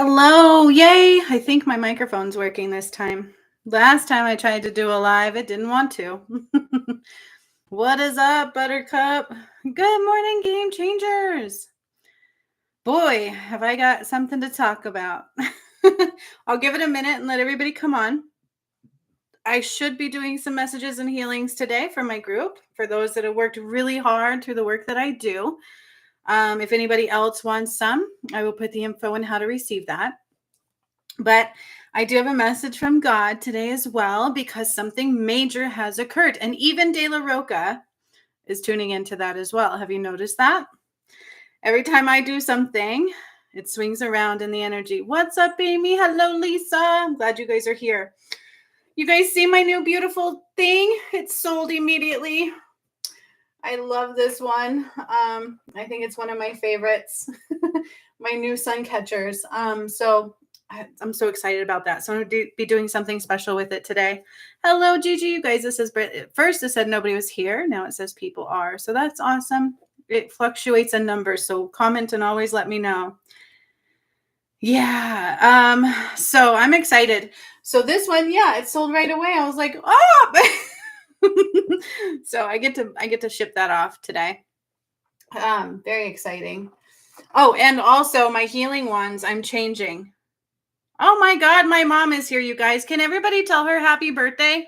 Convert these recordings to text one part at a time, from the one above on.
Hello, yay! I think my microphone's working this time. Last time I tried to do a live, it didn't want to. What is up, Buttercup? Good morning, Game Changers. Boy, have I got something to talk about. I'll give it a minute and let everybody come on. I should be doing some messages and healings today for my group, for those that have worked really hard through the work that I do. If anybody else wants some, I will put the info on how to receive that. But I do have a message from God today as well, because something major has occurred. And even De La Roca is tuning into that as well. Have you noticed that? Every time I do something, it swings around in the energy. What's up, Amy? Hello, Lisa. I'm glad you guys are here. You guys see my new beautiful thing? It's sold immediately. I love this one. I think it's one of my favorites. My new sun catchers. So I'm so excited about that. So I'm going to be doing something special with it today. Hello, Gigi. You guys, this is first it said nobody was here. Now it says people are. So that's awesome. It fluctuates in numbers. So comment and always let me know. Yeah. So I'm excited. So this one, yeah, it sold right away. I was like, oh, so I get to ship that off today. Very exciting. Oh, and also my healing ones, I'm changing. Oh my God, my mom is here, you guys. Can everybody tell her happy birthday?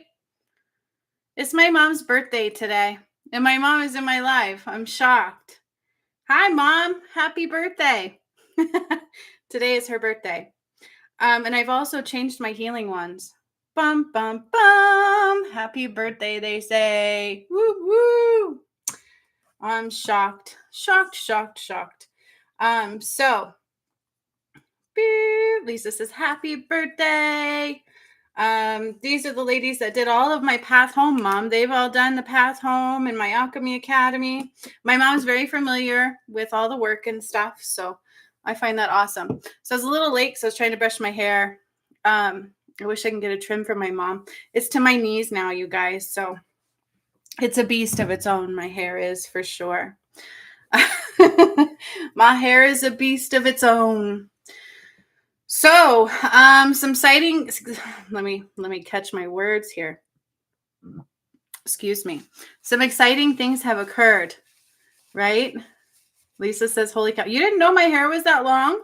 It's my mom's birthday today, and my mom is in my live. I'm shocked. Hi, Mom. Happy birthday. Today is her birthday. And I've also changed my healing ones. Bum, bum, bum. Happy birthday, they say. Woo, woo. I'm shocked. Shocked. So Lisa says, happy birthday. These are the ladies that did all of my path home, Mom. They've all done the path home in my alchemy academy. My mom's very familiar with all the work and stuff, so I find that awesome. So I was a little late because I was trying to brush my hair. I wish I can get a trim from my mom. It's to my knees now, you guys, so it's a beast of its own. My hair is, for sure. My hair is a beast of its own. So, some sightings. Let me catch my words here. Excuse me. Some exciting things have occurred, right? Lisa says, holy cow. You didn't know my hair was that long?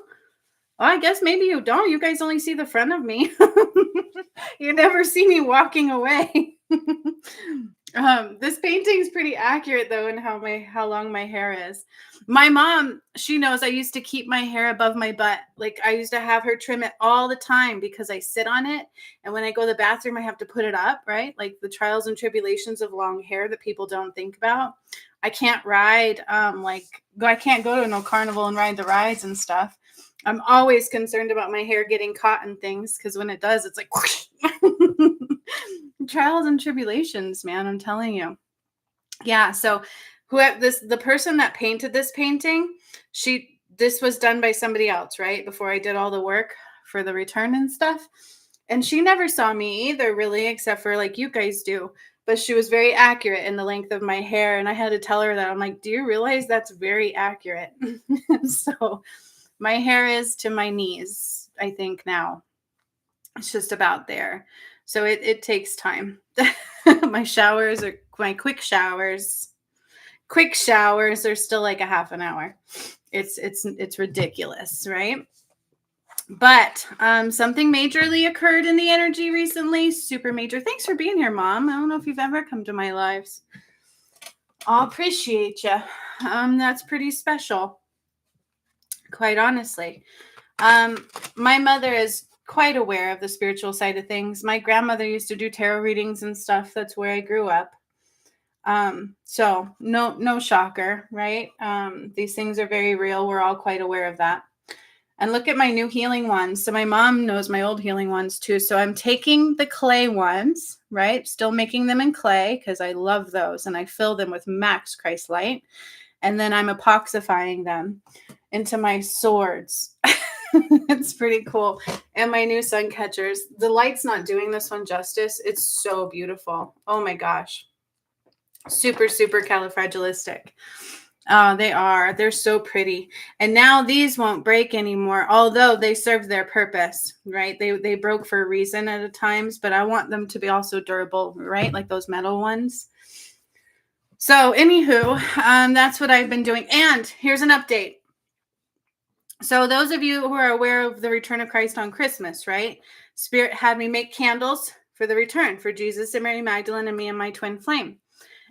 Oh, I guess maybe you don't. You guys only see the front of me. You never see me walking away. This painting is pretty accurate, though, in how long my hair is. My mom, she knows I used to keep my hair above my butt. Like, I used to have her trim it all the time because I sit on it. And when I go to the bathroom, I have to put it up, right? Like the trials and tribulations of long hair that people don't think about. I can't ride, I can't go to no carnival and ride the rides and stuff. I'm always concerned about my hair getting caught in things, because when it does, it's like whoosh. Trials and tribulations, man, I'm telling you. Yeah, so the person that painted this painting, this was done by somebody else, right? Before I did all the work for the return and stuff. And she never saw me either, really, except for like you guys do. But she was very accurate in the length of my hair. And I had to tell her that. I'm like, do you realize that's very accurate? So my hair is to my knees, I think now. It's just about there. So it takes time. My showers are my quick showers. Quick showers are still like a half an hour. It's ridiculous, right? But something majorly occurred in the energy recently. Super major. Thanks for being here, Mom. I don't know if you've ever come to my lives. I'll appreciate you. That's pretty special. Quite honestly. My mother is quite aware of the spiritual side of things. My grandmother used to do tarot readings and stuff. That's where I grew up. So no shocker, right? These things are very real. We're all quite aware of that. And look at my new healing ones. So my mom knows my old healing ones too. So I'm taking the clay ones, right? Still making them in clay because I love those. And I fill them with max Christ light. And then I'm epoxifying them into my swords. It's pretty cool. And my new sun catchers. The light's not doing this one justice. It's so beautiful. Oh my gosh. Super, super califragilistic. Oh, they are. They're so pretty. And now these won't break anymore, although they served their purpose, right? They broke for a reason at times, but I want them to be also durable, right? Like those metal ones. So anywho, that's what I've been doing. And here's an update. So those of you who are aware of the return of Christ on Christmas, right? Spirit had me make candles for the return for Jesus and Mary Magdalene and me and my twin flame.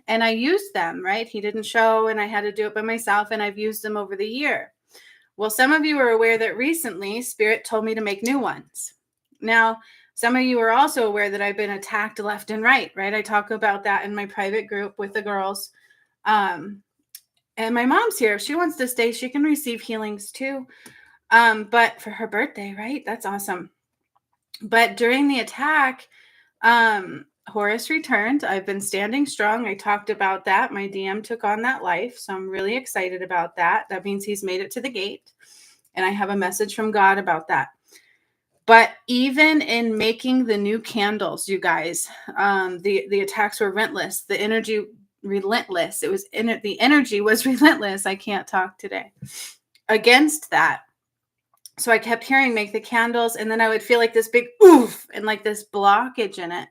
And I used them, right? He didn't show and I had to do it by myself, and I've used them over the year. Well, some of you are aware that recently Spirit told me to make new ones. Now, some of you are also aware that I've been attacked left and right? I talk about that in my private group with the girls. And my mom's here. If she wants to stay, she can receive healings too. But for her birthday, right? That's awesome. But during the attack, Horus returned. I've been standing strong. I talked about that. My DM took on that life. So I'm really excited about that. That means he's made it to the gate. And I have a message from God about that. But even in making the new candles, you guys, the attacks were relentless. The energy relentless. The energy was relentless. I can't talk today. Against that. So I kept hearing make the candles, and then I would feel like this big oof and like this blockage in it.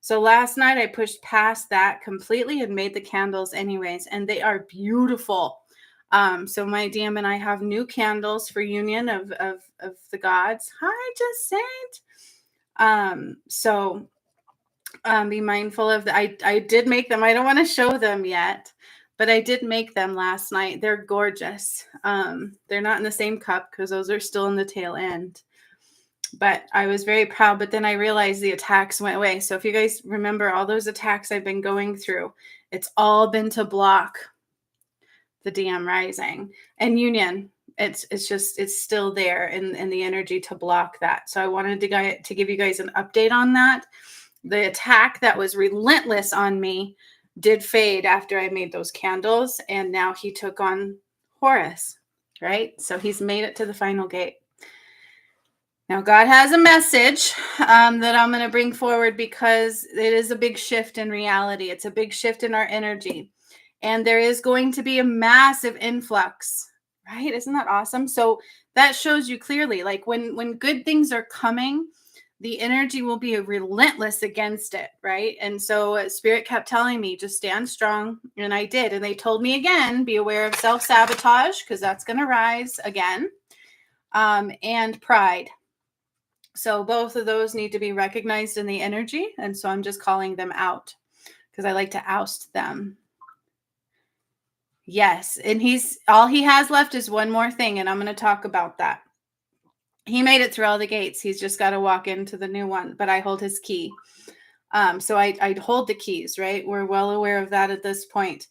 So last night I pushed past that completely and made the candles anyways, and they are beautiful. So my DM and I have new candles for union of the gods. Hi, Jacinth. So be mindful of that. I did make them. I don't want to show them yet, but I did make them last night. They're gorgeous. They're not in the same cup because those are still in the tail end. But I was very proud. But then I realized the attacks went away. So if you guys remember all those attacks I've been going through, it's all been to block the DM rising and union. It's still there in the energy to block that. So I wanted to give you guys an update on that. The attack that was relentless on me did fade after I made those candles, and now he took on Horus, right? So he's made it to the final gate. Now God has a message that I'm going to bring forward because it is a big shift in reality. It's a big shift in our energy, and there is going to be a massive influx, right? Isn't that awesome? So that shows you clearly, like when good things are coming, the energy will be relentless against it, right? And so Spirit kept telling me, just stand strong. And I did. And they told me again, be aware of self-sabotage because that's going to rise again, and pride. So both of those need to be recognized in the energy. And so I'm just calling them out because I like to oust them. Yes. And all he has left is one more thing. And I'm going to talk about that. He made it through all the gates. He's just got to walk into the new one, but I hold his key. So I'd hold the keys, right? We're well aware of that at this point.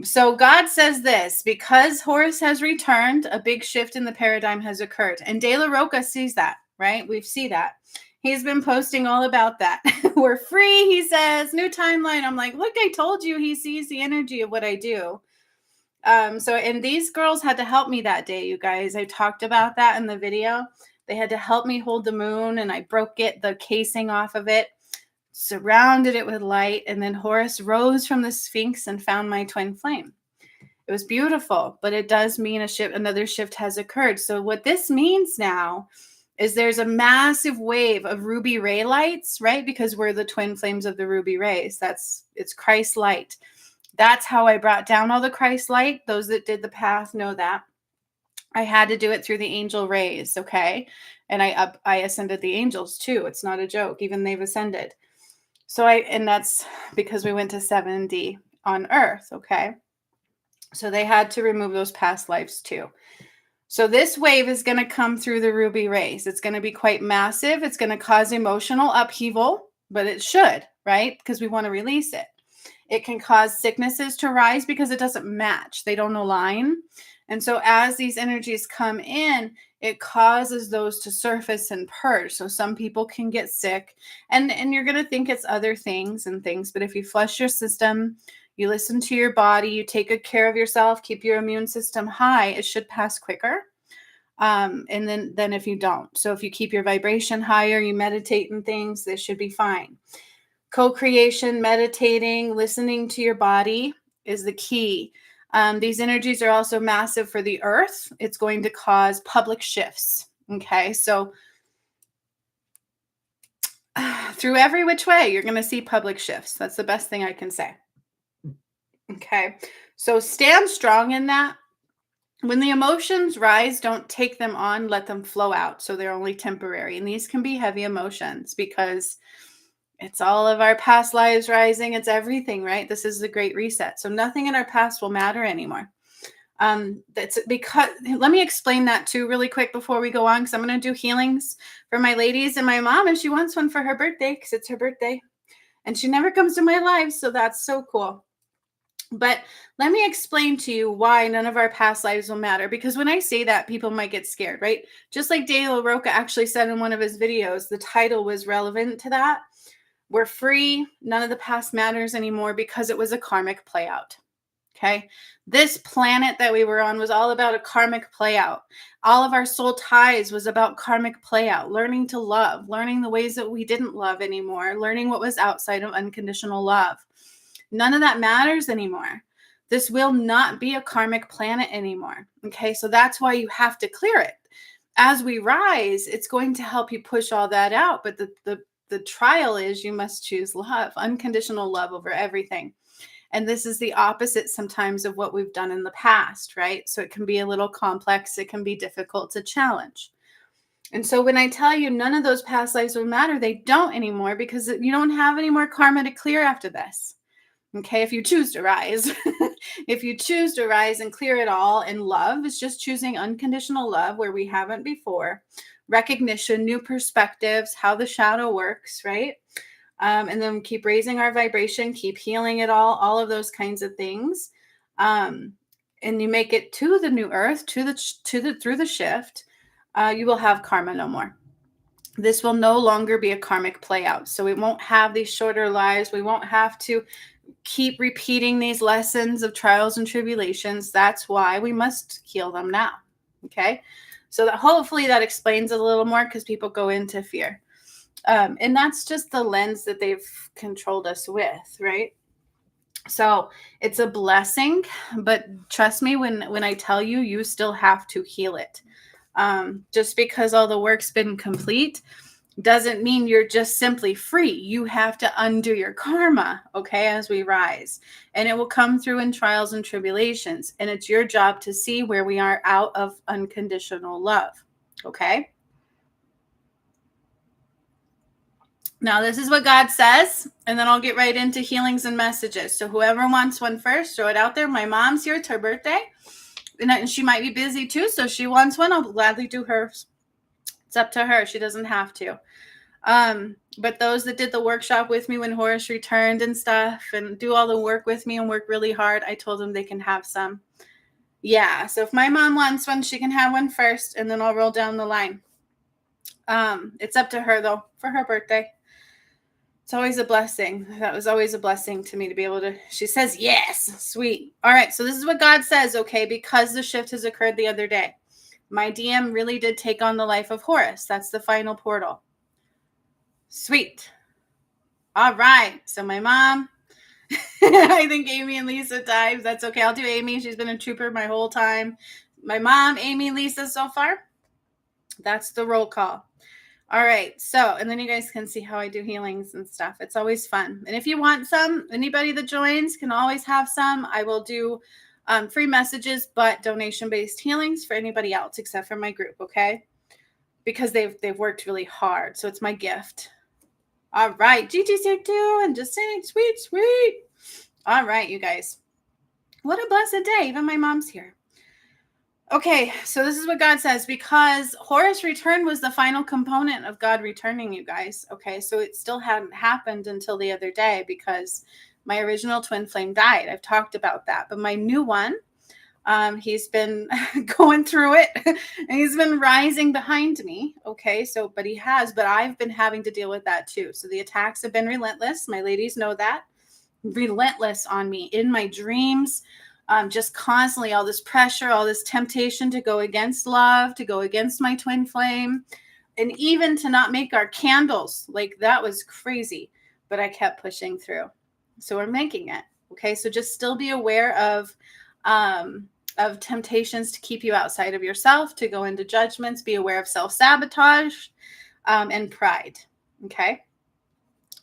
So God says this, because Horus has returned, a big shift in the paradigm has occurred. And De La Roca sees that, right? We see that. He's been posting all about that. We're free, he says, new timeline. I'm like, look, I told you he sees the energy of what I do. And these girls had to help me that day, you guys. I talked about that in the video. They had to help me hold the moon, and I broke the casing off of it, surrounded it with light, and then Horus rose from the Sphinx and found my twin flame. It was beautiful, but it does mean another shift has occurred. So what this means now is there's a massive wave of ruby ray lights, right? Because we're the twin flames of the ruby rays. It's Christ light. That's how I brought down all the Christ light. Those that did the path know that. I had to do it through the angel rays, okay? And I ascended the angels too. It's not a joke. Even they've ascended. And that's because we went to 7D on Earth, okay? So they had to remove those past lives too. So this wave is going to come through the ruby rays. It's going to be quite massive. It's going to cause emotional upheaval, but it should, right? Because we want to release it. It can cause sicknesses to rise because it doesn't match. They don't align. And so as these energies come in, it causes those to surface and purge. So some people can get sick, and you're going to think it's other things, but if you flush your system, you listen to your body, you take good care of yourself, keep your immune system high, it should pass quicker. And then if you don't. So if you keep your vibration higher, you meditate and things, this should be fine. Co-creation, meditating, listening to your body is the key. These energies are also massive for the earth. It's going to cause public shifts. Okay, so through every which way, you're going to see public shifts. That's the best thing I can say. Okay, so stand strong in that. When the emotions rise, don't take them on, let them flow out. So they're only temporary. And these can be heavy emotions because it's all of our past lives rising. It's everything, right? This is the great reset. So nothing in our past will matter anymore. That's because, let me explain that too really quick before we go on, because I'm going to do healings for my ladies and my mom, and she wants one for her birthday because it's her birthday and she never comes to my live. So that's so cool. But let me explain to you why none of our past lives will matter. Because when I say that, people might get scared, right? Just like Daniel Roca actually said in one of his videos, the title was relevant to that. We're free. None of the past matters anymore because it was a karmic play out. Okay. This planet that we were on was all about a karmic play out. All of our soul ties was about karmic play out, learning to love, learning the ways that we didn't love anymore, learning what was outside of unconditional love. None of that matters anymore. This will not be a karmic planet anymore. Okay, so that's why you have to clear it. As we rise, it's going to help you push all that out. But the trial is you must choose love, unconditional love over everything. And this is the opposite sometimes of what we've done in the past, right? So it can be a little complex. It can be difficult to challenge. And so when I tell you none of those past lives will matter, they don't anymore because you don't have any more karma to clear after this. Okay, if you choose to rise, if you choose to rise and clear it all in love, it's just choosing unconditional love where we haven't before, recognition, new perspectives, how the shadow works, right? And then keep raising our vibration, keep healing it all of those kinds of things. And you make it to the new earth, through the shift, you will have karma no more. This will no longer be a karmic play out. So we won't have these shorter lives. We won't have to keep repeating these lessons of trials and tribulations. That's why we must heal them now. Okay. So that hopefully that explains it a little more because people go into fear. And that's just the lens that they've controlled us with, right? So it's a blessing, but trust me when I tell you, you still have to heal it. Just because all the work's been complete doesn't mean you're just simply free. You have to undo your karma, okay, as we rise. And it will come through in trials and tribulations. And it's your job to see where we are out of unconditional love, okay? Now, this is what God says, and then I'll get right into healings and messages. So whoever wants one first, throw it out there. My mom's here. It's her birthday, and she might be busy too, so if she wants one, I'll gladly do hers. It's up to her. She doesn't have to. But those that did the workshop with me when Horus returned and stuff and do all the work with me and work really hard, I told them they can have some. Yeah, so if my mom wants one, she can have one first, and then I'll roll down the line. It's up to her, though, for her birthday. It's always a blessing. That was always a blessing to me to be able to, she says, yes, sweet. All right, so this is what God says, okay, because the shift has occurred the other day. My DM really did take on the life of Horus. That's the final portal. Sweet. All right, so my mom, I think Amy and Lisa died. That's okay. I'll do Amy. She's been a trooper my whole time. My mom, Amy, Lisa so far. That's the roll call. All right. So, and then you guys can see how I do healings and stuff. It's always fun. And if you want some, anybody that joins can always have some. I will do free messages, but donation-based healings for anybody else except for my group, okay? Because they've worked really hard. So it's my gift. All right. Gigi's here too. And just saying, sweet, sweet. All right, you guys. What a blessed day. Even my mom's here. Okay, so this is what God says, because Horus return was the final component of God returning, you guys. Okay, so it still hadn't happened until the other day because my original twin flame died. I've talked about that. But my new one, he's been going through it and he's been rising behind me. Okay, so, but I've been having to deal with that too. So the attacks have been relentless. My ladies know that. Relentless on me in my dreams. Just constantly all this pressure, all this temptation to go against love, to go against my twin flame, and even to not make our candles. Like that was crazy, but I kept pushing through. So we're making it. Okay. So just still be aware of of temptations to keep you outside of yourself, to go into judgments, be aware of self-sabotage, and pride. Okay.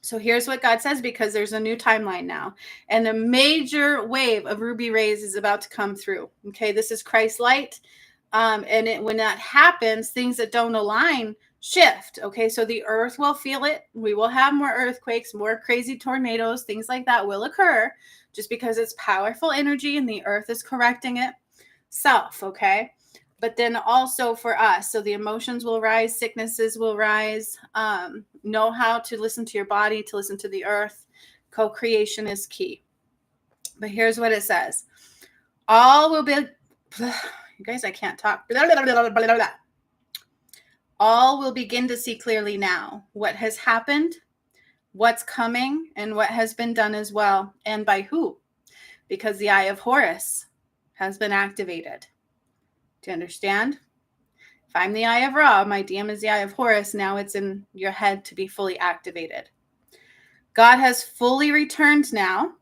So here's what God says, because there's a new timeline now, and a major wave of ruby rays is about to come through. Okay. This is Christ's light. And when that happens, things that don't align shift. Okay. So the earth will feel it. We will have more earthquakes, more crazy tornadoes, things like that will occur just because it's powerful energy and the earth is correcting itself. Okay. But then also for us, so the emotions will rise, sicknesses will rise. Know how to listen to your body, to listen to the earth. Co-creation is key. But here's what it says. All will be, you guys, I can't talk. All will begin to see clearly now what has happened, what's coming, and what has been done as well. And by who? Because the eye of Horus has been activated. Do you understand? If I'm the eye of Ra, my DM is the eye of Horus. Now it's in your head to be fully activated. God has fully returned now.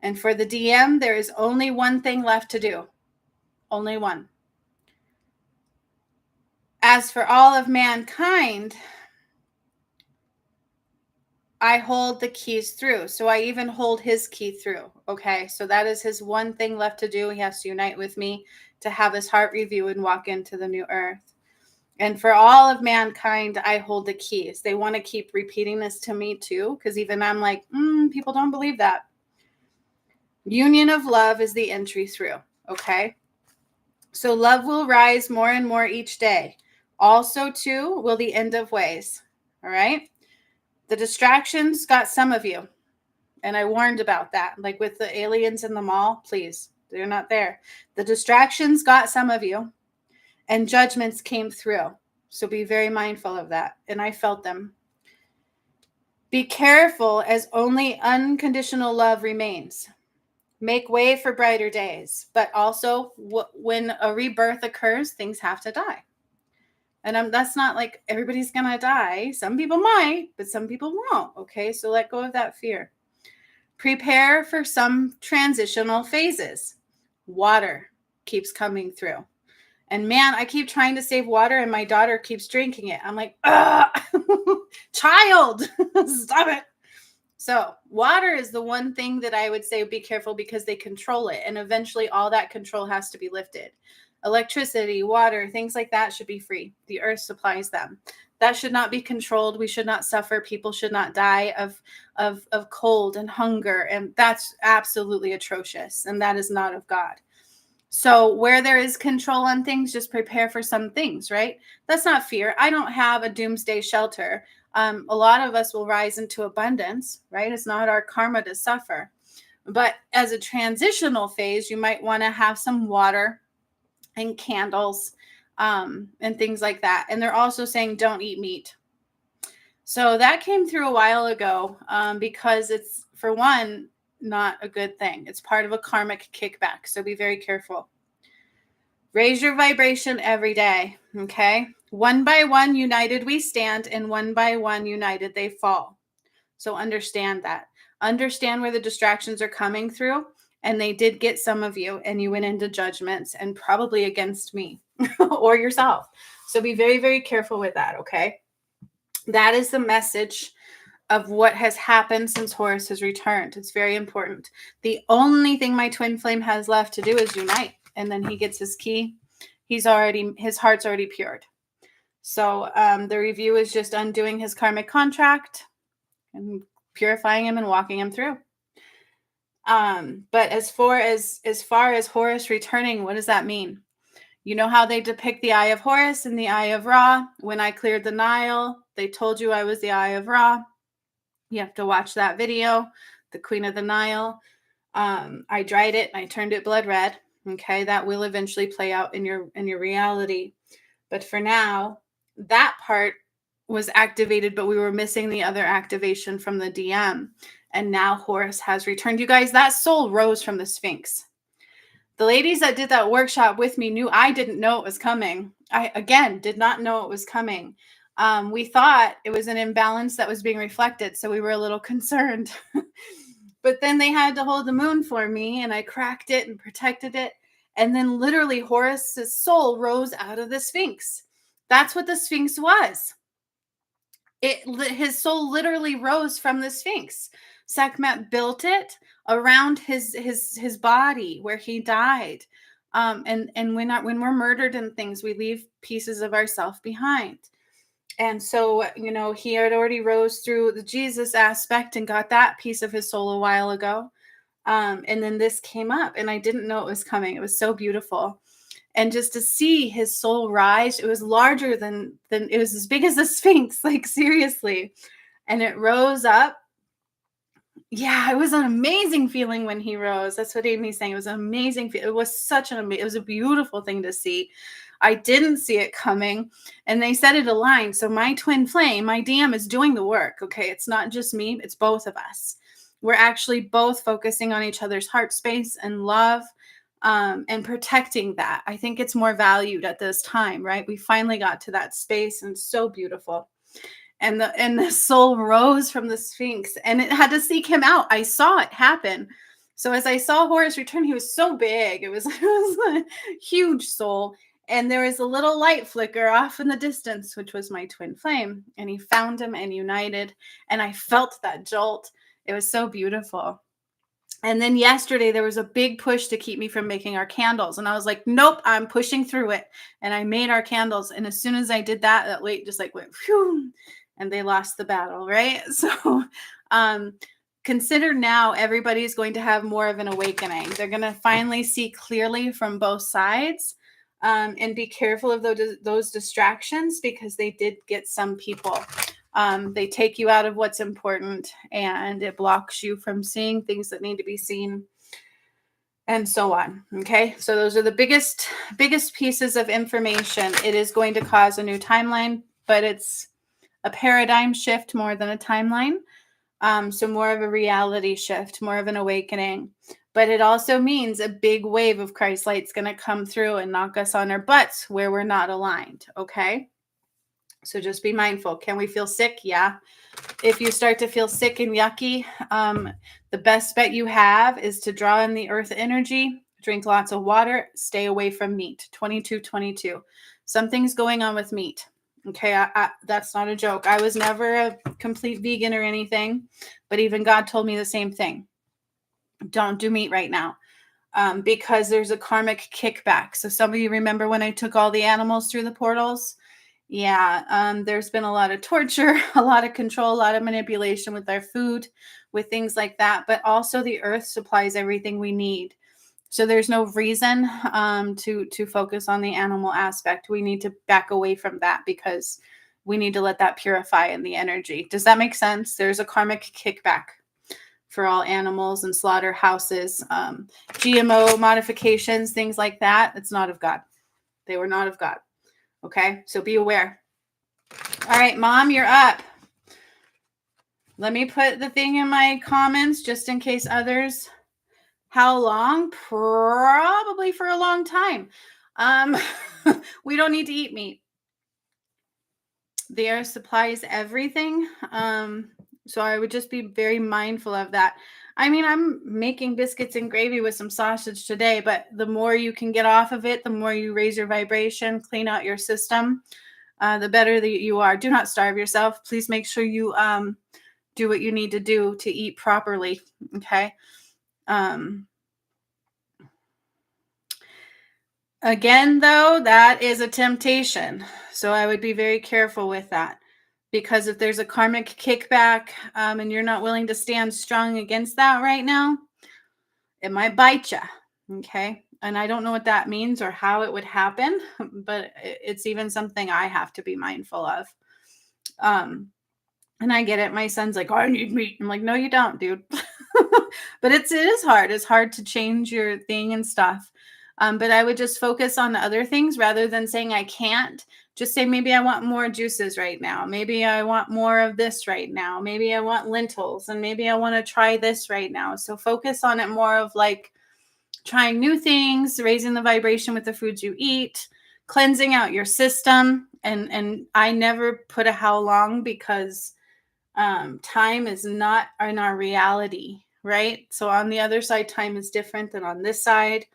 And for the DM, there is only one thing left to do. Only one. As for all of mankind, I hold the keys through. So I even hold his key through. Okay. So that is his one thing left to do. He has to unite with me to have his heart review and walk into the new earth. And for all of mankind, I hold the keys. They want to keep repeating this to me too, because even I'm like, people don't believe that. Union of love is the entry through. Okay. So love will rise more and more each day. Also, too, will the end of ways. All right. The distractions got some of you. And I warned about that. Like with the aliens in the mall, please, they're not there. The distractions got some of you. And judgments came through. So be very mindful of that. And I felt them. Be careful, as only unconditional love remains. Make way for brighter days. But also, when a rebirth occurs, things have to die. And that's not like everybody's going to die. Some people might, but some people won't. Okay, so let go of that fear. Prepare for some transitional phases. Water keeps coming through. And man, I keep trying to save water and my daughter keeps drinking it. I'm like, child, stop it. So water is the one thing that I would say be careful, because they control it. And eventually all that control has to be lifted. Electricity, water, things like that should be free. The earth supplies them. That should not be controlled. We should not suffer. People should not die of cold and hunger. And that's absolutely atrocious. And that is not of God. So where there is control on things, just prepare for some things, right? That's not fear. I don't have a doomsday shelter. A lot of us will rise into abundance, right? It's not our karma to suffer. But as a transitional phase, you might want to have some water and candles and things like that. And they're also saying don't eat meat. So that came through a while ago because it's, for one, not a good thing. It's part of a karmic kickback. So be very careful. Raise your vibration every day. Okay. One by one united we stand, and one by one united they fall. So understand that. Understand where the distractions are coming through. And they did get some of you, and you went into judgments, and probably against me or yourself. So be very, very careful with that. Okay. That is the message of what has happened since Horus has returned. It's very important. The only thing my twin flame has left to do is unite. And then he gets his key. His heart's already pured. So the review is just undoing his karmic contract and purifying him and walking him through. But as far as Horus returning, what does that mean? You know how they depict the eye of Horus and the eye of Ra? When I cleared the Nile, they told you I was the eye of Ra. You have to watch that video, the Queen of the Nile. I dried it and I turned it blood red. Okay, that will eventually play out in your reality. But for now, that part was activated, but we were missing the other activation from the DM. And now Horus has returned. You guys, that soul rose from the Sphinx. The ladies that did that workshop with me knew I didn't know it was coming. I, again, did not know it was coming. We thought it was an imbalance that was being reflected, so we were a little concerned. But then they had to hold the moon for me, and I cracked it and protected it. And then literally Horus's soul rose out of the Sphinx. That's what the Sphinx was. His soul literally rose from the Sphinx. Sekhmet built it around his body where he died. And when we're murdered and things, we leave pieces of ourself behind. And so, he had already rose through the Jesus aspect and got that piece of his soul a while ago. And then this came up, and I didn't know it was coming. It was so beautiful. And just to see his soul rise, it was larger than it was as big as the Sphinx, like seriously. And it rose up. Yeah, it was an amazing feeling when he rose. That's what Amy's saying. It was an amazing. It was it was a beautiful thing to see. I didn't see it coming, and they said it aligned. So my twin flame, my DM, is doing the work. Okay, it's not just me; it's both of us. We're actually both focusing on each other's heart space and love, and protecting that. I think it's more valued at this time, right? We finally got to that space, and it's so beautiful. And the soul rose from the Sphinx, and it had to seek him out. I saw it happen. So as I saw Horus return, he was so big. It was a huge soul. And there was a little light flicker off in the distance, which was my twin flame. And he found him and united. And I felt that jolt. It was so beautiful. And then yesterday, there was a big push to keep me from making our candles. And I was like, nope, I'm pushing through it. And I made our candles. And as soon as I did that, that light just like went, phew, and they lost the battle, right? So consider now everybody's going to have more of an awakening. They're going to finally see clearly from both sides, and be careful of those distractions, because they did get some people. They take you out of what's important, and it blocks you from seeing things that need to be seen, and so on. Okay, so those are the biggest pieces of information. It is going to cause a new timeline, but it's a paradigm shift more than a timeline. So more of a reality shift, more of an awakening. But it also means a big wave of Christ light's going to come through and knock us on our butts where we're not aligned. Okay. So just be mindful. Can we feel sick? Yeah. If you start to feel sick and yucky, the best bet you have is to draw in the earth energy, drink lots of water, stay away from meat. 2222. Something's going on with meat. Okay, that's not a joke. I was never a complete vegan or anything, but even God told me the same thing. Don't do meat right now, because there's a karmic kickback. So some of you remember when I took all the animals through the portals? Yeah, there's been a lot of torture, a lot of control, a lot of manipulation with our food, with things like that. But also the earth supplies everything we need. So there's no reason to focus on the animal aspect. We need to back away from that, because we need to let that purify in the energy. Does that make sense? There's a karmic kickback for all animals and slaughterhouses, GMO modifications, things like that. It's not of God. They were not of God. Okay, so be aware. All right, Mom, you're up. Let me put the thing in my comments just in case others. How long? Probably for a long time. We don't need to eat meat. The earth supplies everything. So I would just be very mindful of that. I mean, I'm making biscuits and gravy with some sausage today, but the more you can get off of it, the more you raise your vibration, clean out your system, the better that you are. Do not starve yourself. Please make sure you do what you need to do to eat properly. Okay. Again, though, that is a temptation. So I would be very careful with that, because if there's a karmic kickback, and you're not willing to stand strong against that right now, it might bite you. Okay. And I don't know what that means or how it would happen, but it's even something I have to be mindful of. And I get it. My son's like, oh, I need meat. I'm like, no, you don't, dude. But it is hard. It's hard to change your thing and stuff. But I would just focus on other things rather than saying I can't. Just say, maybe I want more juices right now. Maybe I want more of this right now. Maybe I want lentils, and maybe I want to try this right now. So focus on it more of like trying new things, raising the vibration with the foods you eat, cleansing out your system. And I never put a how long, because time is not in our reality. right? So on the other side, time is different than on this side.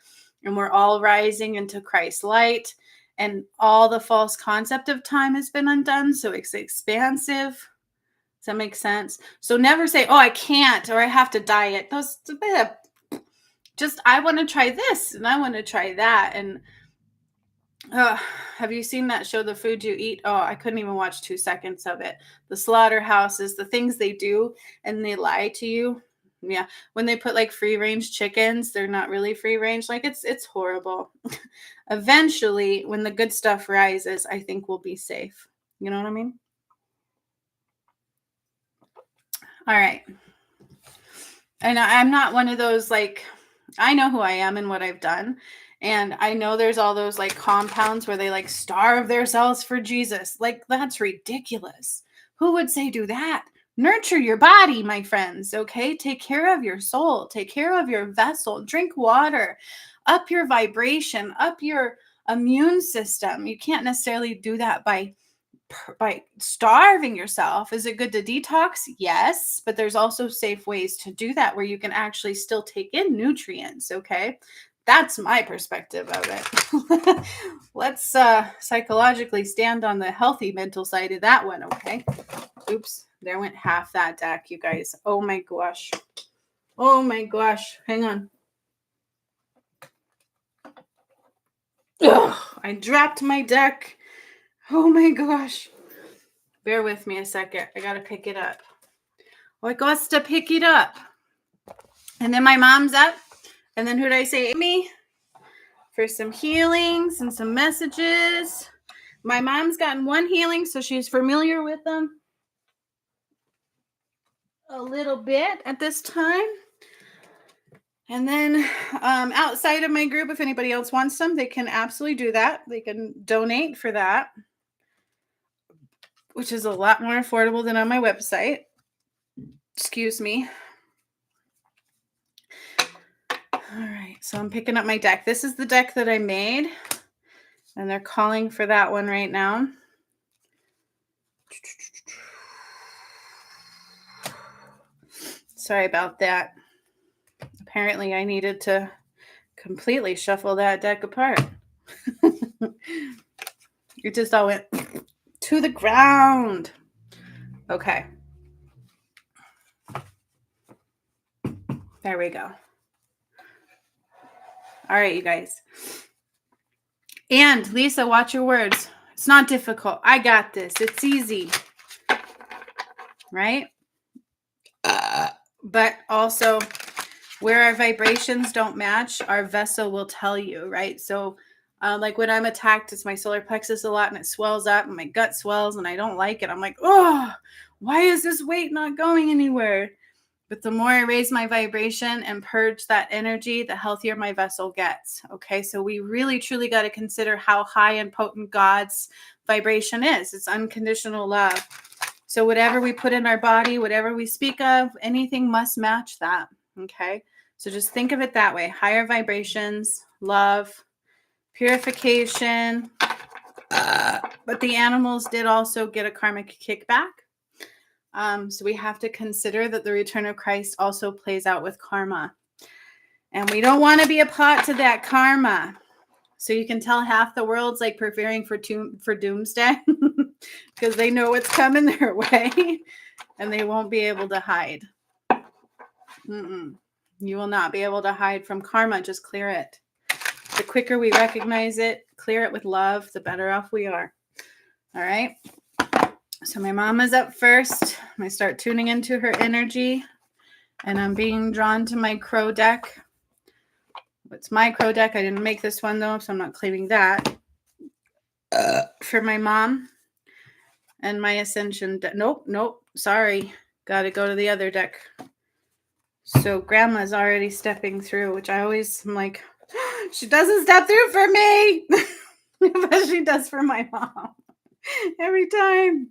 And we're all rising into Christ's light. And all the false concept of time has been undone. So it's expansive. Does that make sense? So never say, oh, I can't, or I have to diet. Those just, I want to try this and I want to try that. And have you seen that show, The Food You Eat? Oh, I couldn't even watch 2 seconds of it. The slaughterhouses, the things they do, and they lie to you. Yeah, when they put like free range chickens, they're not really free range. Like it's horrible. Eventually, when the good stuff rises, I think we'll be safe. You know what I mean? All right. And I'm not one of those, like, I know who I am and what I've done. And I know there's all those like compounds where they like starve themselves for Jesus. Like, that's ridiculous. Who would say do that? Nurture your body, my friends. Okay. Take care of your soul. Take care of your vessel. Drink water. Up your vibration. Up your immune system. You can't necessarily do that by starving yourself. Is it good to detox? Yes, but there's also safe ways to do that where you can actually still take in nutrients. Okay, that's my perspective of it. Let's psychologically stand on the healthy mental side of that one. Okay. Oops, there went half that deck, you guys. Oh my gosh. Oh my gosh. Hang on. Ugh, I dropped my deck. Oh my gosh. Bear with me a second. I got to pick it up. I got to pick it up. And then my mom's up. And then who did I say? Amy, for some healings and some messages. My mom's gotten one healing, so she's familiar with them a little bit at this time. And then outside of my group, if anybody else wants them, they can absolutely do that. They can donate for that, which is a lot more affordable than on my website. Excuse me. All right, so I'm picking up my deck. This is the deck that I made, and they're calling for that one right now. Sorry about that. Apparently, I needed to completely shuffle that deck apart. It just all went to the ground. Okay. There we go. All right, you guys. And Lisa, watch your words. It's not difficult. I got this. It's easy. Right? But also, where our vibrations don't match, our vessel will tell you, right? So, like when I'm attacked, it's my solar plexus a lot and it swells up and my gut swells and I don't like it. I'm like, oh, why is this weight not going anywhere? But the more I raise my vibration and purge that energy, the healthier my vessel gets. Okay, so we really truly got to consider how high and potent God's vibration is. It's unconditional love. So whatever we put in our body, whatever we speak of, anything must match that. Okay, so just think of it that way. Higher vibrations, love, purification. But the animals did also get a karmic kickback. So we have to consider that the return of Christ also plays out with karma. And we don't want to be a pot to that karma. So you can tell half the world's like preparing for doomsday because they know what's coming their way and they won't be able to hide. You will not be able to hide from karma. Just clear it. The quicker we recognize it, clear it with love, the better off we are. All right. So my mom is up first. I start tuning into her energy and I'm being drawn to my crow deck. It's my crow deck. I didn't make this one though, so I'm not claiming that. For my mom and my Ascension deck. Nope. Sorry. Got to go to the other deck. So grandma's already stepping through, which I always am like, she doesn't step through for me. But she does for my mom. Every time.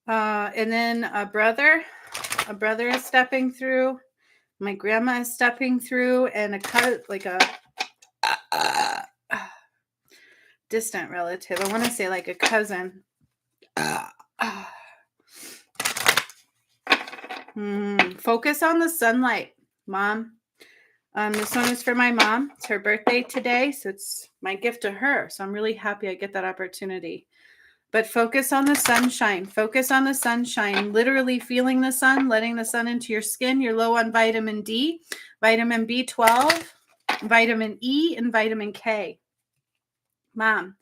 And then a brother is stepping through. My grandma is stepping through, and a distant relative. I want to say like a cousin. Focus on the sunlight, Mom. This one is for my mom. It's her birthday today, so it's my gift to her. So I'm really happy I get that opportunity. But focus on the sunshine. Focus on the sunshine. Literally feeling the sun, letting the sun into your skin. You're low on vitamin D, vitamin B12, vitamin E, and vitamin K. Mom,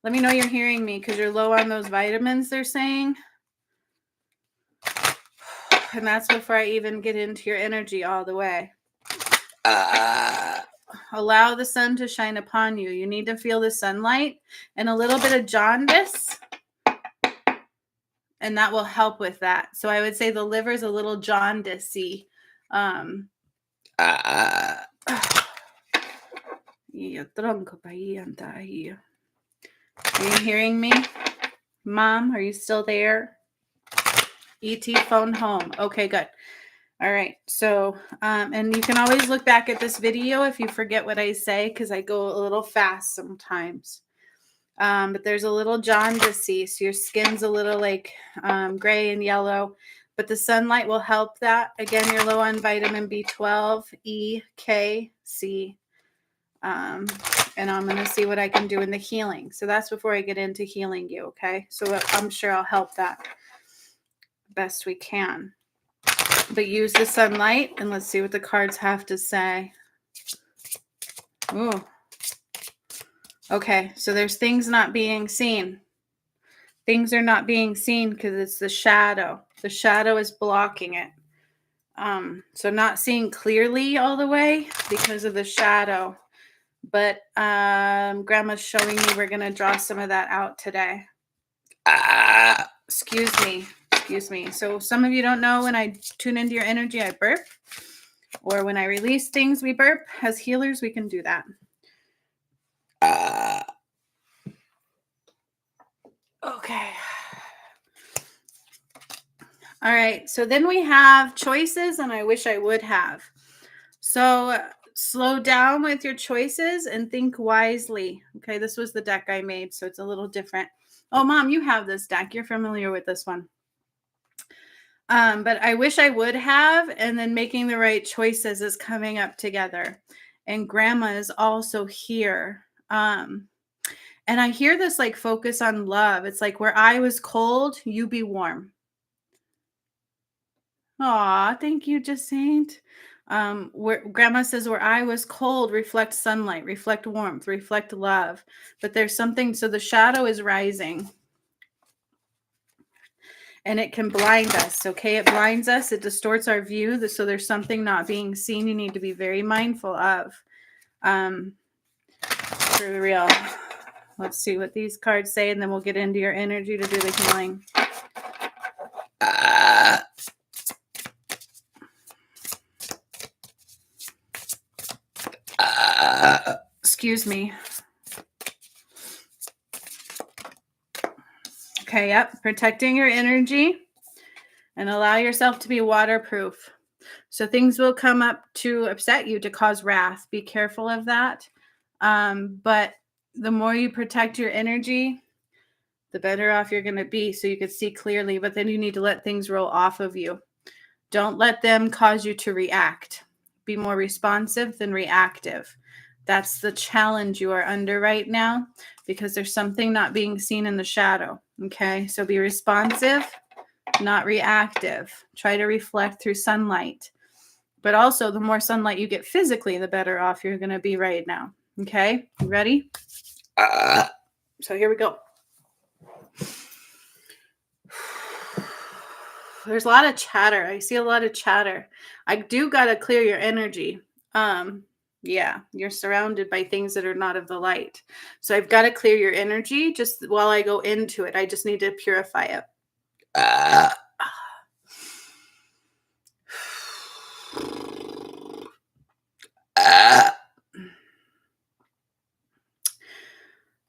let me know you're hearing me because you're low on those vitamins, they're saying. And that's before I even get into your energy all the way. Allow the sun to shine upon you. You need to feel the sunlight and a little bit of jaundice, and that will help with that. So I would say the liver is a little jaundicey. Are you hearing me? Mom, are you still there? ET phone home. Okay, good. All right. So, and you can always look back at this video if you forget what I say, because I go a little fast sometimes. But there's a little jaundicey, so your skin's a little like gray and yellow, but the sunlight will help that. Again, you're low on vitamin B12, E, K, C. And I'm going to see what I can do in the healing. So that's before I get into healing you, okay? So I'm sure I'll help that best we can. But use the sunlight, and let's see what the cards have to say. Ooh. Okay, so there's things not being seen. Things are not being seen because it's the shadow. The shadow is blocking it. So not seeing clearly all the way because of the shadow. But Grandma's showing me we're going to draw some of that out today. Excuse me. So some of you don't know, when I tune into your energy, I burp. Or when I release things, we burp. As healers, we can do that. Okay. All right. So then we have choices, and I wish I would have. So slow down with your choices and think wisely. Okay. This was the deck I made, so it's a little different. Oh, Mom, you have this deck. You're familiar with this one. But I wish I would have, and then making the right choices is coming up together. And Grandma is also here. And I hear this like focus on love. It's like, where I was cold, you be warm. Aw, thank you, Jacinth. Where Grandma says, where I was cold, reflect sunlight, reflect warmth, reflect love. But there's something, so the shadow is rising. And it can blind us, okay? It blinds us. It distorts our view. So there's something not being seen you need to be very mindful of. For real. Let's see what these cards say, and then we'll get into your energy to do the healing. Excuse me. Okay, yep. Protecting your energy and allow yourself to be waterproof. So things will come up to upset you, to cause wrath. Be careful of that. But the more you protect your energy, the better off you're going to be, so you can see clearly. But then you need to let things roll off of you. Don't let them cause you to react. Be more responsive than reactive. That's the challenge you are under right now, because there's something not being seen in the shadow. Okay, so be responsive, not reactive. Try to reflect through sunlight. But also, the more sunlight you get physically, the better off you're going to be right now. Okay, you ready? So here we go. There's a lot of chatter. I see a lot of chatter. I do got to clear your energy. Yeah, you're surrounded by things that are not of the light. So I've got to clear your energy just while I go into it. I just need to purify it.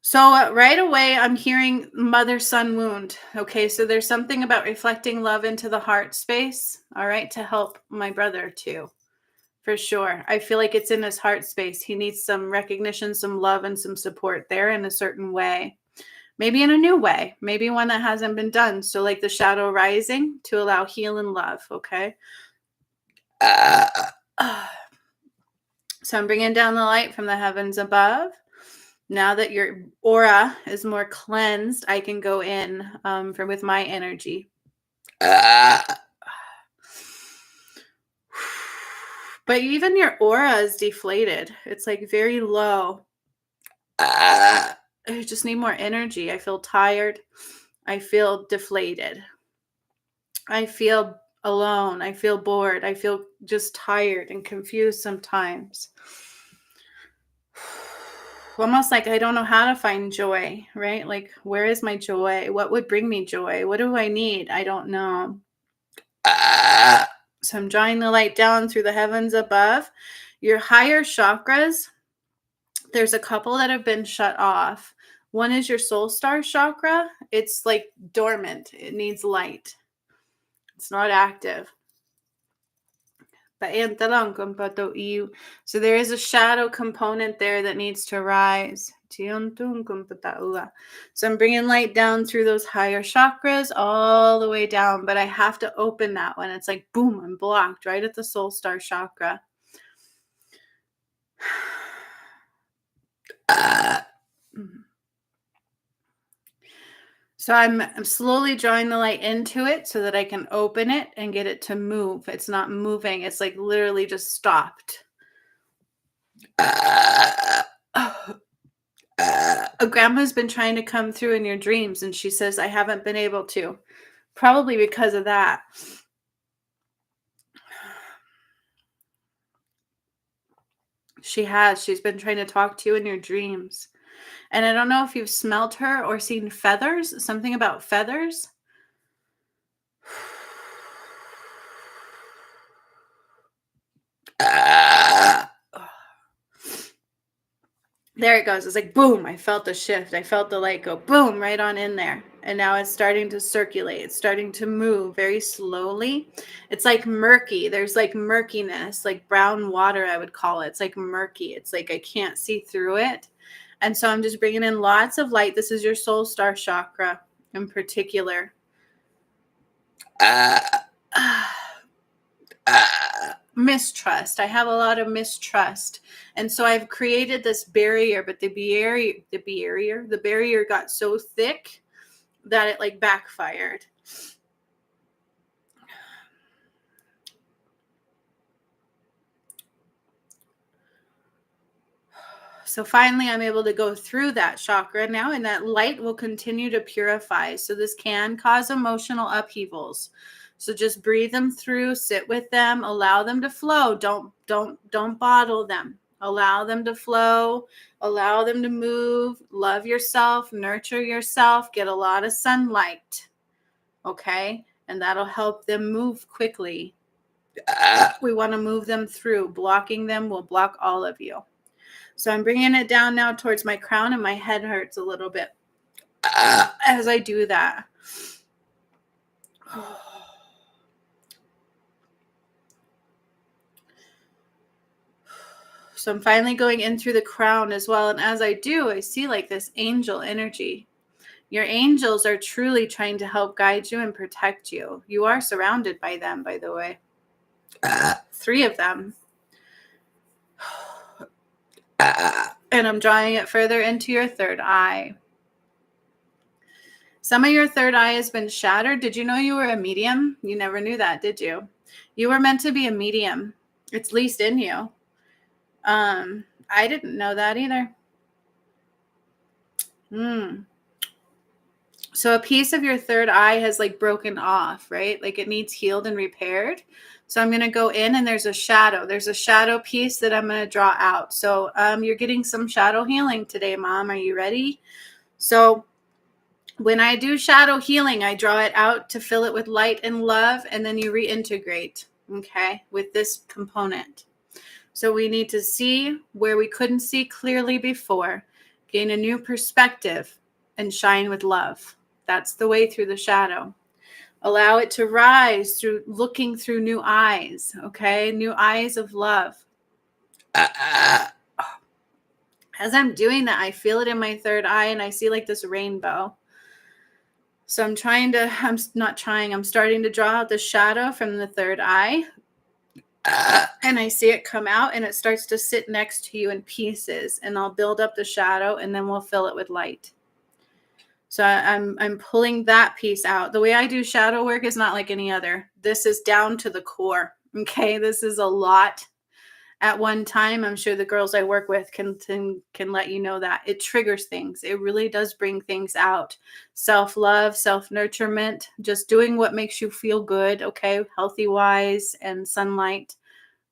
So right away, I'm hearing mother-son wound. Okay, so there's something about reflecting love into the heart space, all right, to help my brother too, for sure. I feel like it's in his heart space. He needs some recognition, some love, and some support there in a certain way. maybe in a new way, maybe one that hasn't been done. So like the shadow rising to allow heal and love. Okay. So I'm bringing down the light from the heavens above. Now that your aura is more cleansed, I can go in with my energy. But even your aura is deflated. It's like very low. I just need more energy. I feel tired. I feel deflated. I feel alone. I feel bored. I feel just tired and confused sometimes. Almost like I don't know how to find joy, right? Like, where is my joy? What would bring me joy? What do I need? I don't know. So I'm drawing the light down through the heavens above. Your higher chakras, there's a couple that have been shut off. One is your soul star chakra. It's like dormant. It needs light. It's not active. So there is a shadow component there that needs to rise. So I'm bringing light down through those higher chakras all the way down, but I have to open that one. It's like, boom, I'm blocked right at the soul star chakra. So I'm slowly drawing the light into it so that I can open it and get it to move. It's not moving. It's like literally just stopped. Grandma's been trying to come through in your dreams, and she says, I haven't been able to. Probably because of that. She has. She's been trying to talk to you in your dreams. And I don't know if you've smelt her or seen feathers, something about feathers. There it goes. It's like, boom, I felt the shift. I felt the light go, boom, right on in there. And now it's starting to circulate. It's starting to move very slowly. It's like murky. There's like murkiness, like brown water, I would call it. It's like murky. It's like I can't see through it. And so I'm just bringing in lots of light. This is your soul star chakra in particular. Mistrust. I have a lot of mistrust. And so I've created this barrier, but the barrier got so thick that it like backfired. So finally, I'm able to go through that chakra now, and that light will continue to purify. So this can cause emotional upheavals. So just breathe them through, sit with them, allow them to flow. Don't bottle them. Allow them to flow, allow them to move, love yourself, nurture yourself, get a lot of sunlight. Okay? And that'll help them move quickly. We want to move them through. Blocking them will block all of you. So I'm bringing it down now towards my crown, and my head hurts a little bit as I do that. So I'm finally going in through the crown as well. And as I do, I see like this angel energy. Your angels are truly trying to help guide you and protect you. You are surrounded by them, by the way. 3 of them. And I'm drawing it further into your third eye. Some of your third eye has been shattered. Did you know you were a medium? You never knew that, did you? You were meant to be a medium. It's least in you. I didn't know that either. So a piece of your third eye has like broken off, right? Like it needs healed and repaired. So I'm going to go in, and there's a shadow. There's a shadow piece that I'm going to draw out. So you're getting some shadow healing today, Mom. Are you ready? So when I do shadow healing, I draw it out to fill it with light and love, and then you reintegrate, okay, with this component. So we need to see where we couldn't see clearly before, gain a new perspective, and shine with love. That's the way through the shadow. Allow it to rise through looking through new eyes, okay? New eyes of love. As I'm doing that, I feel it in my third eye and I see like this rainbow. So I'm starting to draw out the shadow from the third eye. And I see it come out and it starts to sit next to you in pieces, and I'll build up the shadow and then we'll fill it with light. So I'm pulling that piece out. The way I do shadow work is not like any other. This is down to the core. Okay, this is a lot at one time. I'm sure the girls I work with can let you know that it triggers things. It really does bring things out. Self-love, self-nurturement, just doing what makes you feel good, okay, healthy wise, and sunlight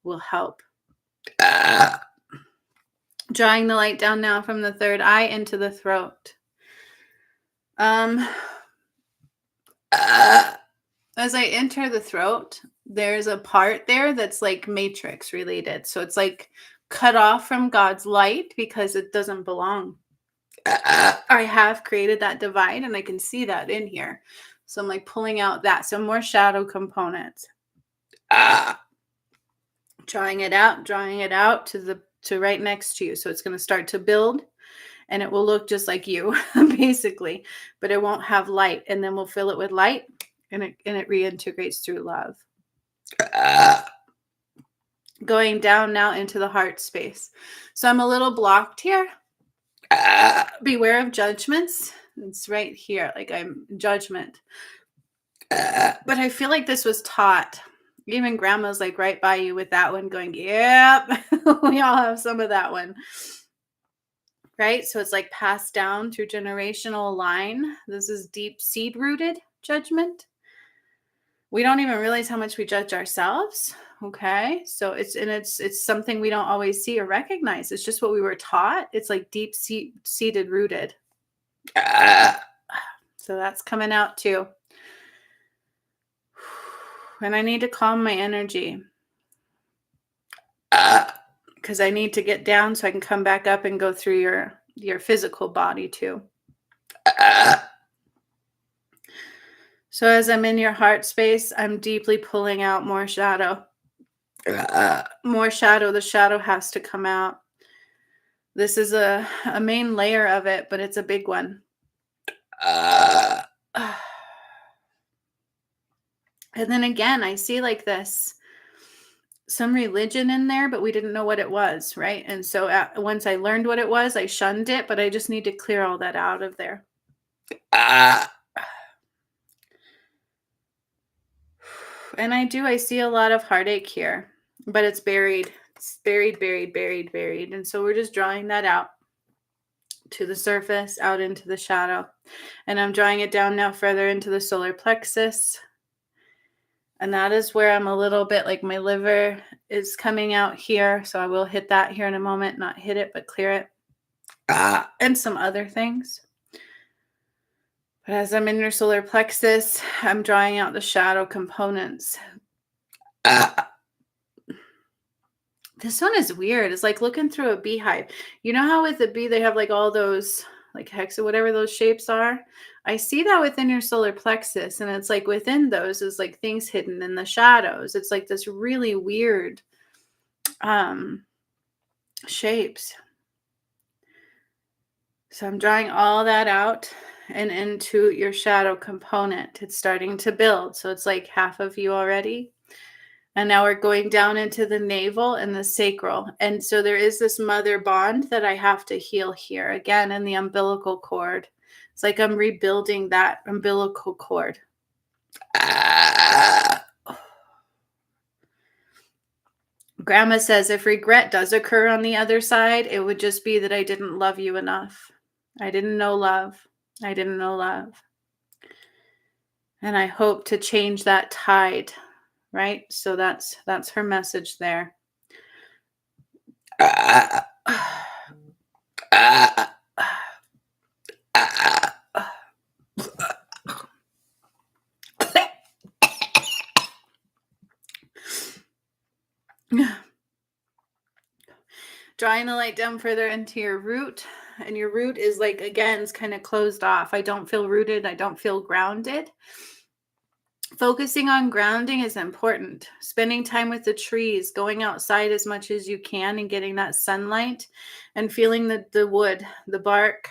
will help. Drawing the light down now from the third eye into the throat. As I enter the throat, there's a part there that's like matrix related. So it's like cut off from God's light because it doesn't belong. I have created that divide and I can see that in here. So I'm like pulling out that. So more shadow components. Drawing it out to right next to you. So it's going to start to build. And it will look just like you, basically, but it won't have light. And then we'll fill it with light, and it reintegrates through love. Going down now into the heart space. So I'm a little blocked here. Beware of judgments. It's right here, like I'm judgment. But I feel like this was taught. Even grandma's like right by you with that one going, yep, we all have some of that one. Right? So it's like passed down through generational line. This is deep seed rooted judgment. We don't even realize how much we judge ourselves. Okay. So it's something we don't always see or recognize. It's just what we were taught. It's like deep seated rooted. So that's coming out too. And I need to calm my energy. Because I need to get down so I can come back up and go through your physical body too. So as I'm in your heart space, I'm deeply pulling out more shadow. More shadow. The shadow has to come out. This is a main layer of it, but it's a big one. And then again, I see like this. Some religion in there, but we didn't know what it was, right? And so once I learned what it was, I shunned it, but I just need to clear all that out of there. And I see a lot of heartache here, but it's buried. It's buried. And so we're just drawing that out to the surface, out into the shadow. And I'm drawing it down now further into the solar plexus. And that is where I'm a little bit like my liver is coming out here. So I will hit that here in a moment, not hit it, but clear it. And some other things. But as I'm in your solar plexus, I'm drawing out the shadow components. This one is weird. It's like looking through a beehive. You know how with a bee, they have like all those like hexa, whatever those shapes are. I see that within your solar plexus. And it's like within those is like things hidden in the shadows. It's like this really weird shapes. So I'm drawing all that out and into your shadow component. It's starting to build. So it's like half of you already. And now we're going down into the navel and the sacral. And so there is this mother bond that I have to heal here. Again, in the umbilical cord. It's like I'm rebuilding that umbilical cord. Grandma says if regret does occur on the other side, it would just be that I didn't love you enough. I didn't know love. I didn't know love. And I hope to change that tide. Right? So that's her message there. Drawing the light down further into your root. And your root is like, again, it's kind of closed off. I don't feel rooted. I don't feel grounded. Focusing on grounding is important. Spending time with the trees, going outside as much as you can and getting that sunlight and feeling the wood, the bark,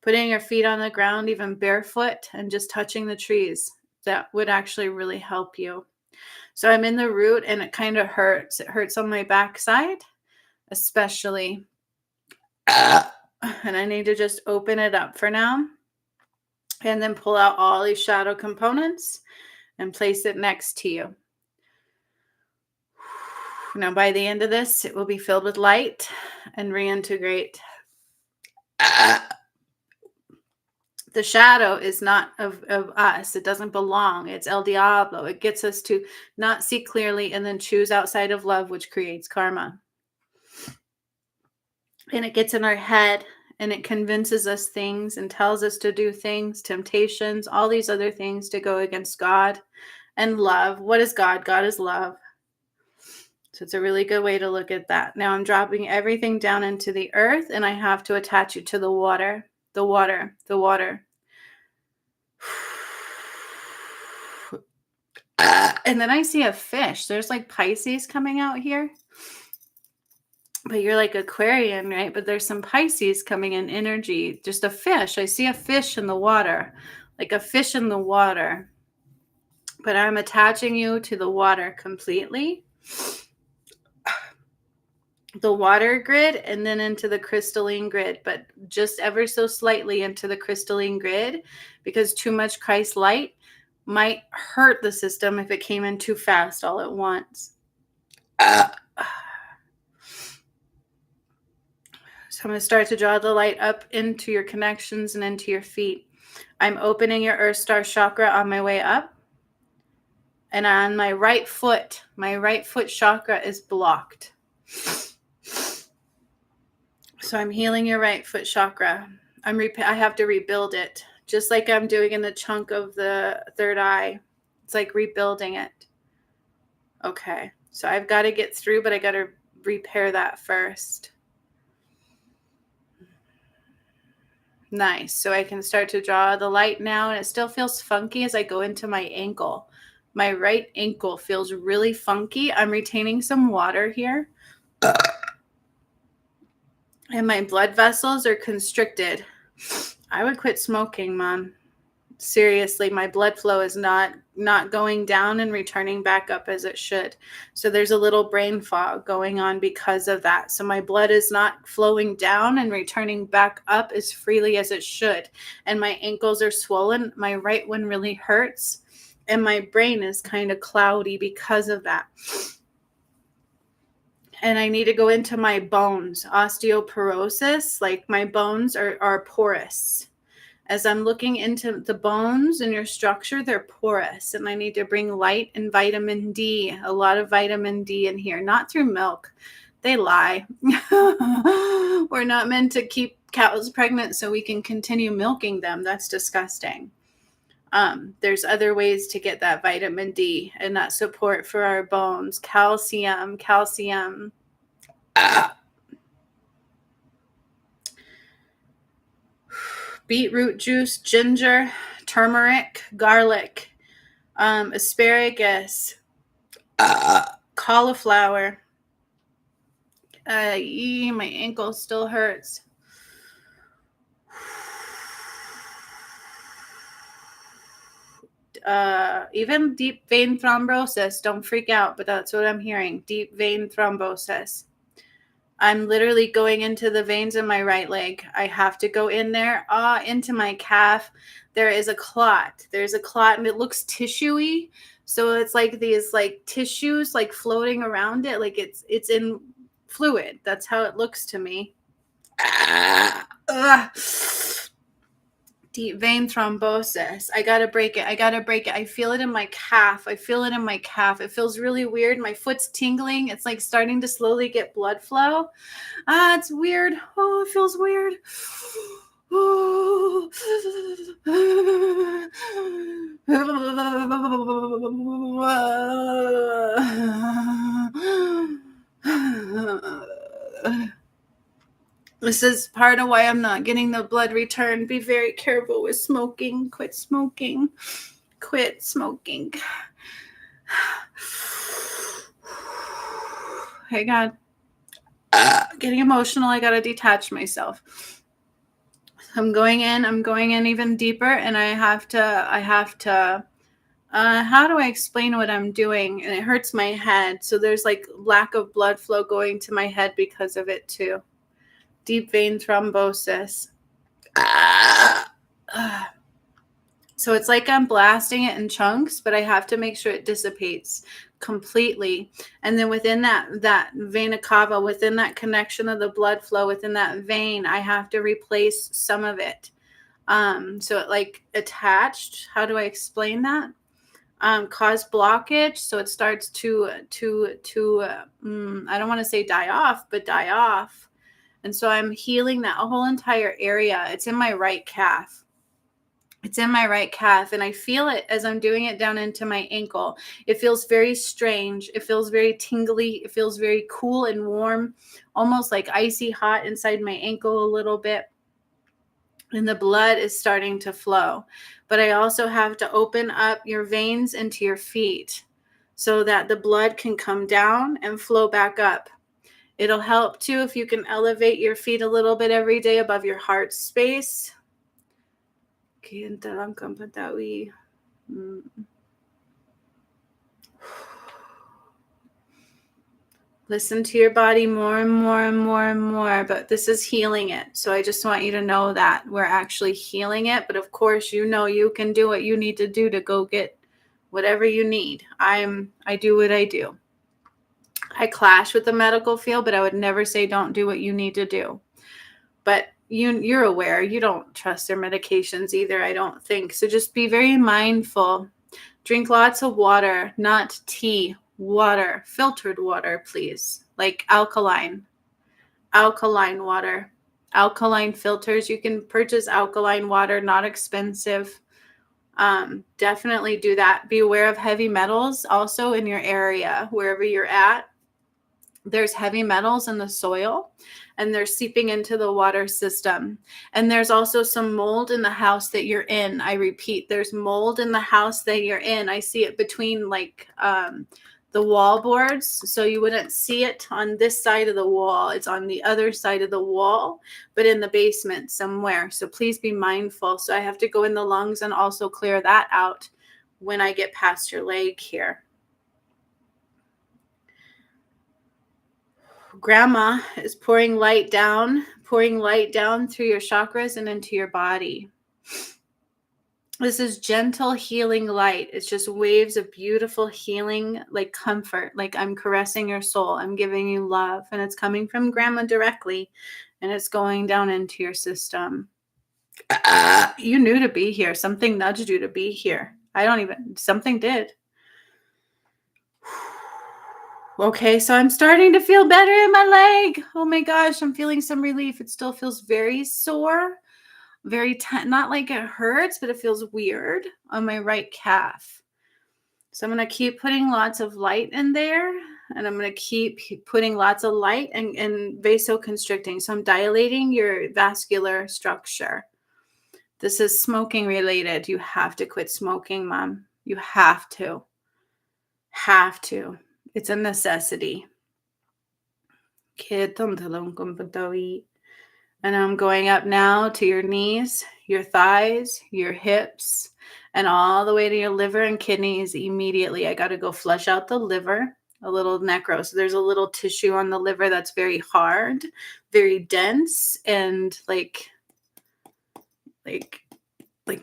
putting your feet on the ground, even barefoot, and just touching the trees. That would actually really help you. So I'm in the root and it kind of hurts. It hurts on my backside, especially. And I need to just open it up for now. And then pull out all these shadow components and place it next to you. Now, by the end of this, it will be filled with light and reintegrate. The shadow is not of us. It doesn't belong. It's El Diablo. It gets us to not see clearly and then choose outside of love, which creates karma. And it gets in our head and it convinces us things and tells us to do things, temptations, all these other things to go against God and love. What is God? God is love. So it's a really good way to look at that. Now I'm dropping everything down into the earth and I have to attach it to the water, the water, the water. And then I see a fish. There's like Pisces coming out here. But you're like Aquarian, right? But there's some Pisces coming in energy. Just a fish. I see a fish in the water, like a fish in the water. But I'm attaching you to the water completely. The water grid and then into the crystalline grid, but just ever so slightly into the crystalline grid because too much Christ light might hurt the system if it came in too fast all at once. So I'm going to start to draw the light up into your connections and into your feet. I'm opening your Earth Star chakra on my way up. And on my right foot chakra is blocked. So I'm healing your right foot chakra. I have to rebuild it, just like I'm doing in the chunk of the third eye. It's like rebuilding it. Okay, so I've got to get through, but I got to repair that first. Nice. So I can start to draw the light now, and it still feels funky as I go into my ankle. My right ankle feels really funky. I'm retaining some water here. And my blood vessels are constricted. I would quit smoking, Mom. Seriously, my blood flow is not going down and returning back up as it should. So there's a little brain fog going on because of that. So my blood is not flowing down and returning back up as freely as it should. And my ankles are swollen. My right one really hurts. And my brain is kind of cloudy because of that. And I need to go into my bones, osteoporosis, like my bones are porous. As I'm looking into the bones and your structure, they're porous. And I need to bring light and vitamin D, a lot of vitamin D in here, not through milk. They lie. We're not meant to keep cows pregnant so we can continue milking them. That's disgusting. There's other ways to get that vitamin D and that support for our bones. Calcium. Beetroot juice, ginger, turmeric, garlic, asparagus, cauliflower. My ankle still hurts. Even deep vein thrombosis. Don't freak out, but that's what I'm hearing. Deep vein thrombosis. I'm literally going into the veins in my right leg. I have to go in there, into my calf. There is a clot. There's a clot and it looks tissuey. So it's like these like tissues like floating around it. Like it's in fluid. That's how it looks to me. Deep vein thrombosis. I gotta break it. I feel it in my calf. It feels really weird. My foot's tingling. It's like starting to slowly get blood flow. It's weird. Oh, it feels weird. This is part of why I'm not getting the blood return. Be very careful with smoking. Quit smoking. Quit smoking. Hey, God. Getting emotional. I got to detach myself. I'm going in even deeper, and I have to, how do I explain what I'm doing? And it hurts my head. So there's like lack of blood flow going to my head because of it too. Deep vein thrombosis. So it's like I'm blasting it in chunks, but I have to make sure it dissipates completely. And then within that vena cava, within that connection of the blood flow, within that vein, I have to replace some of it. So it like attached. How do I explain that? Cause blockage. So it starts to I don't want to say die off, but die off. And so I'm healing that whole entire area. It's in my right calf. It's in my right calf, and I feel it as I'm doing it down into my ankle. It feels very strange. It feels very tingly. It feels very cool and warm, almost like icy hot inside my ankle a little bit. And the blood is starting to flow. But I also have to open up your veins into your feet so that the blood can come down and flow back up. It'll help too if you can elevate your feet a little bit every day above your heart space. Listen to your body more and more and more and more, but this is healing it. So I just want you to know that we're actually healing it. But of course, you know you can do what you need to do to go get whatever you need. I do what I do. I clash with the medical field, but I would never say don't do what you need to do. But you're aware. You don't trust their medications either, I don't think. So just be very mindful. Drink lots of water, not tea. Water, filtered water, please. Like alkaline water, alkaline filters. You can purchase alkaline water, not expensive. Definitely do that. Be aware of heavy metals also in your area, wherever you're at. There's heavy metals in the soil, and they're seeping into the water system. And there's also some mold in the house that you're in. I repeat, there's mold in the house that you're in. I see it between like the wall boards. So you wouldn't see it on this side of the wall. It's on the other side of the wall, but in the basement somewhere. So please be mindful. So I have to go in the lungs and also clear that out when I get past your leg here. Grandma is pouring light down through your chakras and into your body. This is gentle healing light. It's just waves of beautiful healing, like comfort, like I'm caressing your soul. I'm giving you love, and it's coming from Grandma directly, and it's going down into your system. You knew to be here. Something nudged you to be here. Something did. Okay, so I'm starting to feel better in my leg. Oh my gosh, I'm feeling some relief. It still feels very sore, not like it hurts, but it feels weird on my right calf. So I'm going to keep putting lots of light in there, and I'm going to keep putting lots of light and vasoconstricting. So I'm dilating your vascular structure. This is smoking related. You have to quit smoking, Mom. You have to. It's a necessity. And I'm going up now to your knees, your thighs, your hips, and all the way to your liver and kidneys immediately. I got to go flush out the liver, a little necro. So there's a little tissue on the liver that's very hard, very dense, and like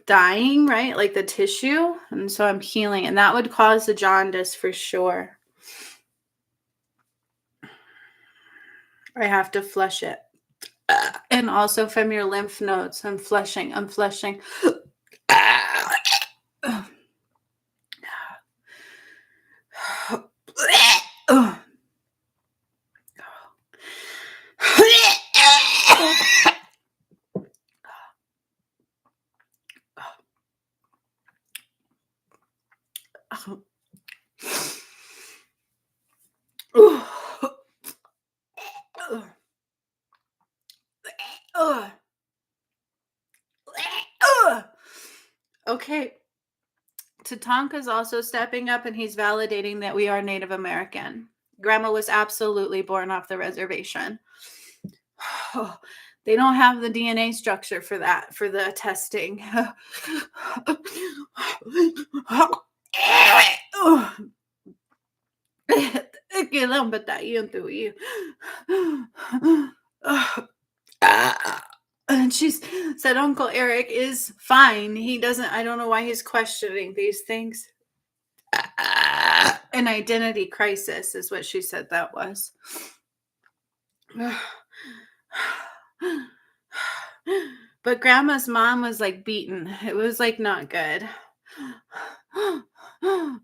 dying, right? Like the tissue. And so I'm healing, and that would cause the jaundice for sure. I have to flush it. And also from your lymph nodes. I'm flushing. Okay. Tatanka's also stepping up, and he's validating that we are Native American. Grandma was absolutely born off the reservation. They don't have the DNA structure for that, for the testing. And she said Uncle Eric is fine. He doesn't, I don't know why he's questioning these things. An identity crisis is what she said that was. But Grandma's mom was like beaten. It was like not good.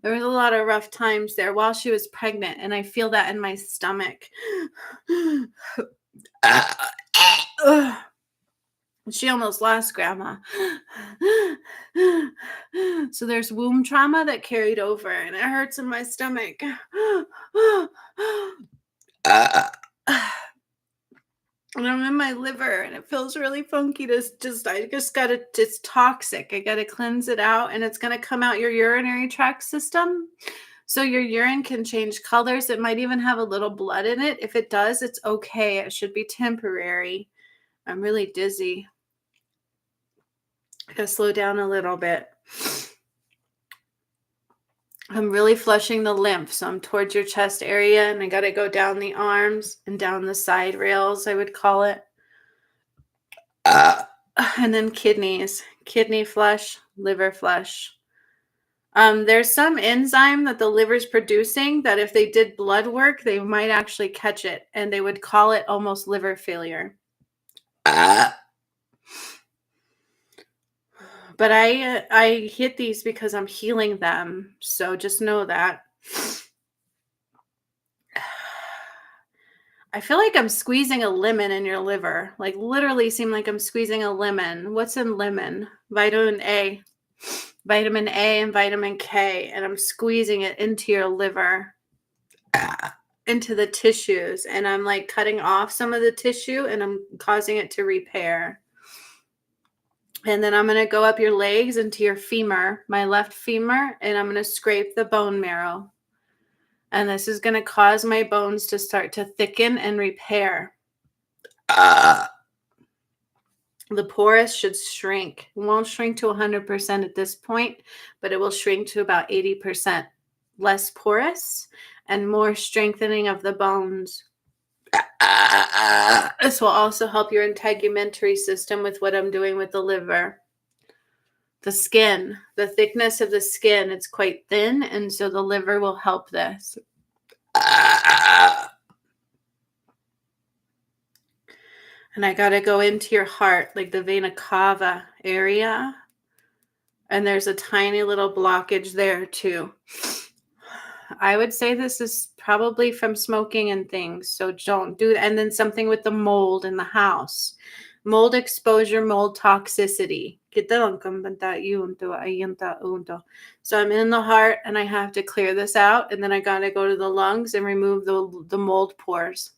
There was a lot of rough times there while she was pregnant, and I feel that in my stomach. She almost lost Grandma. So there's womb trauma that carried over, and it hurts in my stomach. And I'm in my liver, and it feels really funky to I just gotta, it's toxic. I gotta cleanse it out, and it's gonna come out your urinary tract system. So your urine can change colors. It might even have a little blood in it. If it does, it's okay. It should be temporary. I'm really dizzy. I gotta slow down a little bit. I'm really flushing the lymph. So I'm towards your chest area, and I got to go down the arms and down the side rails, I would call it. And then kidneys, kidney flush, liver flush. There's some enzyme that the liver's producing that if they did blood work, they might actually catch it, and they would call it almost liver failure. But I hit these because I'm healing them. So just know that. I feel like I'm squeezing a lemon in your liver. Like literally seem like I'm squeezing a lemon. What's in lemon? Vitamin A and vitamin K. And I'm squeezing it into your liver, into the tissues. And I'm like cutting off some of the tissue, and I'm causing it to repair. And then I'm going to go up your legs into your femur, my left femur, and I'm going to scrape the bone marrow. And this is going to cause my bones to start to thicken and repair. The porous should shrink. It won't shrink to 100% at this point, but it will shrink to about 80% less porous and more strengthening of the bones. This will also help your integumentary system with what I'm doing with the liver. The skin, the thickness of the skin, it's quite thin, and so the liver will help this. And I got to go into your heart, like the vena cava area. And there's a tiny little blockage there too. I would say this is probably from smoking and things. So don't do that. And then something with the mold in the house. Mold exposure, mold toxicity. So I'm in the heart, and I have to clear this out. And then I got to go to the lungs and remove the mold pores.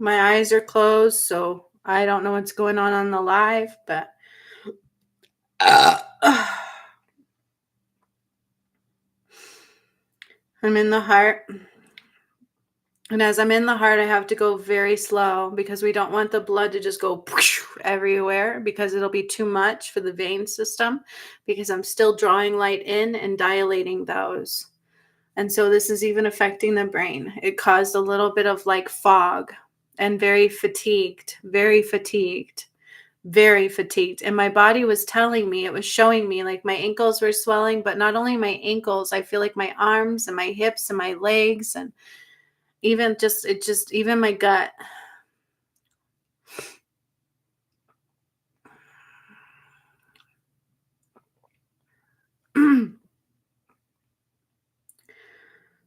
My eyes are closed, so I don't know what's going on the live, but I'm in the heart. And as I'm in the heart, I have to go very slow because we don't want the blood to just go everywhere, because it'll be too much for the vein system, because I'm still drawing light in and dilating those. And so this is even affecting the brain. It caused a little bit of like fog and very fatigued. And my body was telling me, it was showing me like my ankles were swelling, but not only my ankles, I feel like my arms and my hips and my legs, and even even my gut.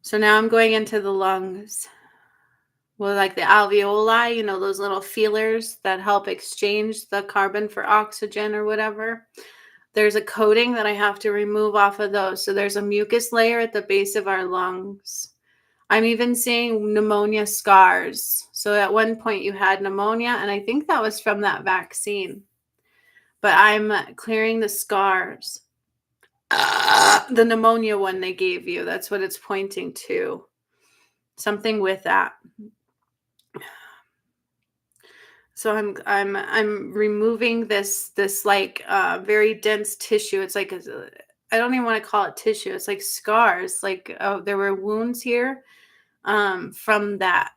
So now I'm going into the lungs. Well, like the alveoli, those little feelers that help exchange the carbon for oxygen or whatever. There's a coating that I have to remove off of those. So there's a mucus layer at the base of our lungs. I'm even seeing pneumonia scars. So at one point you had pneumonia, and I think that was from that vaccine. But I'm clearing the scars. The pneumonia one they gave you, that's what it's pointing to. Something with that. So I'm removing this like very dense tissue. It's like I don't even want to call it tissue. It's like scars. Like there were wounds here from that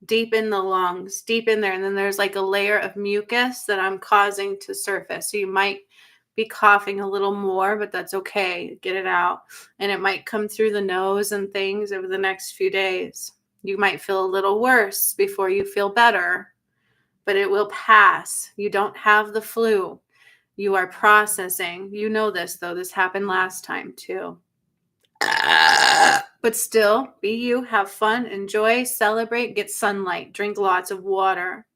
deep in the lungs, deep in there, and then there's like a layer of mucus that I'm causing to surface. So you might be coughing a little more, but that's okay. Get it out, and it might come through the nose and things over the next few days. You might feel a little worse before you feel better, but it will pass. You don't have the flu. You are processing. You know this, though. This happened last time, too. But still, be you. Have fun. Enjoy. Celebrate. Get sunlight. Drink lots of water.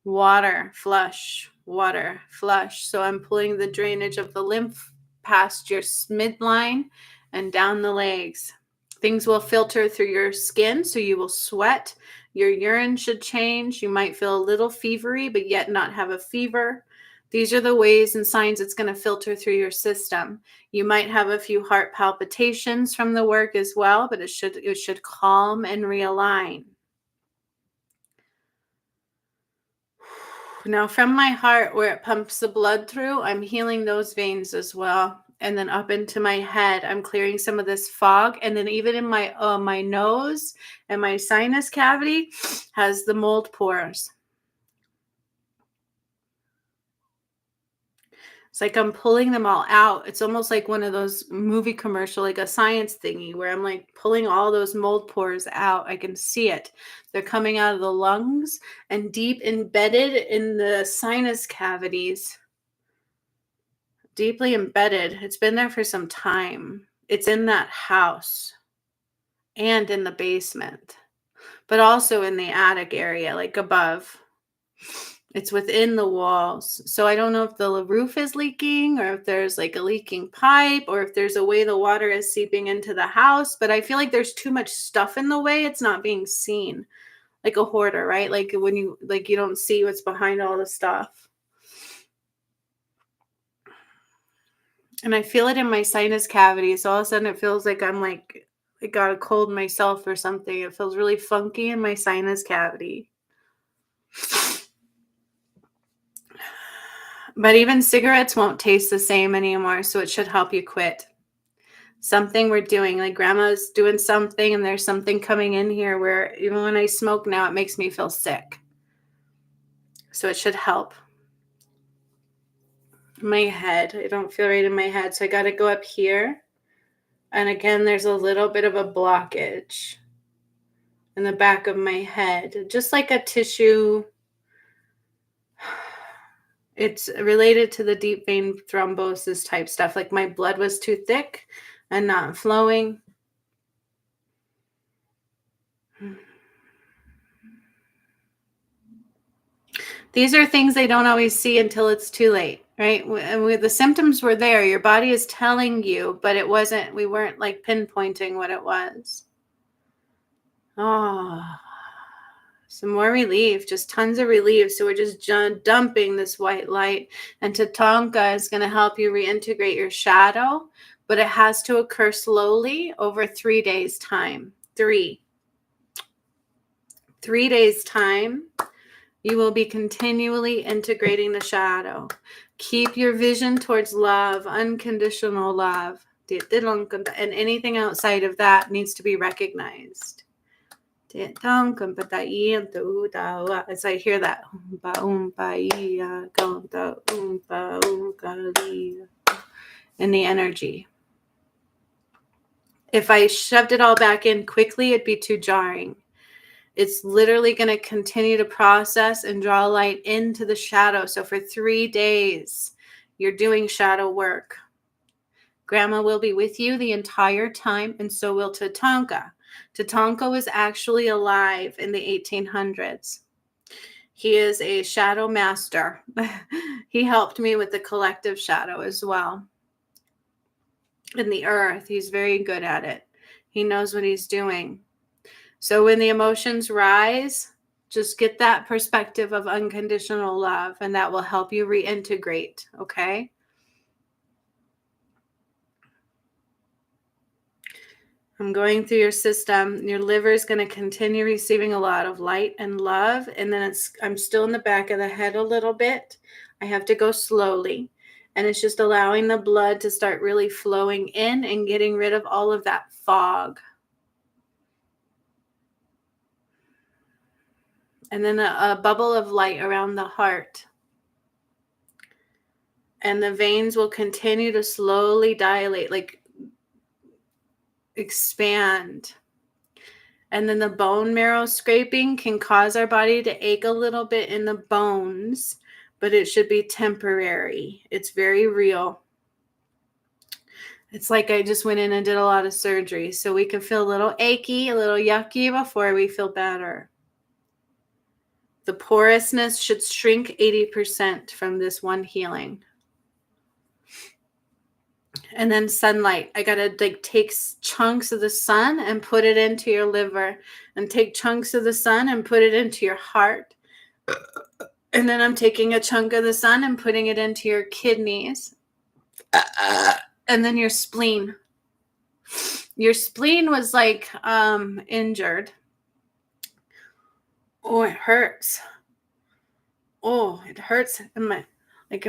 Water. Flush. Water. Flush. So I'm pulling the drainage of the lymph past your midline and down the legs. Things will filter through your skin, so you will sweat. Your urine should change. You might feel a little fevery, but yet not have a fever. These are the ways and signs it's going to filter through your system. You might have a few heart palpitations from the work as well, but it should calm and realign. Now, from my heart, where it pumps the blood through, I'm healing those veins as well. And then up into my head, I'm clearing some of this fog. And then even in my nose and my sinus cavity has the mold pores. It's like I'm pulling them all out. It's almost like one of those movie commercial, like a science thingy, where I'm like pulling all those mold pores out. I can see it. They're coming out of the lungs and deep embedded in the sinus cavities. Deeply embedded. It's been there for some time. It's in that house and in the basement, but also in the attic area, like above. It's within the walls. So I don't know if the roof is leaking or if there's like a leaking pipe or if there's a way the water is seeping into the house, but I feel like there's too much stuff in the way. It's not being seen, like a hoarder, right? Like when you don't see what's behind all the stuff. And I feel it in my sinus cavity. So all of a sudden it feels like I'm like, I got a cold myself or something. It feels really funky in my sinus cavity. But even cigarettes won't taste the same anymore. So it should help you quit. Something we're doing, like grandma's doing something and there's something coming in here where even when I smoke now, it makes me feel sick. So it should help. My head, I don't feel right in my head. So I got to go up here. And again, there's a little bit of a blockage in the back of my head, just like a tissue. It's related to the deep vein thrombosis type stuff. Like my blood was too thick and not flowing. These are things they don't always see until it's too late, right? The symptoms were there. Your body is telling you, but we weren't like pinpointing what it was. Oh, some more relief, just tons of relief. So we're just dumping this white light. And Tatanka is going to help you reintegrate your shadow, but it has to occur slowly over 3 days' time. 3 days' time. You will be continually integrating the shadow. Keep your vision towards love, unconditional love. And anything outside of that needs to be recognized. As I hear that. In the energy. If I shoved it all back in quickly, it'd be too jarring. It's literally going to continue to process and draw light into the shadow. So for 3 days, you're doing shadow work. Grandma will be with you the entire time, and so will Tatanka. Tatanka was actually alive in the 1800s. He is a shadow master. He helped me with the collective shadow as well. In the earth, he's very good at it. He knows what he's doing. So when the emotions rise, Just get that perspective of unconditional love, and that will help you reintegrate, okay? I'm going through your system. Your liver is going to continue receiving a lot of light and love. And then I'm still in the back of the head a little bit. I have to go slowly. And it's just allowing the blood to start really flowing in and getting rid of all of that fog. And then a bubble of light around the heart. And the veins will continue to slowly dilate, like expand. And then the bone marrow scraping can cause our body to ache a little bit in the bones, but it should be temporary. It's very real. It's like I just went in and did a lot of surgery, so we can feel a little achy, a little yucky before we feel better. The porousness should shrink 80% from this one healing. And then sunlight. I got to take chunks of the sun and put it into your liver, and take chunks of the sun and put it into your heart. And then I'm taking a chunk of the sun and putting it into your kidneys. And then your spleen. Your spleen was like injured. Oh, it hurts. Oh, it hurts in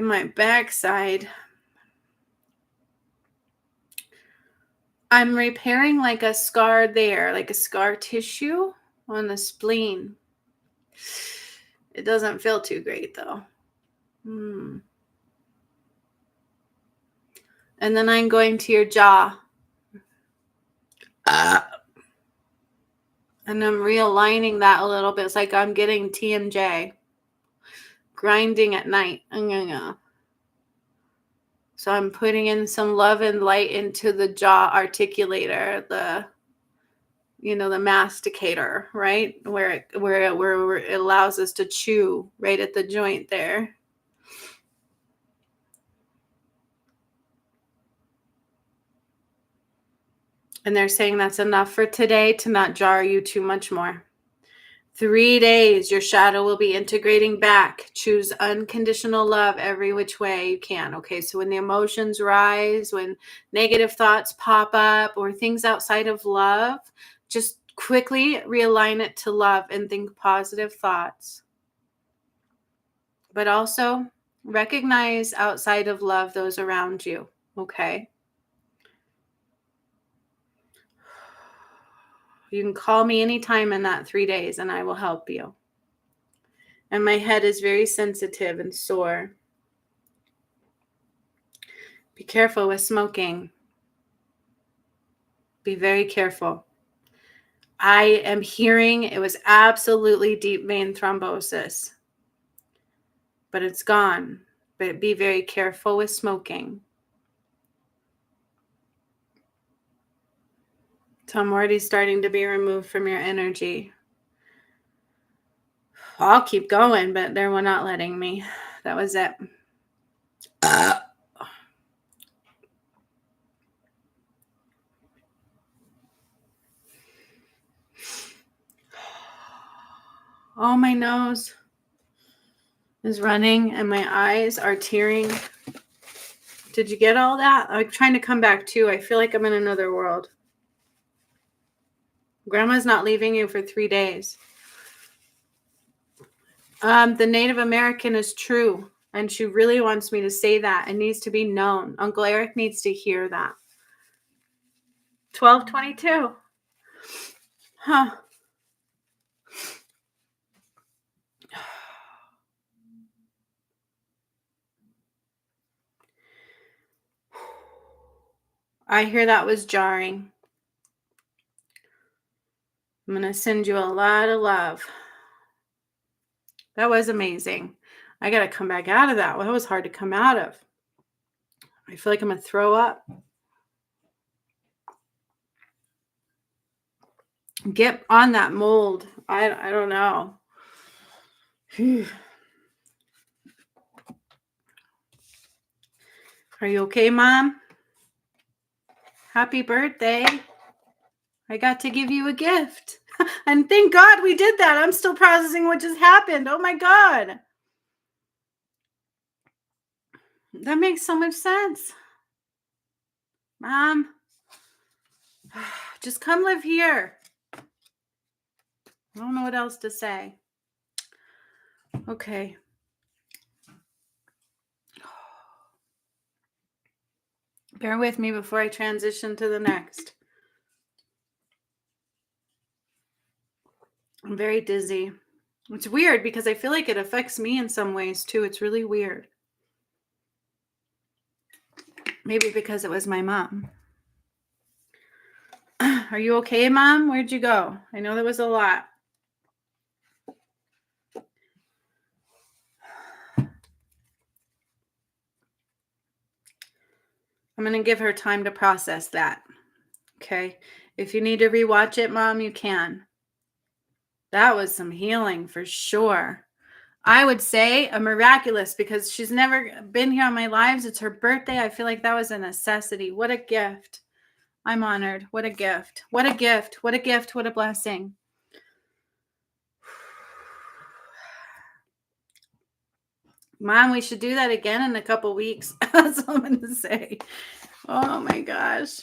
my backside. I'm repairing like a scar there, like a scar tissue on the spleen. It doesn't feel too great though. And then I'm going to your jaw. And I'm realigning that a little bit. It's like I'm getting TMJ. Grinding at night. So I'm putting in some love and light into the jaw articulator, the masticator, right? Where it allows us to chew right at the joint there. And they're saying that's enough for today to not jar you too much more. 3 days, your shadow will be integrating back. Choose unconditional love every which way you can. Okay, so when the emotions rise, when negative thoughts pop up, or things outside of love, just quickly realign it to love and think positive thoughts. But also recognize outside of love those around you. Okay. You can call me anytime in that 3 days and I will help you. And my head is very sensitive and sore. Be careful with smoking. Be very careful. I am hearing it was absolutely deep vein thrombosis, but it's gone. But be very careful with smoking. So I'm already starting to be removed from your energy. I'll keep going, but they were not letting me. That was it. Oh, my nose is running and my eyes are tearing. Did you get all that? I'm trying to come back too. I feel like I'm in another world. Grandma's not leaving you for 3 days. The Native American is true. And she really wants me to say that. It needs to be known. Uncle Eric needs to hear that. 1222. Huh. I hear that was jarring. I'm going to send you a lot of love. That was amazing. I got to come back out of that. Well, that was hard to come out of. I feel like I'm going to throw up. Get on that mold. I don't know. Whew. Are you okay, Mom? Happy birthday. I got to give you a gift. And thank God we did that. I'm still processing what just happened. Oh my God. That makes so much sense. Mom, just come live here. I don't know what else to say. Okay. Bear with me before I transition to the next. I'm very dizzy. It's weird because I feel like it affects me in some ways too. It's really weird. Maybe because it was my mom. Are you okay, Mom? Where'd you go? I know that was a lot. I'm going to give her time to process that. Okay. If you need to rewatch it, Mom, you can. That was some healing for sure. I would say a miraculous because she's never been here on my lives. It's her birthday. I feel like that was a necessity. What a gift. I'm honored. What a gift. What a gift. What a gift. What a blessing. Mom, we should do that again in a couple weeks. That's all I'm going to say. Oh my gosh.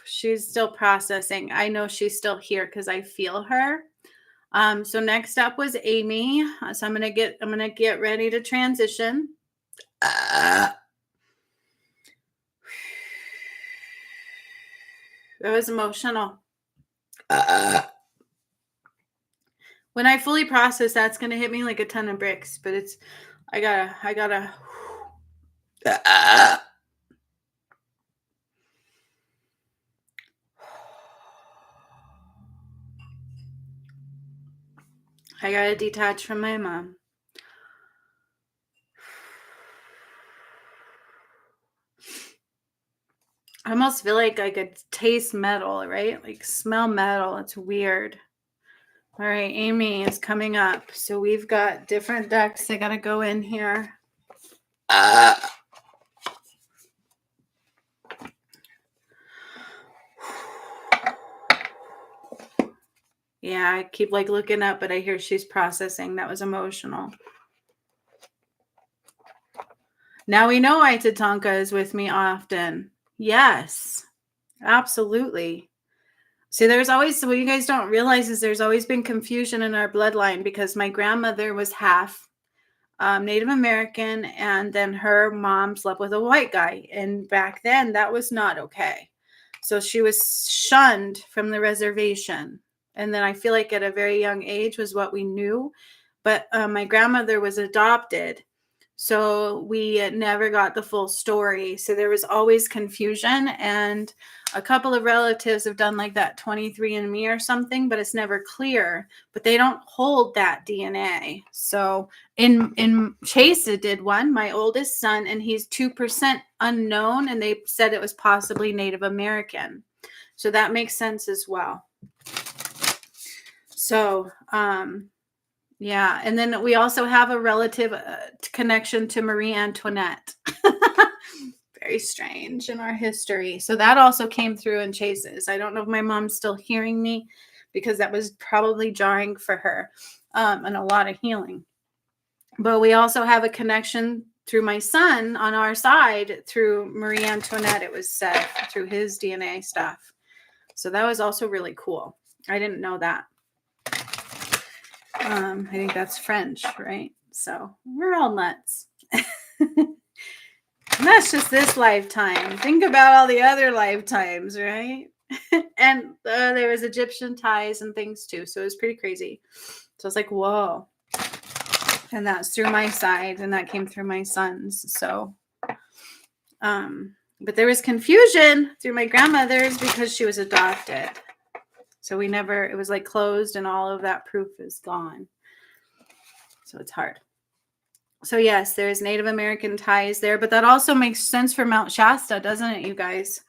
She's still processing. I know she's still here because I feel her. So next up was Amy. So I'm gonna get ready to transition. That was emotional. When I fully process, that's gonna hit me like a ton of bricks. But I gotta. I gotta detach from my mom. I almost feel like I could taste metal, right? Like smell metal. It's weird. All right, Amy is coming up. So we've got different decks. I gotta go in here. Yeah, I keep like looking up, but I hear she's processing. That was emotional. Now we know why Tatanka is with me often. Yes, absolutely. See, there's always, what you guys don't realize is there's always been confusion in our bloodline because my grandmother was half Native American, and then her mom slept with a white guy. And back then, that was not okay. So she was shunned from the reservation. And then I feel like at a very young age was what we knew. But my grandmother was adopted. So we never got the full story. So there was always confusion. And a couple of relatives have done like that 23andMe or something, but it's never clear. But they don't hold that DNA. So in Chase did one, my oldest son, and he's 2% unknown. And they said it was possibly Native American. So that makes sense as well. So, yeah. And then we also have a relative connection to Marie Antoinette. Very strange in our history. So that also came through in Chase's. I don't know if my mom's still hearing me because that was probably jarring for her and a lot of healing. But we also have a connection through my son on our side through Marie Antoinette, it was said, through his DNA stuff. So that was also really cool. I didn't know that. I think that's French, right? So we're all nuts. And that's just this lifetime. Think about all the other lifetimes, right? And there was Egyptian ties and things too. So it was pretty crazy. So I was like, whoa. And that's through my side, and that came through my sons. So, but there was confusion through my grandmother's because she was adopted. So it was like closed and all of that proof is gone. So it's hard. So yes, there's Native American ties there, but that also makes sense for Mount Shasta, doesn't it, you guys?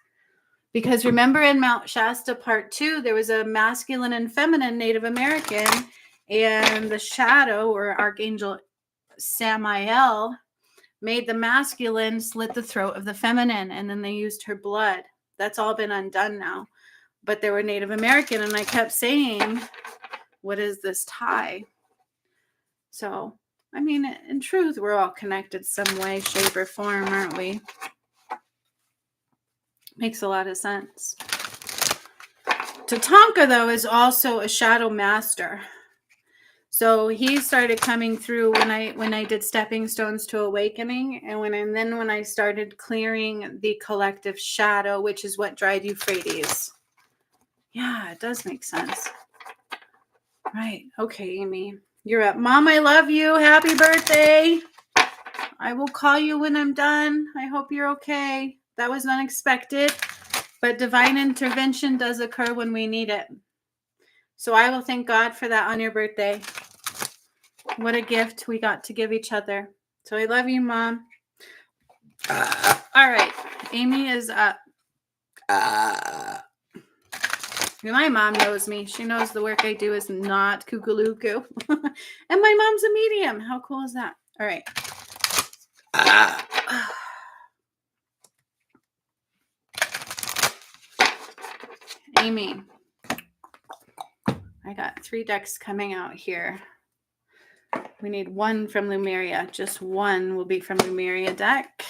Because remember in Mount Shasta Part 2, there was a masculine and feminine Native American, and the shadow or Archangel Samael made the masculine slit the throat of the feminine, and then they used her blood. That's all been undone now. But they were Native American, and I kept saying, what is this tie? So, I mean, in truth, we're all connected some way, shape, or form, aren't we? Makes a lot of sense. Tatanka, though, is also a shadow master. So he started coming through when I did stepping stones to awakening, and when I started clearing the collective shadow, which is what dried Euphrates. Yeah, it does make sense. Right. Okay, Amy. You're up. Mom, I love you. Happy birthday. I will call you when I'm done. I hope you're okay. That was unexpected, but divine intervention does occur when we need it. So I will thank God for that on your birthday. What a gift we got to give each other. So I love you, Mom. All right. Amy is up. My mom knows me. She knows the work I do is not kookaloo. And my mom's a medium. How cool is that? All right. Amy. I got 3 decks coming out here. We need 1 from Lumeria. Just 1 will be from Lumeria deck.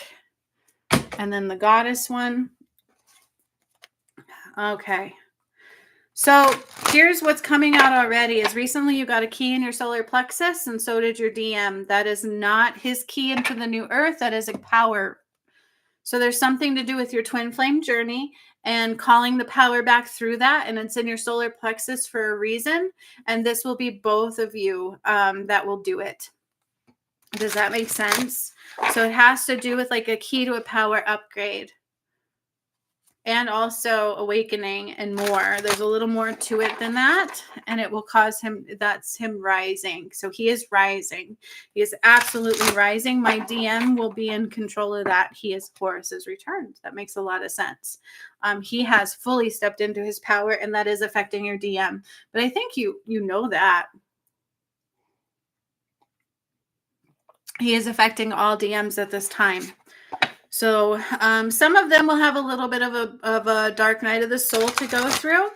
And then the goddess one. Okay. So here's what's coming out already is recently you got a key in your solar plexus, and so did your DM. That is not his key into the new earth. That is a power. So there's something to do with your twin flame journey and calling the power back through that. And it's in your solar plexus for a reason. And this will be both of you that will do it. Does that make sense? So it has to do with like a key to a power upgrade. And also awakening and more. There's a little more to it than that. And it will cause him, that's him rising. So he is rising. He is absolutely rising. My DM will be in control of that. He is Horus's returned. That makes a lot of sense. He has fully stepped into his power, and that is affecting your DM. But I think you know that. He is affecting all DMs at this time. So some of them will have a little bit of a dark night of the soul to go through.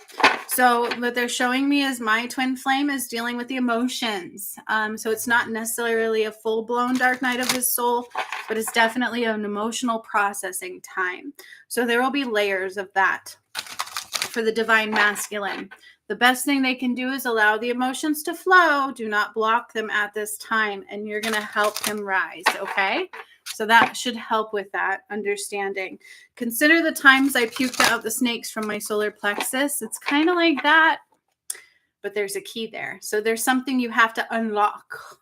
So what they're showing me is my twin flame is dealing with the emotions. So it's not necessarily a full-blown dark night of his soul, but it's definitely an emotional processing time. So there will be layers of that for the divine masculine. The best thing they can do is allow the emotions to flow. Do not block them at this time, and you're going to help him rise, okay? So that should help with that understanding. Consider the times I puked out the snakes from my solar plexus. It's kind of like that, but there's a key there. So there's something you have to unlock.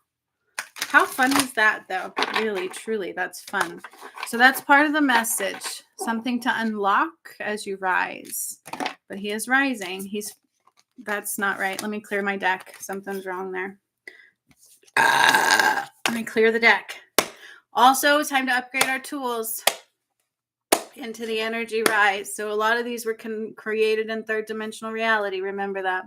How fun is that, though? Really, truly, that's fun. So that's part of the message. Something to unlock as you rise. But he is rising. That's not right. Let me clear my deck. Something's wrong there. Let me clear the deck. Also, it's time to upgrade our tools into the energy rise. So a lot of these were created in 3rd dimensional reality. Remember that.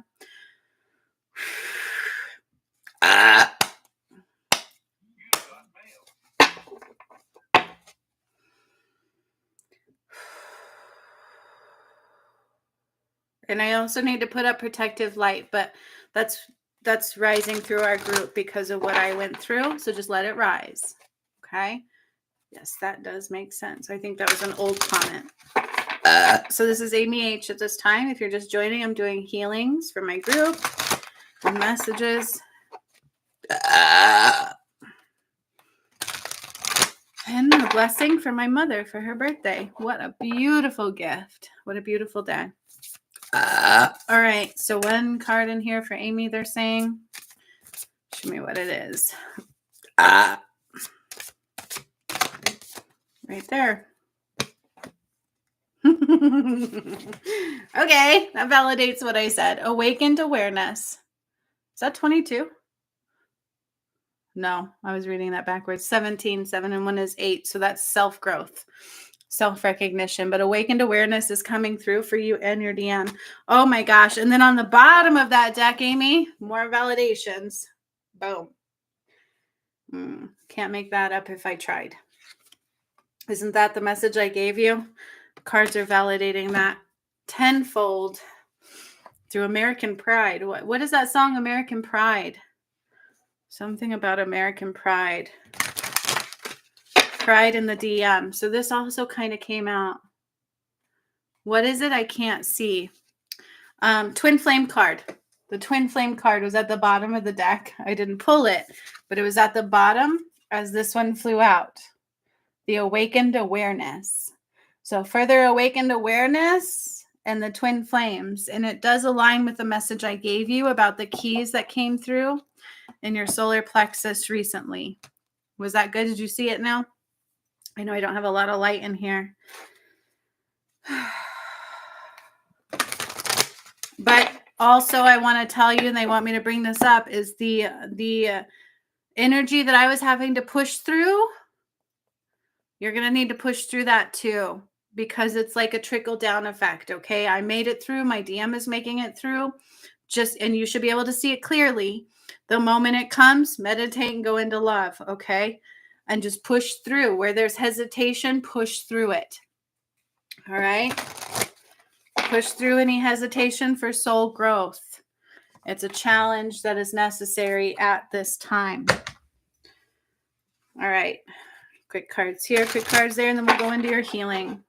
And I also need to put up protective light, but that's rising through our group because of what I went through. So just let it rise. Okay. Yes, that does make sense. I think that was an old comment. So this is Amy H at this time. If you're just joining, I'm doing healings for my group and messages. And a blessing for my mother for her birthday. What a beautiful gift. What a beautiful day. All right. So 1 card in here for Amy, they're saying. Show me what it is. Right there. Okay, that validates what I said. Awakened awareness. Is that 22? No, I was reading that backwards. 17, 7 and 1 is 8. So that's self-growth, self-recognition. But awakened awareness is coming through for you and your DM. Oh my gosh. And then on the bottom of that deck, Amy, more validations. Boom. Can't make that up if I tried. Isn't that the message I gave you? cards are validating that tenfold through American Pride. What is that song, American Pride? Something about American Pride. Pride in the DM. So this also kind of came out. What is it? I can't see. Twin Flame card. The Twin Flame card was at the bottom of the deck. I didn't pull it, but it was at the bottom as this one flew out. The Awakened Awareness. So further awakened awareness and the Twin Flames. And it does align with the message I gave you about the keys that came through in your solar plexus recently. Was that good? Did you see it now? I know I don't have a lot of light in here. But also I want to tell you, and they want me to bring this up, is the energy that I was having to push through. You're going to need to push through that too, because it's like a trickle down effect. Okay. I made it through. My DM is making it through. And you should be able to see it clearly. The moment it comes, meditate and go into love. Okay. And just push through. Where there's hesitation, push through it. All right. Push through any hesitation for soul growth. It's a challenge that is necessary at this time. All right. Quick cards here, quick cards there, and then we'll go into your healing.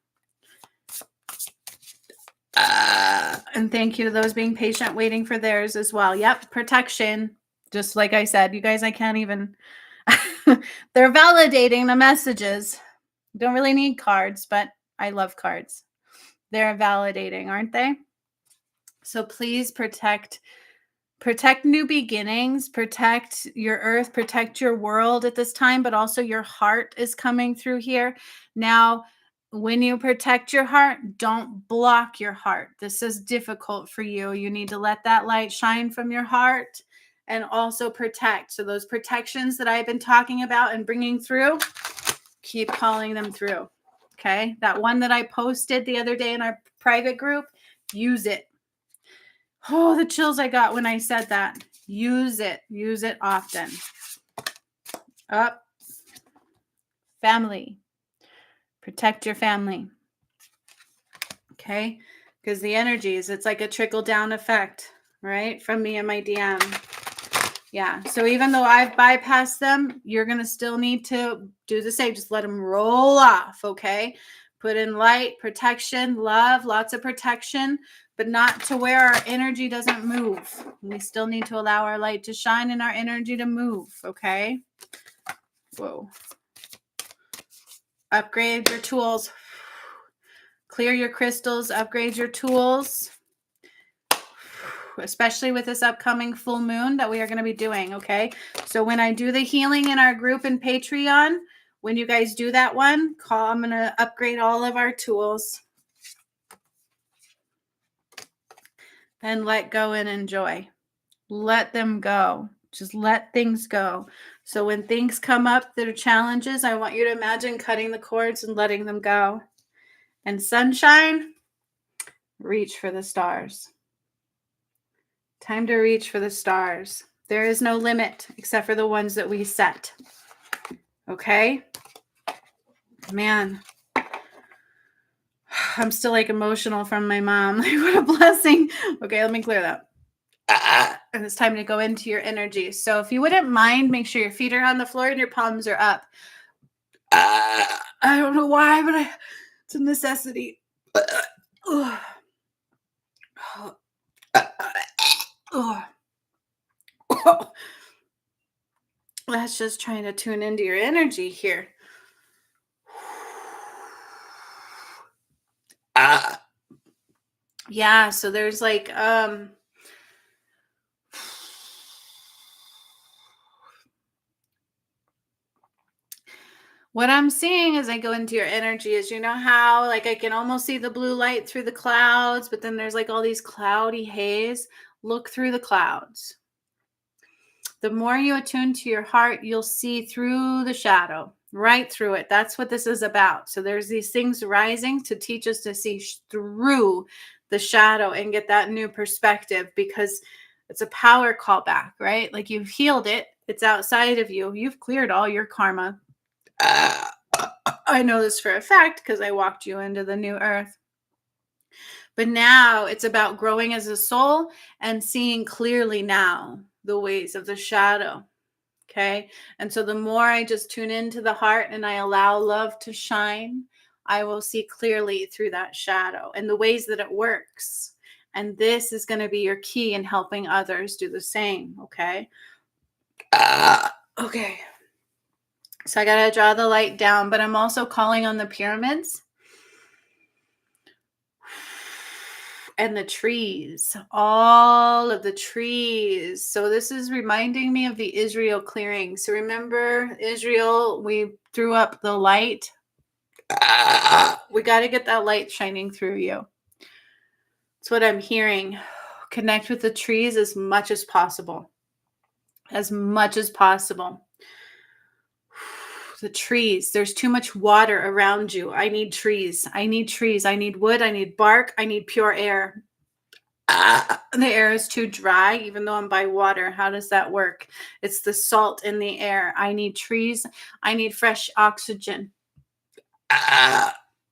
And thank you to those being patient, waiting for theirs as well. Yep, protection. Just like I said, you guys, I can't even. They're validating the messages. Don't really need cards, but I love cards. They're validating, aren't they? So please protect new beginnings, protect your earth, protect your world at this time, but also your heart is coming through here. Now, when you protect your heart, don't block your heart. This is difficult for you. You need to let that light shine from your heart and also protect. So those protections that I've been talking about and bringing through, keep calling them through. Okay. That one that I posted the other day in our private group, use it. Oh, the chills I got when I said that. Use it. Use it often. Up. Family. Protect your family. Okay? Because the energies, it's like a trickle down effect, right? From me and my DM. Yeah. So even though I've bypassed them, you're going to still need to do the same. Just let them roll off. Okay? Put in light, protection, love, lots of protection, but not to where our energy doesn't move. We still need to allow our light to shine and our energy to move, okay? Whoa. Upgrade your tools. Clear your crystals, upgrade your tools, especially with this upcoming full moon that we are going to be doing, okay? So when I do the healing in our group in Patreon, when you guys do that one, I'm going to upgrade all of our tools. And let go and enjoy. Let them go. Just let things go. So when things come up that are challenges, I want you to imagine cutting the cords and letting them go. And sunshine, reach for the stars. Time to reach for the stars. There is no limit except for the ones that we set. Okay? Man. I'm still like emotional from my mom. Like, what a blessing. Okay, let me clear that. And it's time to go into your energy. So if you wouldn't mind, make sure your feet are on the floor and your palms are up. I don't know why, but it's a necessity. That's just trying to tune into your energy here. Yeah, so there's like what I'm seeing as I go into your energy is, you know how like I can almost see the blue light through the clouds, but then there's like all these cloudy haze. Look through the clouds. The more you attune to your heart, you'll see through the shadow, right through it. That's what this is about. So there's these things rising to teach us to see through the shadow and get that new perspective, because it's a power callback, right? Like you've healed it. It's outside of you. You've cleared all your karma. I know this for a fact because I walked you into the new earth. But now it's about growing as a soul and seeing clearly now the ways of the shadow. Okay. And so the more I just tune into the heart and I allow love to shine, I will see clearly through that shadow and the ways that it works. And this is going to be your key in helping others do the same. Okay. Okay. So I got to draw the light down, but I'm also calling on the pyramids and the trees, all of the trees. So this is reminding me of the Israel clearing. So remember Israel, we threw up the light. We got to get that light shining through you. That's what I'm hearing. Connect with the trees as much as possible. As much as possible. The trees. There's too much water around you. I need trees. I need trees. I need wood. I need bark. I need pure air. The air is too dry, even though I'm by water. How does that work? It's the salt in the air. I need trees. I need fresh oxygen.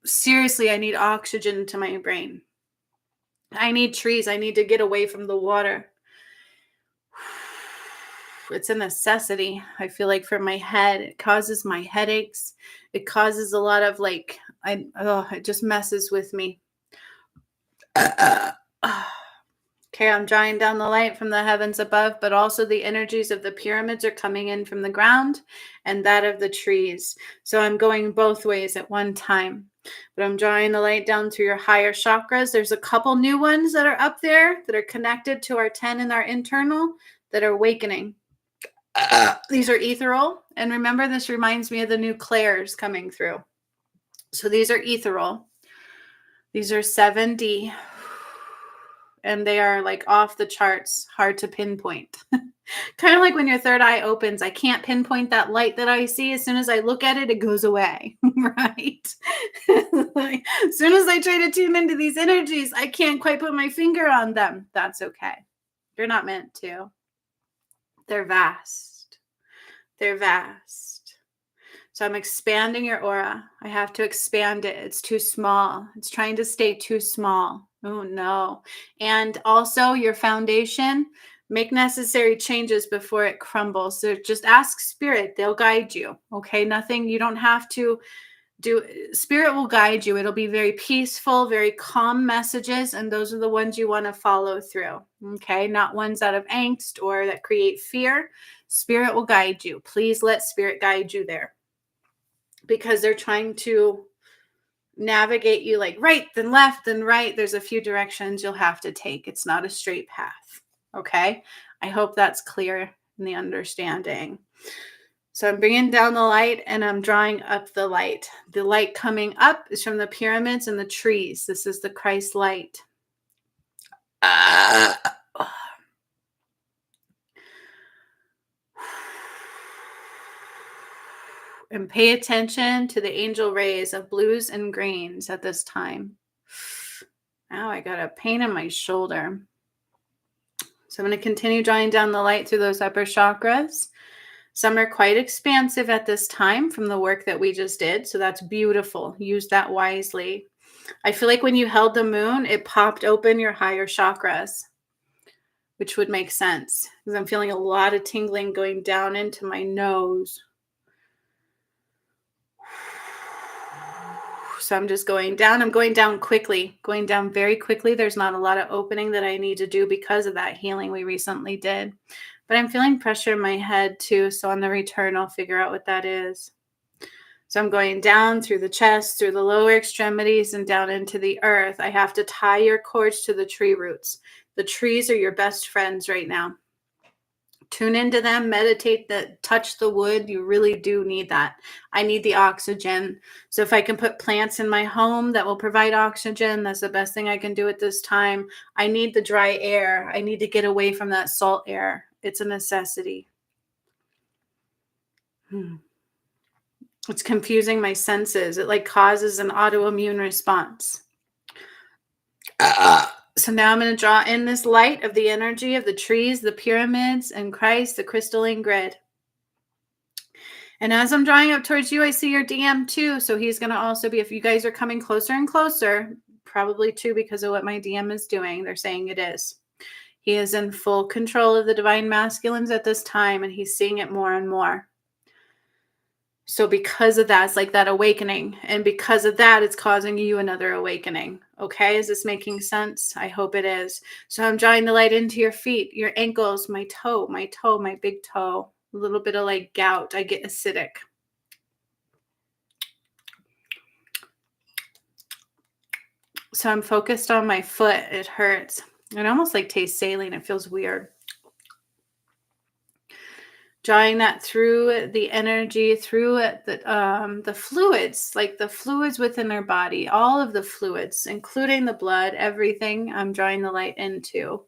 Seriously, I need oxygen to my brain. I need trees. I need to get away from the water. It's a necessity. I feel like for my head, it causes my headaches. It causes a lot of it just messes with me. Okay, I'm drawing down the light from the heavens above, but also the energies of the pyramids are coming in from the ground and that of the trees. So I'm going both ways at one time. But I'm drawing the light down through your higher chakras. There's a couple new ones that are up there that are connected to our 10 and our internal that are awakening. These are ethereal. And remember, this reminds me of the new clairs coming through. So these are ethereal. These are 7D. And they are like off the charts, hard to pinpoint. Kind of like when your third eye opens, I can't pinpoint that light that I see. As soon as I look at it, it goes away, right? Like, as soon as I try to tune into these energies, I can't quite put my finger on them. That's okay. You're not meant to. They're vast. They're vast. So I'm expanding your aura. I have to expand it. It's too small. It's trying to stay too small. Oh, no. And also your foundation, make necessary changes before it crumbles. So just ask spirit. They'll guide you. Okay. Nothing. You don't have to do. Spirit will guide you. It'll be very peaceful, very calm messages. And those are the ones you want to follow through. Okay. Not ones out of angst or that create fear. Spirit will guide you. Please let spirit guide you there. Because they're trying to navigate you like right, then left, then right. There's a few directions you'll have to take. It's not a straight path. Okay. I hope that's clear in the understanding. So I'm bringing down the light and I'm drawing up the light. The light coming up is from the pyramids and the trees. This is the Christ light. And pay attention to the angel rays of blues and greens at this time. Now I got a pain in my shoulder. So I'm going to continue drawing down the light through those upper chakras. Some are quite expansive at this time from the work that we just did. So that's beautiful. Use that wisely. I feel like when you held the moon, it popped open your higher chakras, which would make sense because I'm feeling a lot of tingling going down into my nose. So I'm just going down. I'm going down quickly, going down very quickly. There's not a lot of opening that I need to do because of that healing we recently did. But I'm feeling pressure in my head too. So on the return, I'll figure out what that is. So I'm going down through the chest, through the lower extremities, and down into the earth. I have to tie your cords to the tree roots. The trees are your best friends right now. Tune into them, meditate, touch the wood. You really do need that. I need the oxygen. So if I can put plants in my home that will provide oxygen, that's the best thing I can do at this time. I need the dry air. I need to get away from that salt air. It's a necessity. It's confusing my senses. It causes an autoimmune response. So now I'm going to draw in this light of the energy of the trees, the pyramids, and Christ, the crystalline grid. And as I'm drawing up towards you, I see your DM too. So he's going to also be, if you guys are coming closer and closer, probably too because of what my DM is doing, they're saying it is. He is in full control of the divine masculines at this time, and he's seeing it more and more. So because of that, it's like that awakening. And because of that, it's causing you another awakening. Okay, is this making sense? I hope it is. So I'm drawing the light into your feet, your ankles, my toe, my big toe. A little bit of like gout. I get acidic. So I'm focused on my foot. It hurts. It almost like tastes saline. It feels weird. Drawing that through the energy, through the fluids, like the fluids within our body, all of the fluids, including the blood, everything I'm drawing the light into.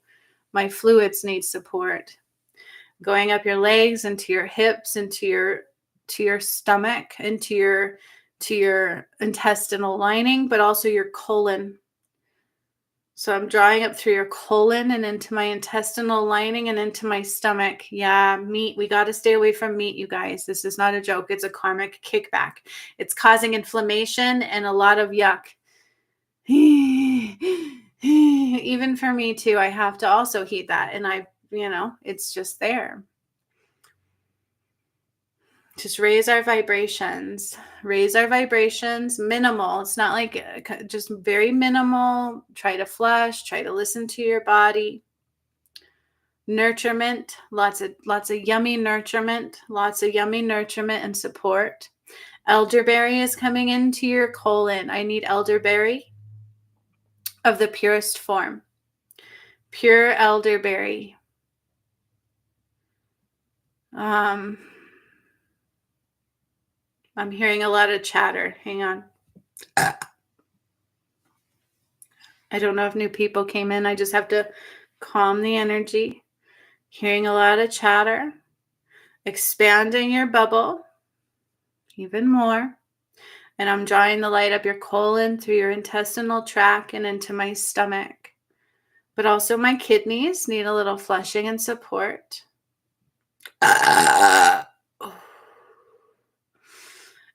My fluids need support. Going up your legs, into your hips, into your stomach, into your intestinal lining, but also your colon. So I'm drawing up through your colon and into my intestinal lining and into my stomach. Yeah, meat. We got to stay away from meat, you guys. This is not a joke. It's a karmic kickback. It's causing inflammation and a lot of yuck. Even for me too, I have to also heat that. And it's just there. Just raise our vibrations, minimal. It's not like just very minimal. Try to flush, try to listen to your body. Nurturement, lots of yummy nurturement, and support. Elderberry is coming into your colon. I need elderberry of the purest form. Pure elderberry. I'm hearing a lot of chatter. Hang on. I don't know if new people came in. I just have to calm the energy. Hearing a lot of chatter. Expanding your bubble even more. And I'm drawing the light up your colon through your intestinal tract and into my stomach. But also my kidneys need a little flushing and support.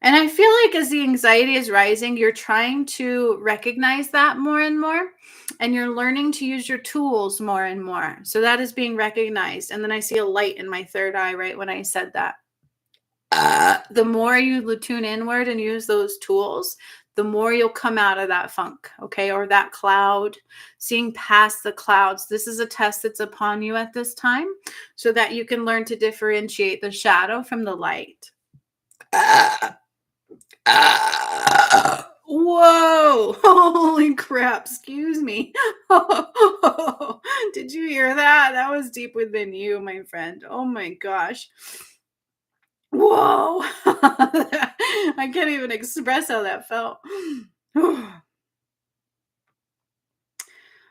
And I feel like as the anxiety is rising, you're trying to recognize that more and more, and you're learning to use your tools more and more. So that is being recognized. And then I see a light in my third eye right when I said that. The more you tune inward and use those tools, the more you'll come out of that funk, okay, or that cloud, seeing past the clouds. This is a test that's upon you at this time so that you can learn to differentiate the shadow from the light. Whoa, holy crap, excuse me. Did you hear that? That was deep within you, my friend. Oh my gosh. Whoa. I can't even express how that felt.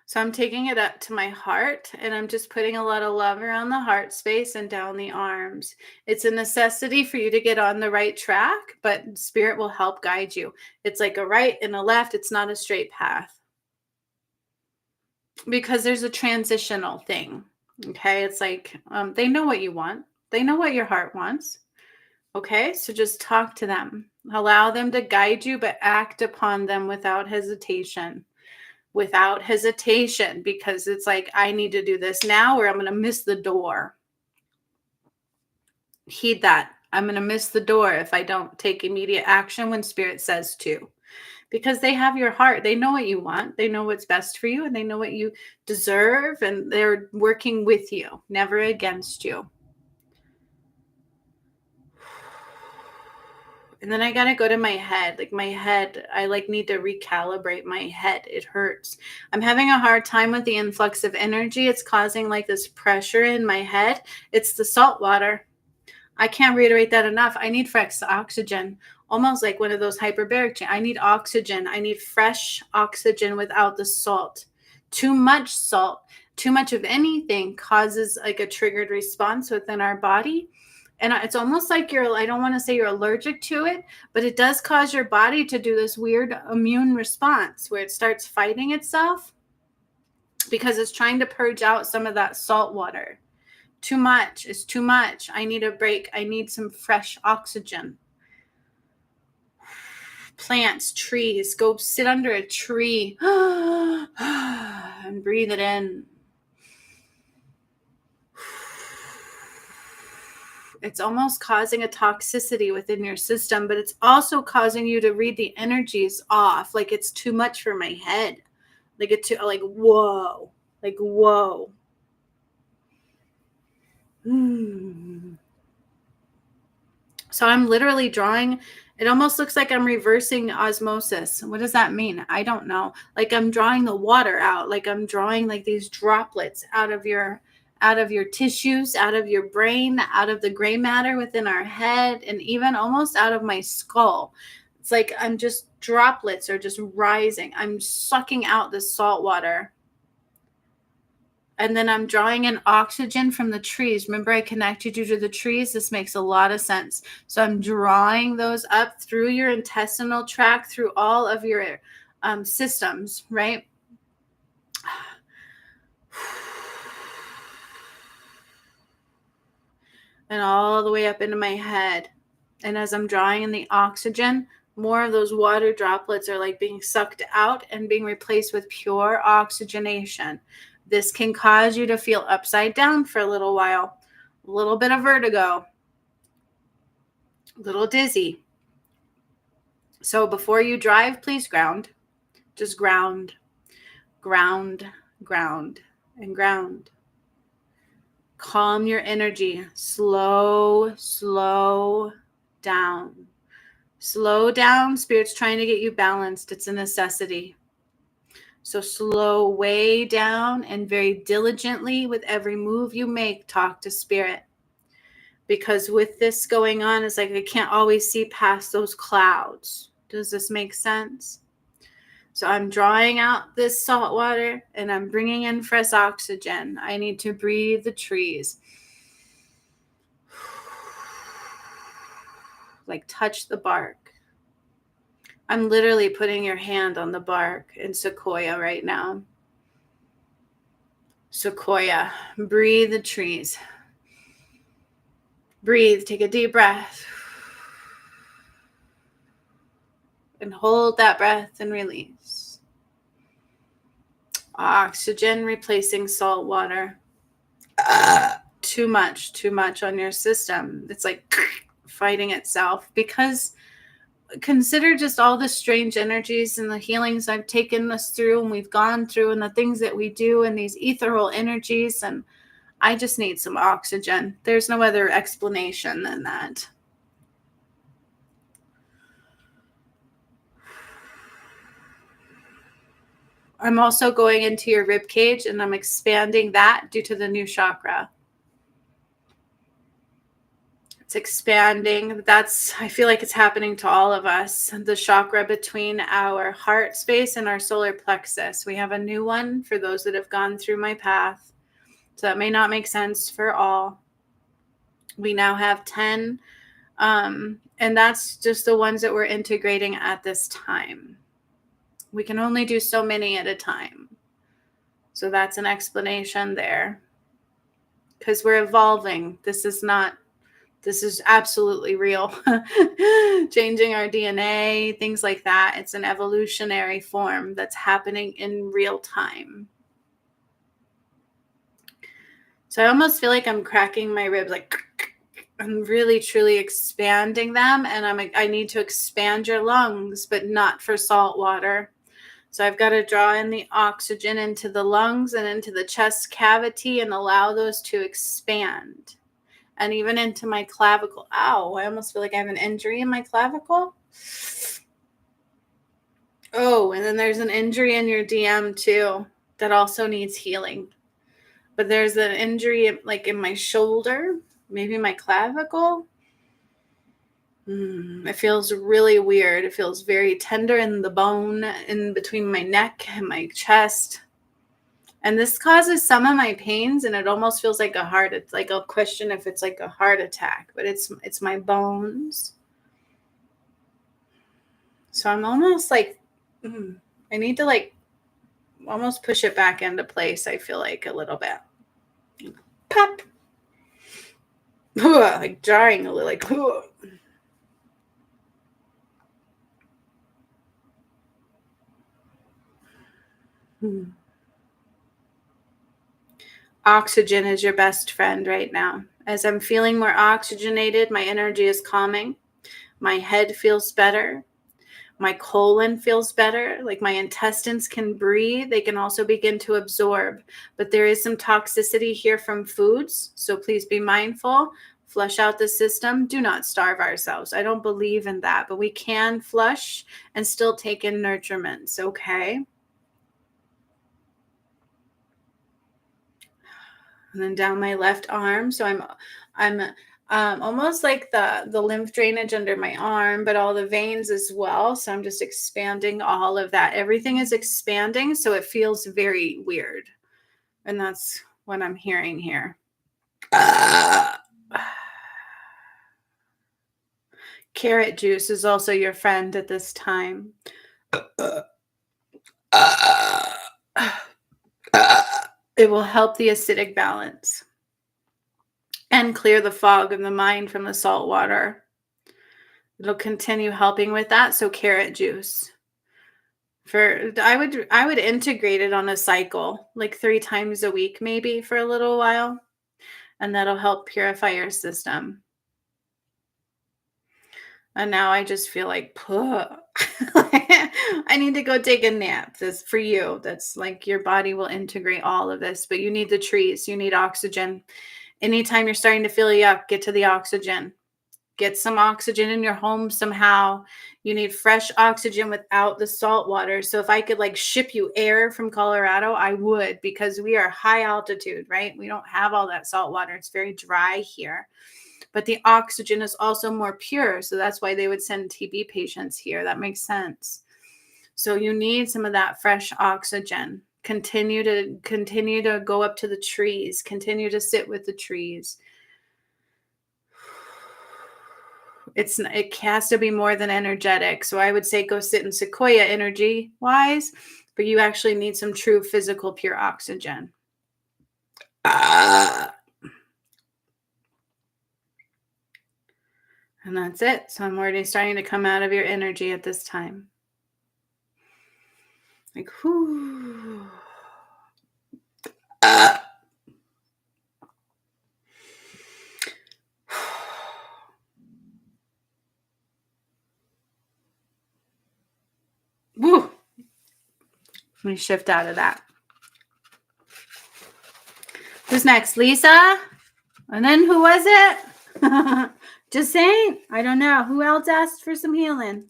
So I'm taking it up to my heart and I'm just putting a lot of love around the heart space and down the arms. It's a necessity for you to get on the right track, but spirit will help guide you. It's like a right and a left. It's not a straight path because there's a transitional thing. Okay. It's like, they know what you want. They know what your heart wants. Okay. So just talk to them, allow them to guide you, but act upon them without hesitation. Because it's like, I need to do this now or I'm going to miss the door. Heed that. I'm going to miss the door if I don't take immediate action when spirit says to, because they have your heart. They know what you want. They know what's best for you and they know what you deserve. And they're working with you, never against you. And then I got to go to my head. Like my head, I need to recalibrate my head. It hurts. I'm having a hard time with the influx of energy. It's causing like this pressure in my head. It's the salt water. I can't reiterate that enough. I need fresh oxygen, almost like one of those hyperbaric. I need oxygen. I need fresh oxygen without the salt. Too much salt, too much of anything causes like a triggered response within our body. And it's almost like I don't want to say you're allergic to it, but it does cause your body to do this weird immune response where it starts fighting itself because it's trying to purge out some of that salt water. Too much. It's too much. I need a break. I need some fresh oxygen. Plants, trees, go sit under a tree and breathe it in. It's almost causing a toxicity within your system, but it's also causing you to read the energies off. Like it's too much for my head. Like it's too, like, whoa, like, whoa. So I'm literally drawing. It almost looks like I'm reversing osmosis. What does that mean? I don't know. Like I'm drawing the water out. Like I'm drawing like these droplets out of your tissues, out of your brain, out of the gray matter within our head, and even almost out of my skull. It's like I'm just droplets are just rising. I'm sucking out the salt water. And then I'm drawing in oxygen from the trees. Remember, I connected you to the trees. This makes a lot of sense. So I'm drawing those up through your intestinal tract, through all of your systems, right? And all the way up into my head. And as I'm drawing in the oxygen, more of those water droplets are like being sucked out and being replaced with pure oxygenation. This can cause you to feel upside down for a little while, a little bit of vertigo, a little dizzy. So before you drive, please ground. Just ground, ground, ground, and ground. Calm your energy. Slow down. Slow down. Spirit's trying to get you balanced. It's a necessity. So slow way down and very diligently with every move you make, talk to spirit. Because with this going on, it's like I can't always see past those clouds. Does this make sense? So I'm drawing out this salt water and I'm bringing in fresh oxygen. I need to breathe the trees. Like touch the bark. I'm literally putting your hand on the bark in sequoia right now. Sequoia. Breathe the trees. Breathe. Take a deep breath. And hold that breath and release. Oxygen replacing salt water. Too much on your system. It's like fighting itself, because consider just all the strange energies and the healings I've taken us through and we've gone through and the things that we do and these ethereal energies. And I just need some oxygen. There's no other explanation than that. I'm also going into your rib cage and I'm expanding that due to the new chakra. It's expanding. I feel like it's happening to all of us. The chakra between our heart space and our solar plexus. We have a new one for those that have gone through my path. So that may not make sense for all. We now have 10. And that's just the ones that we're integrating at this time. We can only do so many at a time. So that's an explanation there. Because we're evolving. This is absolutely real. Changing our DNA, things like that. It's an evolutionary form that's happening in real time. So I almost feel like I'm cracking my ribs, like I'm really truly expanding them. And I need to expand your lungs, but not for salt water. So I've got to draw in the oxygen into the lungs and into the chest cavity and allow those to expand. And even into my clavicle. Ow, I almost feel like I have an injury in my clavicle. Oh, and then there's an injury in your DM too that also needs healing. But there's an injury like in my shoulder, maybe my clavicle. It feels really weird. It feels very tender in the bone in between my neck and my chest. And this causes some of my pains, and it almost feels like like I'll question if it's like a heart attack, but it's my bones. So I'm almost like, I need to like almost push it back into place. I feel like a little bit. Pop. like jarring a little, like. Oxygen is your best friend right now. As I'm feeling more oxygenated, my energy is calming. My head feels better. My colon feels better. Like my intestines can breathe. They can also begin to absorb. But there is some toxicity here from foods. So please be mindful. Flush out the system. Do not starve ourselves. I don't believe in that. But we can flush and still take in nutriments. Okay. And then down my left arm. So I'm almost like the lymph drainage under my arm, but all the veins as well. So I'm just expanding all of that. Everything is expanding, so it feels very weird. And that's what I'm hearing here. Carrot juice is also your friend at this time. It will help the acidic balance and clear the fog of the mind from the salt water. It'll continue helping with that. So carrot juice. I would integrate it on a cycle, like 3 times a week, maybe for a little while. And that'll help purify your system. And now I just feel like, I need to go take a nap. That's for you. That's like your body will integrate all of this, but you need the trees. You need oxygen. Anytime you're starting to feel yuck, get to the oxygen. Get some oxygen in your home somehow. You need fresh oxygen without the salt water. So if I could like ship you air from Colorado, I would, because we are high altitude, right? We don't have all that salt water. It's very dry here. But the oxygen is also more pure. So that's why they would send TB patients here. That makes sense. So you need some of that fresh oxygen. Continue to go up to the trees. Continue to sit with the trees. It has to be more than energetic. So I would say go sit in Sequoia energy wise, but you actually need some true physical pure oxygen. And that's it. So I'm already starting to come out of your energy at this time. Like, whoo. Woo. Let me shift out of that. Who's next? Lisa? And then who was it? Just saying. I don't know. Who else asked for some healing?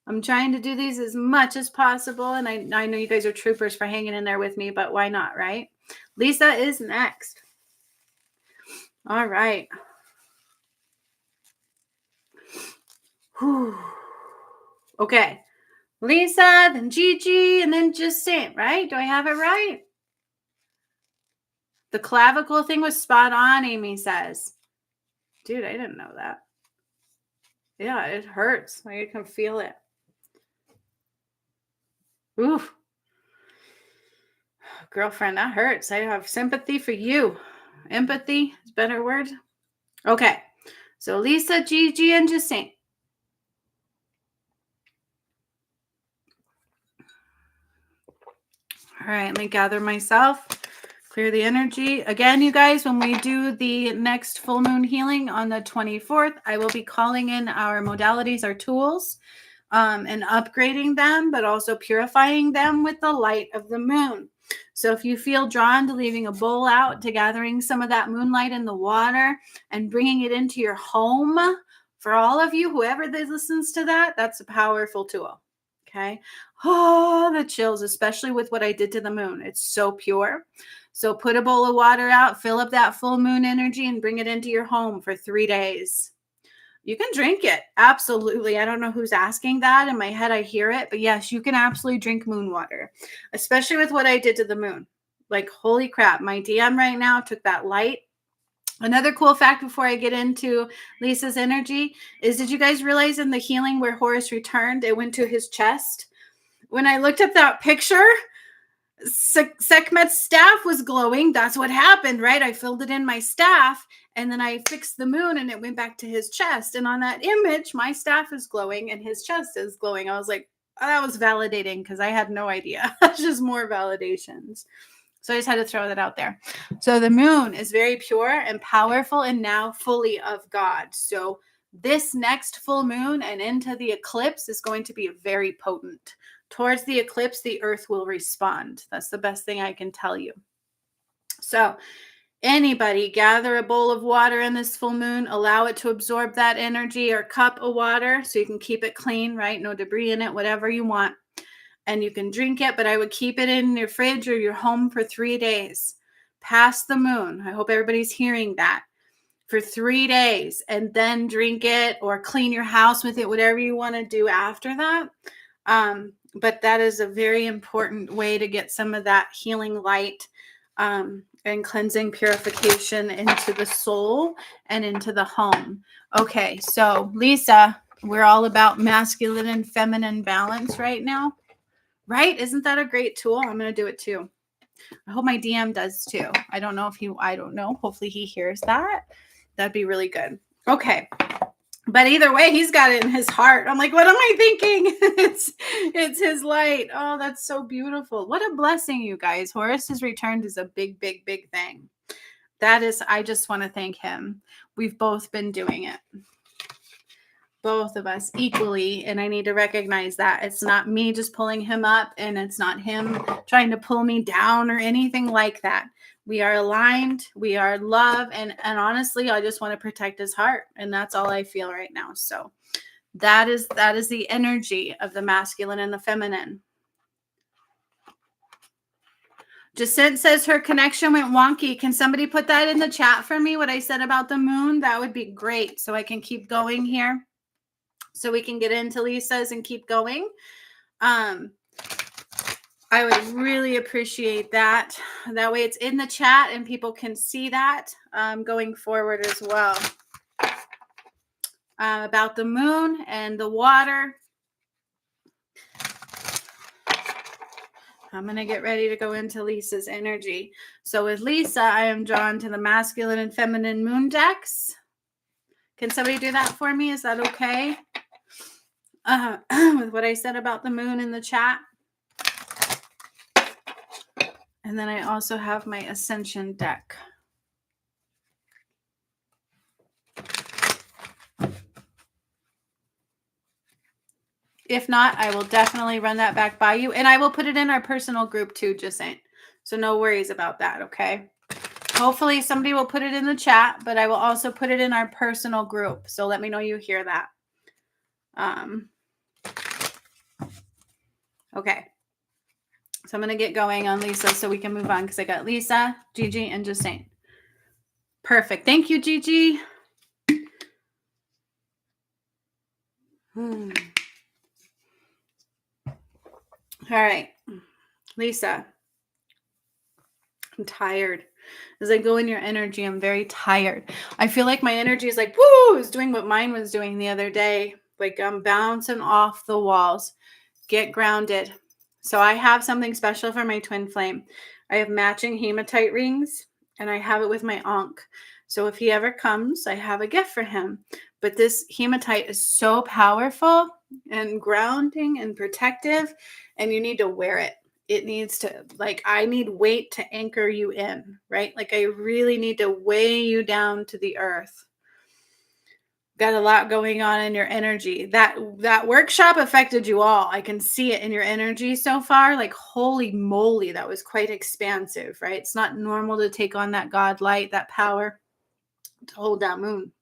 I'm trying to do these as much as possible. And I know you guys are troopers for hanging in there with me, but why not, right? Lisa is next. All right. Whew. Okay. Lisa, then Gigi, and then just Saint, right? Do I have it right? The clavicle thing was spot on, Amy says. Dude, I didn't know that. Yeah, it hurts. I can feel it. Oof. Girlfriend, that hurts. I have sympathy for you. Empathy is a better word. Okay. So Lisa, Gigi, and Justine. All right, let me gather myself. Clear the energy. Again, you guys, when we do the next full moon healing on the 24th, I will be calling in our modalities, our tools, and upgrading them, but also purifying them with the light of the moon. So if you feel drawn to leaving a bowl out, to gathering some of that moonlight in the water and bringing it into your home, for all of you, whoever listens to that, that's a powerful tool. Okay. Oh, the chills, especially with what I did to the moon. It's so pure. So put a bowl of water out, fill up that full moon energy, and bring it into your home for 3 days. You can drink it. Absolutely. I don't know who's asking that. In my head, I hear it. But yes, you can absolutely drink moon water, especially with what I did to the moon. Like, holy crap, my DM right now took that light. Another cool fact before I get into Lisa's energy is, did you guys realize in the healing where Horus returned, it went to his chest? When I looked up that picture, Sekhmet's staff was glowing. That's what happened, right? I filled it in my staff, And then I fixed the moon and it went back to his chest. And on that image, my staff is glowing and his chest is glowing. I was like, oh, that was validating because I had no idea. It's just more validations. So I just had to throw that out there. So the moon is very pure and powerful and now fully of God. So this next full moon and into the eclipse is going to be very potent. Towards the eclipse, the earth will respond. That's the best thing I can tell you. So anybody gather a bowl of water in this full moon, allow it to absorb that energy, or cup of water so you can keep it clean, right? No debris in it, whatever you want. And you can drink it, but I would keep it in your fridge or your home for 3 days past the moon. I hope everybody's hearing that. For 3 days, and then drink it or clean your house with it, whatever you want to do after that. But that is a very important way to get some of that healing light and cleansing purification into the soul and into the home. Okay, so Lisa, we're all about masculine and feminine balance right now. Right? Isn't that a great tool? I'm going to do it too. I hope my DM does too. I don't know. Hopefully he hears that. That'd be really good. Okay. But either way, he's got it in his heart. I'm like, what am I thinking? It's his light. Oh, that's so beautiful. What a blessing, you guys. Horus has returned is a big, big, big thing. I just want to thank him. We've both been doing it. Both of us equally, and I need to recognize that it's not me just pulling him up, and it's not him trying to pull me down or anything like that. We are aligned, we are love, and honestly, I just want to protect his heart, and that's all I feel right now. So that is the energy of the masculine and the feminine. Jacint says her connection went wonky. Can somebody put that in the chat for me, what I said about the moon? That would be great, so I can keep going here. So we can get into Lisa's and keep going. I would really appreciate that. That way it's in the chat and people can see that going forward as well. About the moon and the water. I'm going to get ready to go into Lisa's energy. So with Lisa, I am drawn to the masculine and feminine moon decks. Can somebody do that for me? Is that okay? With what I said about the moon in the chat. And then I also have my Ascension deck. If not, I will definitely run that back by you. And I will put it in our personal group too, just saying. So no worries about that, okay? Hopefully somebody will put it in the chat, but I will also put it in our personal group. So let me know you hear that. Okay. So I'm going to get going on Lisa so we can move on because I got Lisa, Gigi, and Justine. Perfect. Thank you, Gigi. All right. Lisa, I'm tired. As I go in your energy, I'm very tired. I feel like my energy is like, woo, is doing what mine was doing the other day. Like I'm bouncing off the walls. Get grounded. So I have something special for my twin flame. I have matching hematite rings, and I have it with my Ankh. So if he ever comes, I have a gift for him. But this hematite is so powerful and grounding and protective, and you need to wear it. It needs to, like, I need weight to anchor you in, right? Like I really need to weigh you down to the earth. Got a lot going on in your energy. That workshop affected you all. I can see it in your energy so far. Like, holy moly, that was quite expansive, right? It's not normal to take on that God light, that power to hold that moon.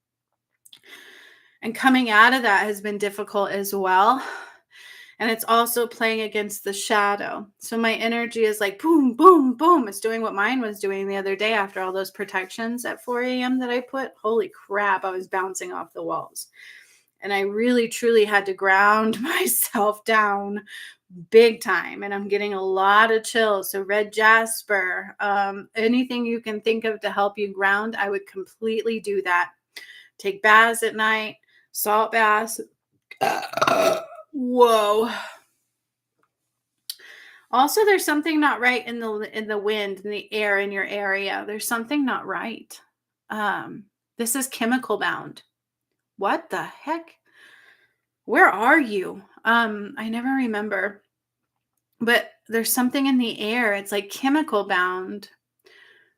And coming out of that has been difficult as well. And it's also playing against the shadow. So my energy is like, boom, boom, boom. It's doing what mine was doing the other day after all those protections at 4 a.m. that I put. Holy crap, I was bouncing off the walls. And I really, truly had to ground myself down big time. And I'm getting a lot of chills. So red jasper, anything you can think of to help you ground, I would completely do that. Take baths at night, salt baths. Whoa. Also, there's something not right in the wind, in the air in your area. There's something not right. This is chemical bound. What the heck? Where are you? I never remember. But there's something in the air. It's like chemical bound.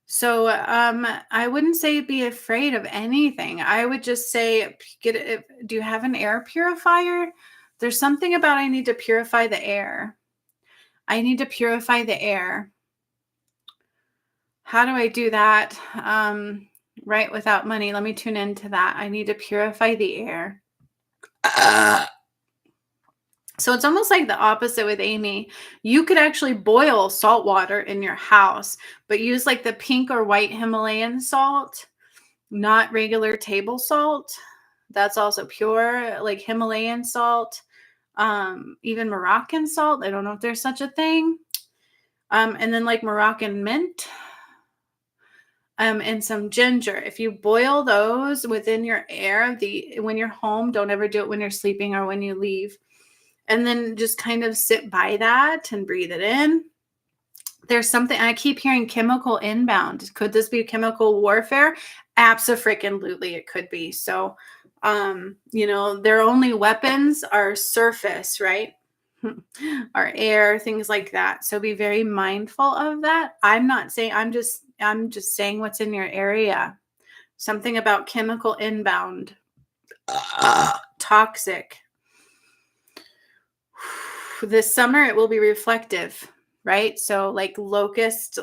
So I wouldn't say be afraid of anything. I would just say do you have an air purifier? There's something about I need to purify the air. I need to purify the air. How do I do that? Right, without money. Let me tune into that. I need to purify the air. So it's almost like the opposite with Amy. You could actually boil salt water in your house, but use like the pink or white Himalayan salt, not regular table salt. That's also pure, like Himalayan salt, even Moroccan salt. I don't know if there's such a thing. And then like Moroccan mint, and some ginger. If you boil those within your air, when you're home, don't ever do it when you're sleeping or when you leave. And then just kind of sit by that and breathe it in. There's something, I keep hearing chemical inbound. Could this be chemical warfare? Abso-freaking-lutely it could be. So, their only weapons are surface, right? Our air, things like that. So be very mindful of that. I'm just saying what's in your area. Something about chemical inbound. Toxic. This summer it will be reflective, right? So like locusts,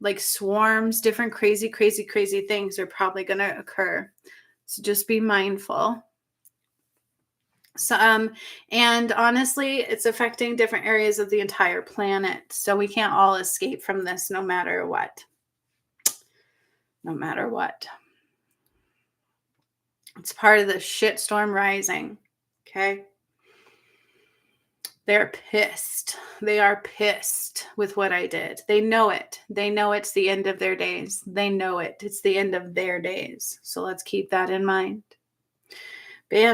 like swarms, different crazy things are probably going to occur. So just be mindful. So, and honestly, it's affecting different areas of the entire planet. So we can't all escape from this no matter what. No matter what. It's part of the shitstorm rising. Okay. They're pissed. They are pissed with what I did. They know it. They know it's the end of their days. They know it. It's the end of their days. So let's keep that in mind. So I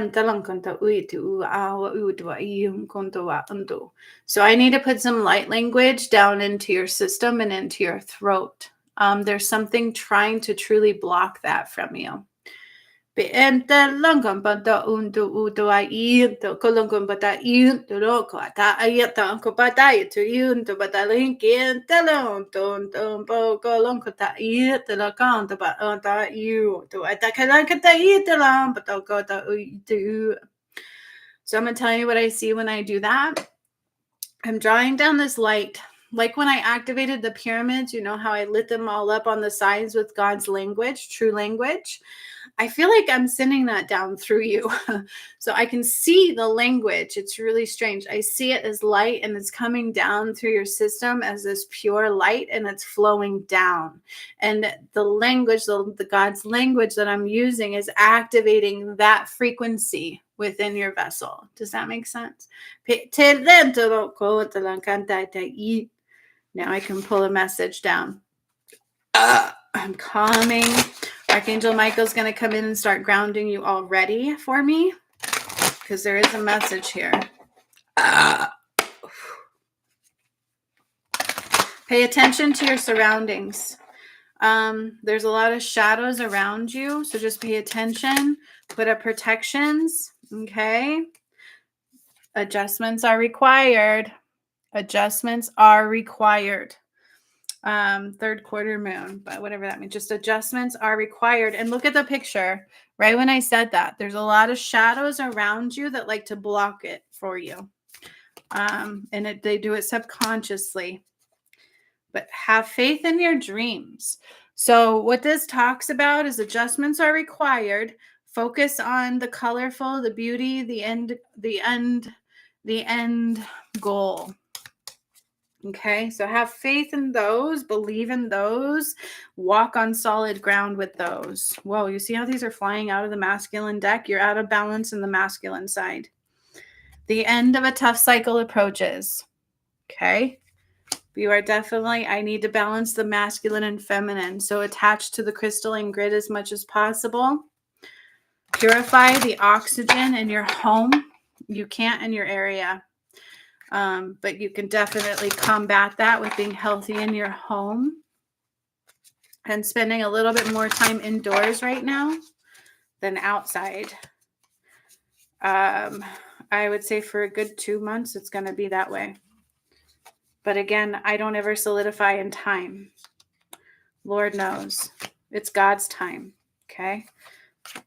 need to put some light language down into your system and into your throat. There's something trying to truly block that from you. And so I'm going to tell you what I see when I do that. I'm drawing down this light. Like when I activated the pyramids, you know how I lit them all up on the sides with God's language, true language. I feel like I'm sending that down through you. So I can see the language. It's really strange. I see it as light and it's coming down through your system as this pure light and it's flowing down. And the language, the God's language that I'm using is activating that frequency within your vessel. Does that make sense? Now I can pull a message down. I'm calming. Archangel Michael's going to come in and start grounding you already for me because there is a message here. Pay attention to your surroundings. There's a lot of shadows around you, so just pay attention. Put up protections, okay? Adjustments are required. Adjustments are required. Third quarter moon, but whatever that means, just adjustments are required. And look at the picture right when I said that. There's a lot of shadows around you that like to block it for you. They do it subconsciously. But have faith in your dreams. So what this talks about is adjustments are required. Focus on the colorful, the beauty, the end goal. Okay, so have faith in those, believe in those, walk on solid ground with those. Whoa, you see how these are flying out of the masculine deck? You're out of balance in the masculine side. The end of a tough cycle approaches. Okay, you are definitely, I need to balance the masculine and feminine. So attach to the crystalline grid as much as possible. Purify the oxygen in your home. You can't in your area. But you can definitely combat that with being healthy in your home. and spending a little bit more time indoors right now than outside. I would say for a good 2 months, it's going to be that way. But again, I don't ever solidify in time. Lord knows. It's God's time. Okay.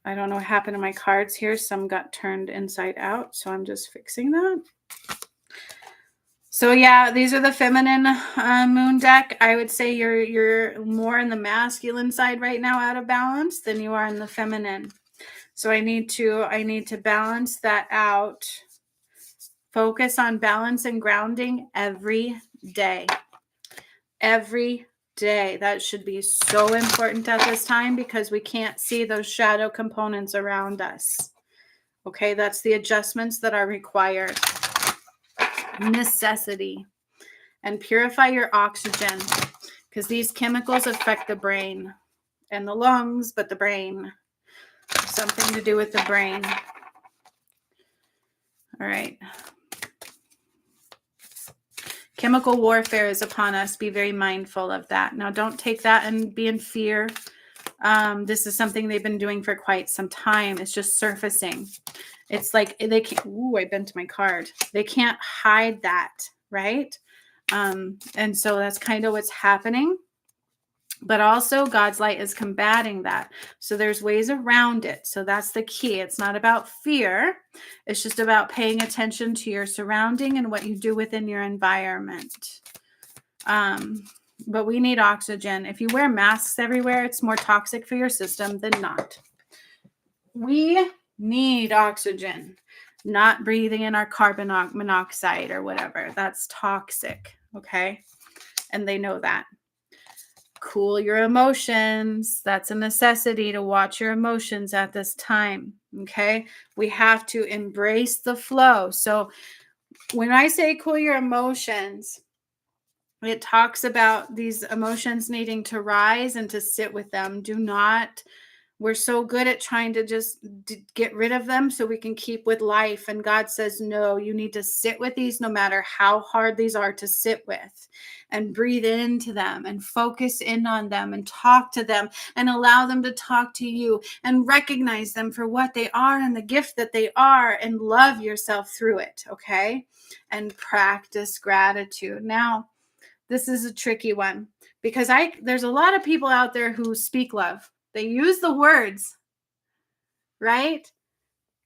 I don't know what happened to my cards here. Some got turned inside out. So I'm just fixing that. So yeah, these are the feminine moon deck. I would say you're more in the masculine side right now, out of balance, than you are in the feminine. So I need to balance that out. Focus on balance and grounding every day. Every day. That should be so important at this time because we can't see those shadow components around us. Okay, that's the adjustments that are required. Necessity. And purify your oxygen because these chemicals affect the brain and the lungs, but the brain. Something to do with the brain. All right. Chemical warfare is upon us. Be very mindful of that. Now, don't take that and be in fear. This is something they've been doing for quite some time. It's just surfacing. It's like they can't. Ooh, I bent my card. They can't hide that, right? And so that's kind of what's happening. But also God's light is combating that. So there's ways around it. So that's the key. It's not about fear. It's just about paying attention to your surrounding and what you do within your environment. But we need oxygen. If you wear masks everywhere, it's more toxic for your system than not. We need oxygen, not breathing in our carbon monoxide or whatever. That's toxic. Okay. And they know that. Cool your emotions. That's a necessity to watch your emotions at this time. Okay. We have to embrace the flow. So when I say cool your emotions, it talks about these emotions needing to rise and to sit with them. We're so good at trying to just get rid of them so we can keep with life. And God says, no, you need to sit with these no matter how hard these are to sit with, and breathe into them and focus in on them and talk to them and allow them to talk to you and recognize them for what they are and the gift that they are and love yourself through it. Okay. And practice gratitude. Now, this is a tricky one because there's a lot of people out there who speak love. They use the words, right?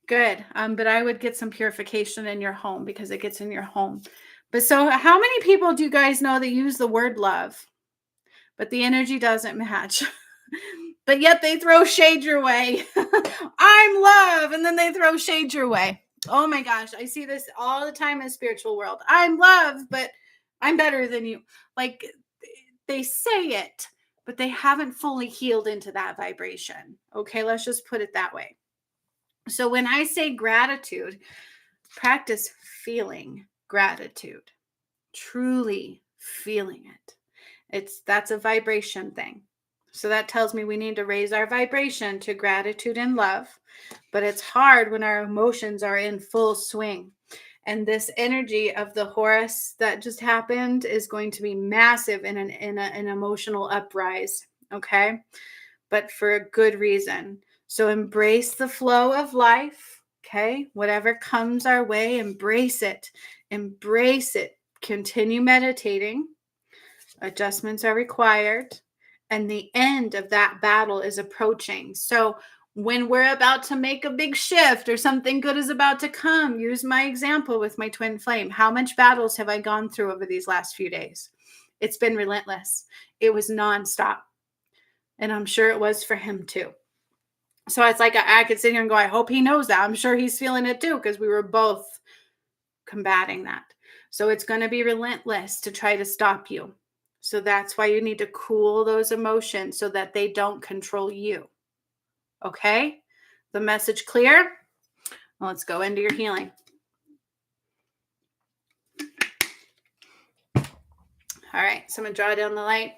Good. But I would get some purification in your home because it gets in your home. But so how many people do you guys know that use the word love, but the energy doesn't match? But yet they throw shade your way. I'm love. And then they throw shade your way. Oh my gosh. I see this all the time in the spiritual world. I'm love, but I'm better than you. Like they say it, but they haven't fully healed into that vibration. Okay, let's just put it that way. So when I say gratitude, practice feeling gratitude, truly feeling it. That's a vibration thing. So that tells me we need to raise our vibration to gratitude and love, but it's hard when our emotions are in full swing. And this energy of the Horus that just happened is going to be massive in an emotional uprise. Okay. But for a good reason. So embrace the flow of life. Okay. Whatever comes our way, embrace it. Embrace it. Continue meditating. Adjustments are required. And the end of that battle is approaching. So when we're about to make a big shift or something good is about to come, use my example with my twin flame. How much battles have I gone through over these last few days? It's been relentless. It was nonstop. And I'm sure it was for him too. So it's like I could sit here and go, I hope he knows that. I'm sure he's feeling it too, because we were both combating that. So it's going to be relentless to try to stop you. So that's why you need to cool those emotions so that they don't control you. Okay? The message clear? Well, let's go into your healing. All right, so I'm going to draw down the light.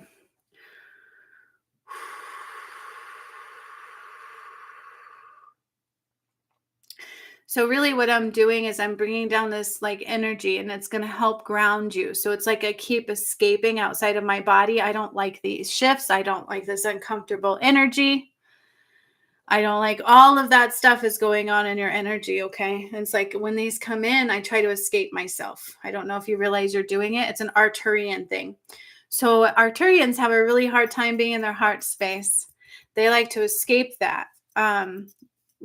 So really what I'm doing is I'm bringing down this like energy, and it's going to help ground you. So it's like I keep escaping outside of my body. I don't like these shifts. I don't like this uncomfortable energy. I don't like all of that stuff is going on in your energy. Okay. And it's like when these come in, I try to escape myself. I don't know if you realize you're doing it. It's an Arcturian thing. So Arcturians have a really hard time being in their heart space. They like to escape that. Um,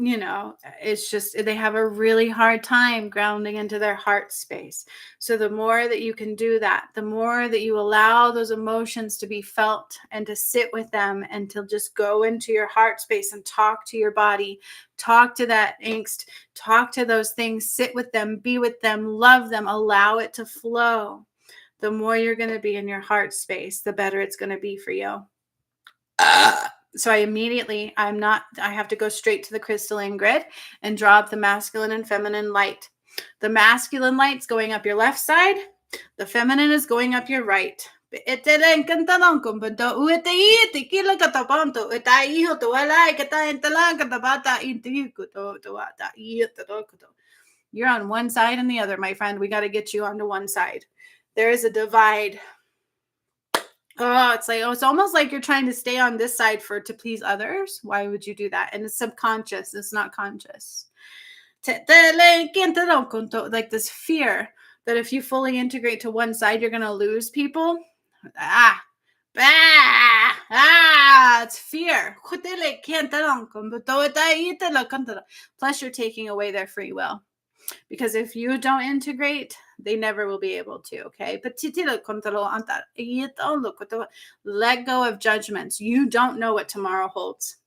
it's just they have a really hard time grounding into their heart space. So the more that you can do that, the more that you allow those emotions to be felt and to sit with them and to just go into your heart space and talk to your body, talk to that angst, talk to those things, sit with them, be with them, love them, allow it to flow. The more you're going to be in your heart space, the better it's going to be for you. So I have to go straight to the crystalline grid and draw up the masculine and feminine light. The masculine light's going up your left side. The feminine is going up your right. You're on one side and the other, my friend. We got to get you onto one side. There is a divide. Oh, it's almost like you're trying to stay on this side to please others. Why would you do that? And it's subconscious. It's not conscious. Like this fear that if you fully integrate to one side, you're going to lose people. It's fear. Plus, you're taking away their free will. Because if you don't integrate, they never will be able to, okay? But let go of judgments. You don't know what tomorrow holds.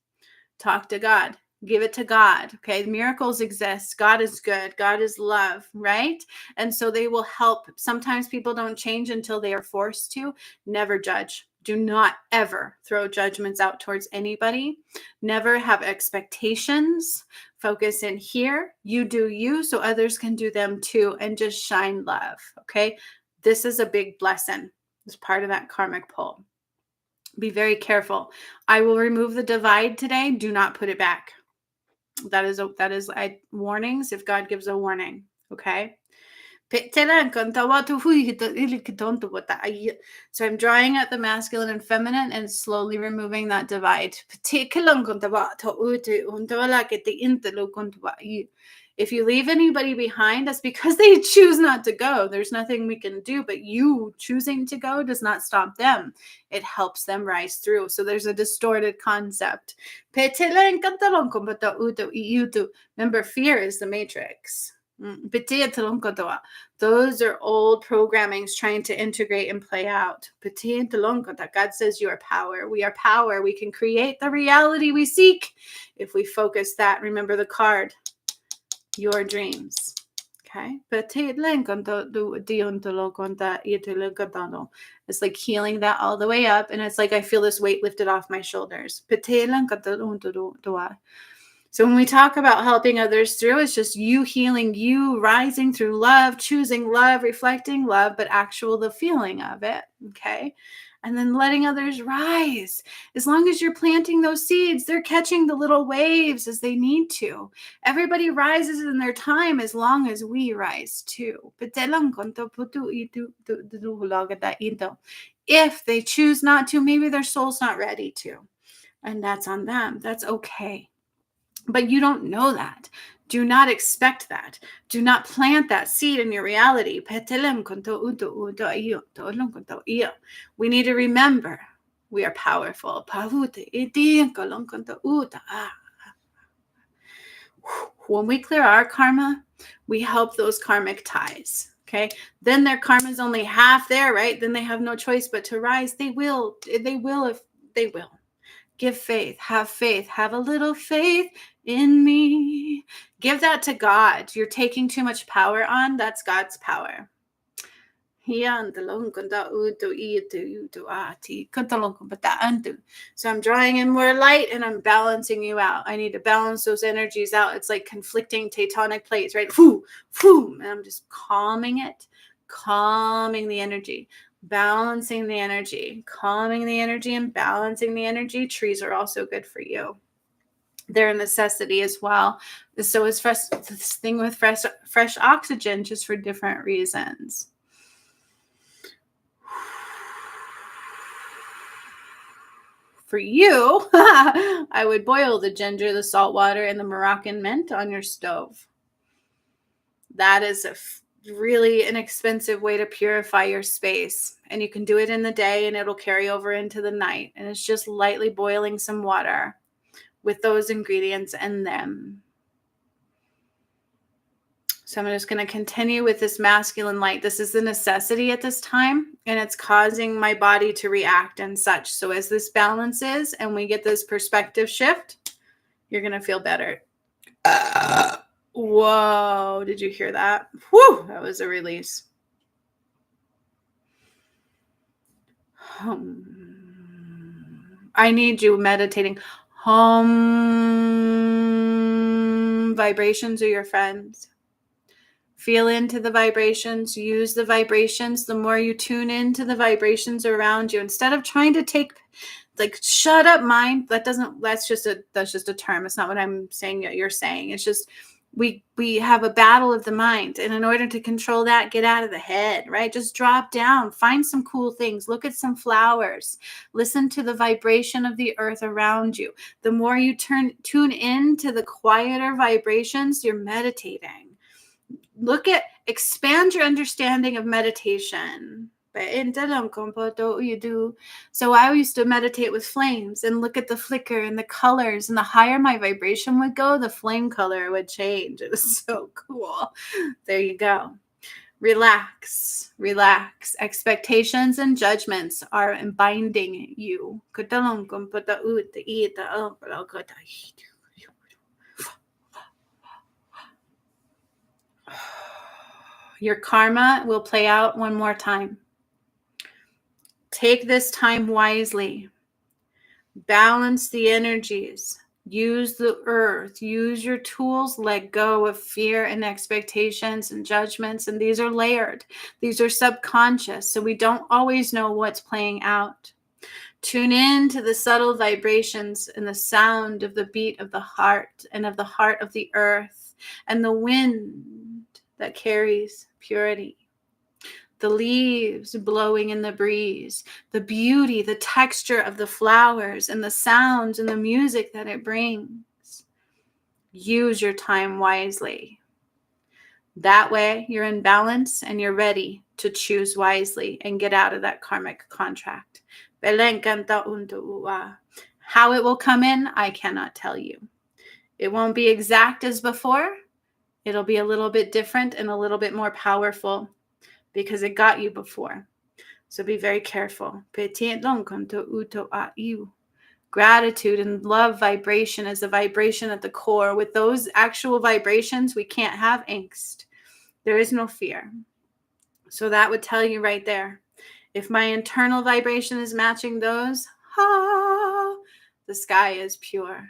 Talk to God. Give it to God, okay? Miracles exist. God is good. God is love, right? And so they will help. Sometimes people don't change until they are forced to. Never judge. Do not ever throw judgments out towards anybody. Never have expectations. Focus in here. You do you so others can do them too, and just shine love, okay? This is a big blessing. It's part of that karmic pull. Be very careful. I will remove the divide today. Do not put it back. That is warnings if God gives a warning, okay? So I'm drawing out the masculine and feminine and slowly removing that divide. If you leave anybody behind, that's because they choose not to go. There's nothing we can do, but you choosing to go does not stop them. It helps them rise through. So there's a distorted concept. Remember, fear is the matrix. Those are old programmings trying to integrate and play out. God says you are power. We are power. We can create the reality we seek if we focus that. Remember the card, your dreams. Okay. It's like healing that all the way up. And it's like I feel this weight lifted off my shoulders. So when we talk about helping others through, it's just you healing, you rising through love, choosing love, reflecting love, but the feeling of it, okay? And then letting others rise. As long as you're planting those seeds, they're catching the little waves as they need to. Everybody rises in their time as long as we rise too. If they choose not to, maybe their soul's not ready to. And that's on them. That's okay. But you don't know that. Do not expect that. Do not plant that seed in your reality. We need to remember we are powerful. When we clear our karma, we help those karmic ties. Okay. Then their karma is only half there, right? Then they have no choice but to rise. They will. Give faith, have a little faith in me. Give that to God. You're taking too much power on. That's God's power. So I'm drawing in more light and I'm balancing you out. I need to balance those energies out. It's like conflicting tectonic plates, right? And I'm just calming the energy. Balancing the energy, calming the energy and balancing the energy. Trees are also good for you. They're a necessity as well. So is this thing with fresh oxygen, just for different reasons. For you, I would boil the ginger, the salt water, and the Moroccan mint on your stove. That is a really inexpensive way to purify your space. And you can do it in the day and it'll carry over into the night. And it's just lightly boiling some water with those ingredients in them. So I'm just going to continue with this masculine light. This is the necessity at this time, and it's causing my body to react and such. So as this balances and we get this perspective shift, you're going to feel better. Whoa, did you hear that? Whew, that was a release. I need you meditating. Vibrations are your friends. Feel into the vibrations, use the vibrations. The more you tune into the vibrations around you, instead of trying to take, like, shut up mind, that's just a term. It's not what I'm saying that you're saying. It's just, we have a battle of the mind. And in order to control that, get out of the head, right? Just drop down, find some cool things, look at some flowers, listen to the vibration of the earth around you. The more you tune into the quieter vibrations, you're meditating. Expand your understanding of meditation. So I used to meditate with flames and look at the flicker and the colors, and the higher my vibration would go, the flame color would change. It was so cool. There you go. Relax. Expectations and judgments are binding you. Your karma will play out one more time. Take this time wisely. Balance the energies. Use the earth. Use your tools. Let go of fear and expectations and judgments. And these are layered. These are subconscious. So we don't always know what's playing out. Tune in to the subtle vibrations and the sound of the beat of the heart and of the heart of the earth and the wind that carries purity. The leaves blowing in the breeze, the beauty, the texture of the flowers, and the sounds and the music that it brings. Use your time wisely. That way, you're in balance and you're ready to choose wisely and get out of that karmic contract. How it will come in, I cannot tell you. It won't be exact as before. It'll be a little bit different and a little bit more powerful because it got you before. So be very careful. Gratitude and love vibration is a vibration at the core. With those actual vibrations, we can't have angst. There is no fear. So that would tell you right there. If my internal vibration is matching those, the sky is pure.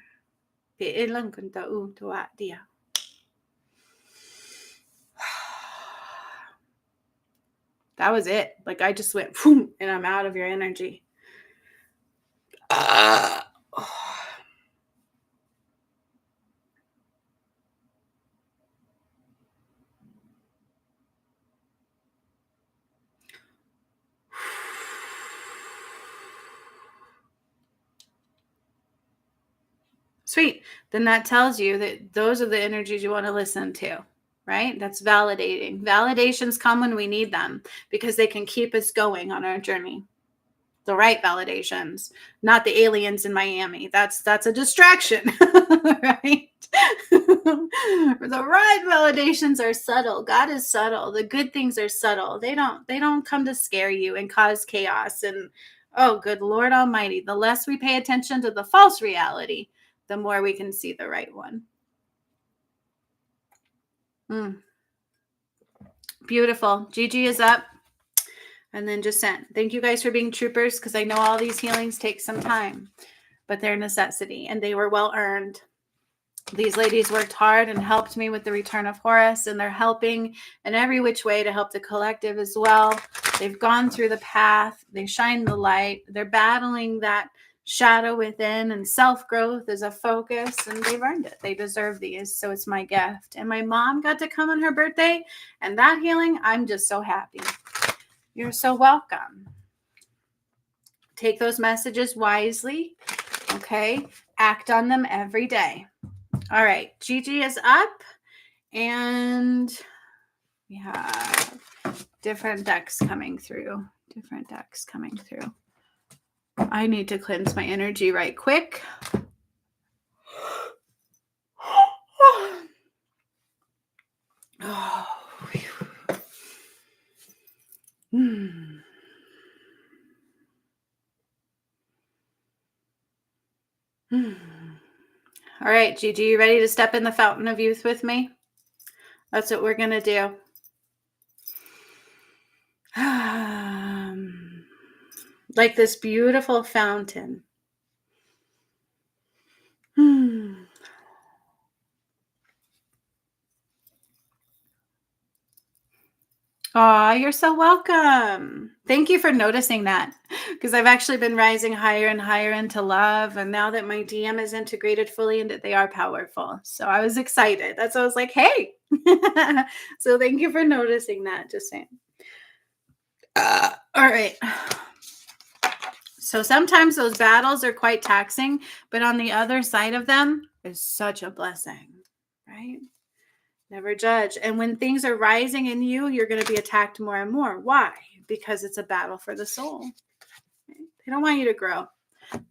That was it. Like, I just went, boom, and I'm out of your energy. Sweet. Then that tells you that those are the energies you want to listen to, right? That's validating. Validations come when we need them because they can keep us going on our journey. The right validations, not the aliens in Miami. That's a distraction, right? The right validations are subtle. God is subtle. The good things are subtle. They don't come to scare you and cause chaos. And oh, good Lord Almighty, the less we pay attention to the false reality, the more we can see the right one. Beautiful. Gigi is up. And then just sent. Thank you guys for being troopers, because I know all these healings take some time, but they're necessity and they were well earned. These ladies worked hard and helped me with the return of Horus, and they're helping in every which way to help the collective as well. They've gone through the path. They shine the light. They're battling that shadow within, and self-growth is a focus, and they've earned it. They deserve these. So it's my gift. And my mom got to come on her birthday, and that healing, I'm just so happy. You're so welcome. Take those messages wisely. Okay. Act on them every day. All right. Gigi is up, and we have different decks coming through. Different decks coming through. I need to cleanse my energy right quick. Oh. All right, Gigi, you ready to step in the fountain of youth with me? That's what we're going to do. Like this beautiful fountain. Aw, you're so welcome. Thank you for noticing that, because I've actually been rising higher and higher into love. And now that my DM is integrated fully into it, they are powerful. So I was excited. That's why I was like, hey. So thank you for noticing that. Just saying. All right. So sometimes those battles are quite taxing, but on the other side of them is such a blessing, right? Never judge. And when things are rising in you, you're going to be attacked more and more. Why? Because it's a battle for the soul. They don't want you to grow.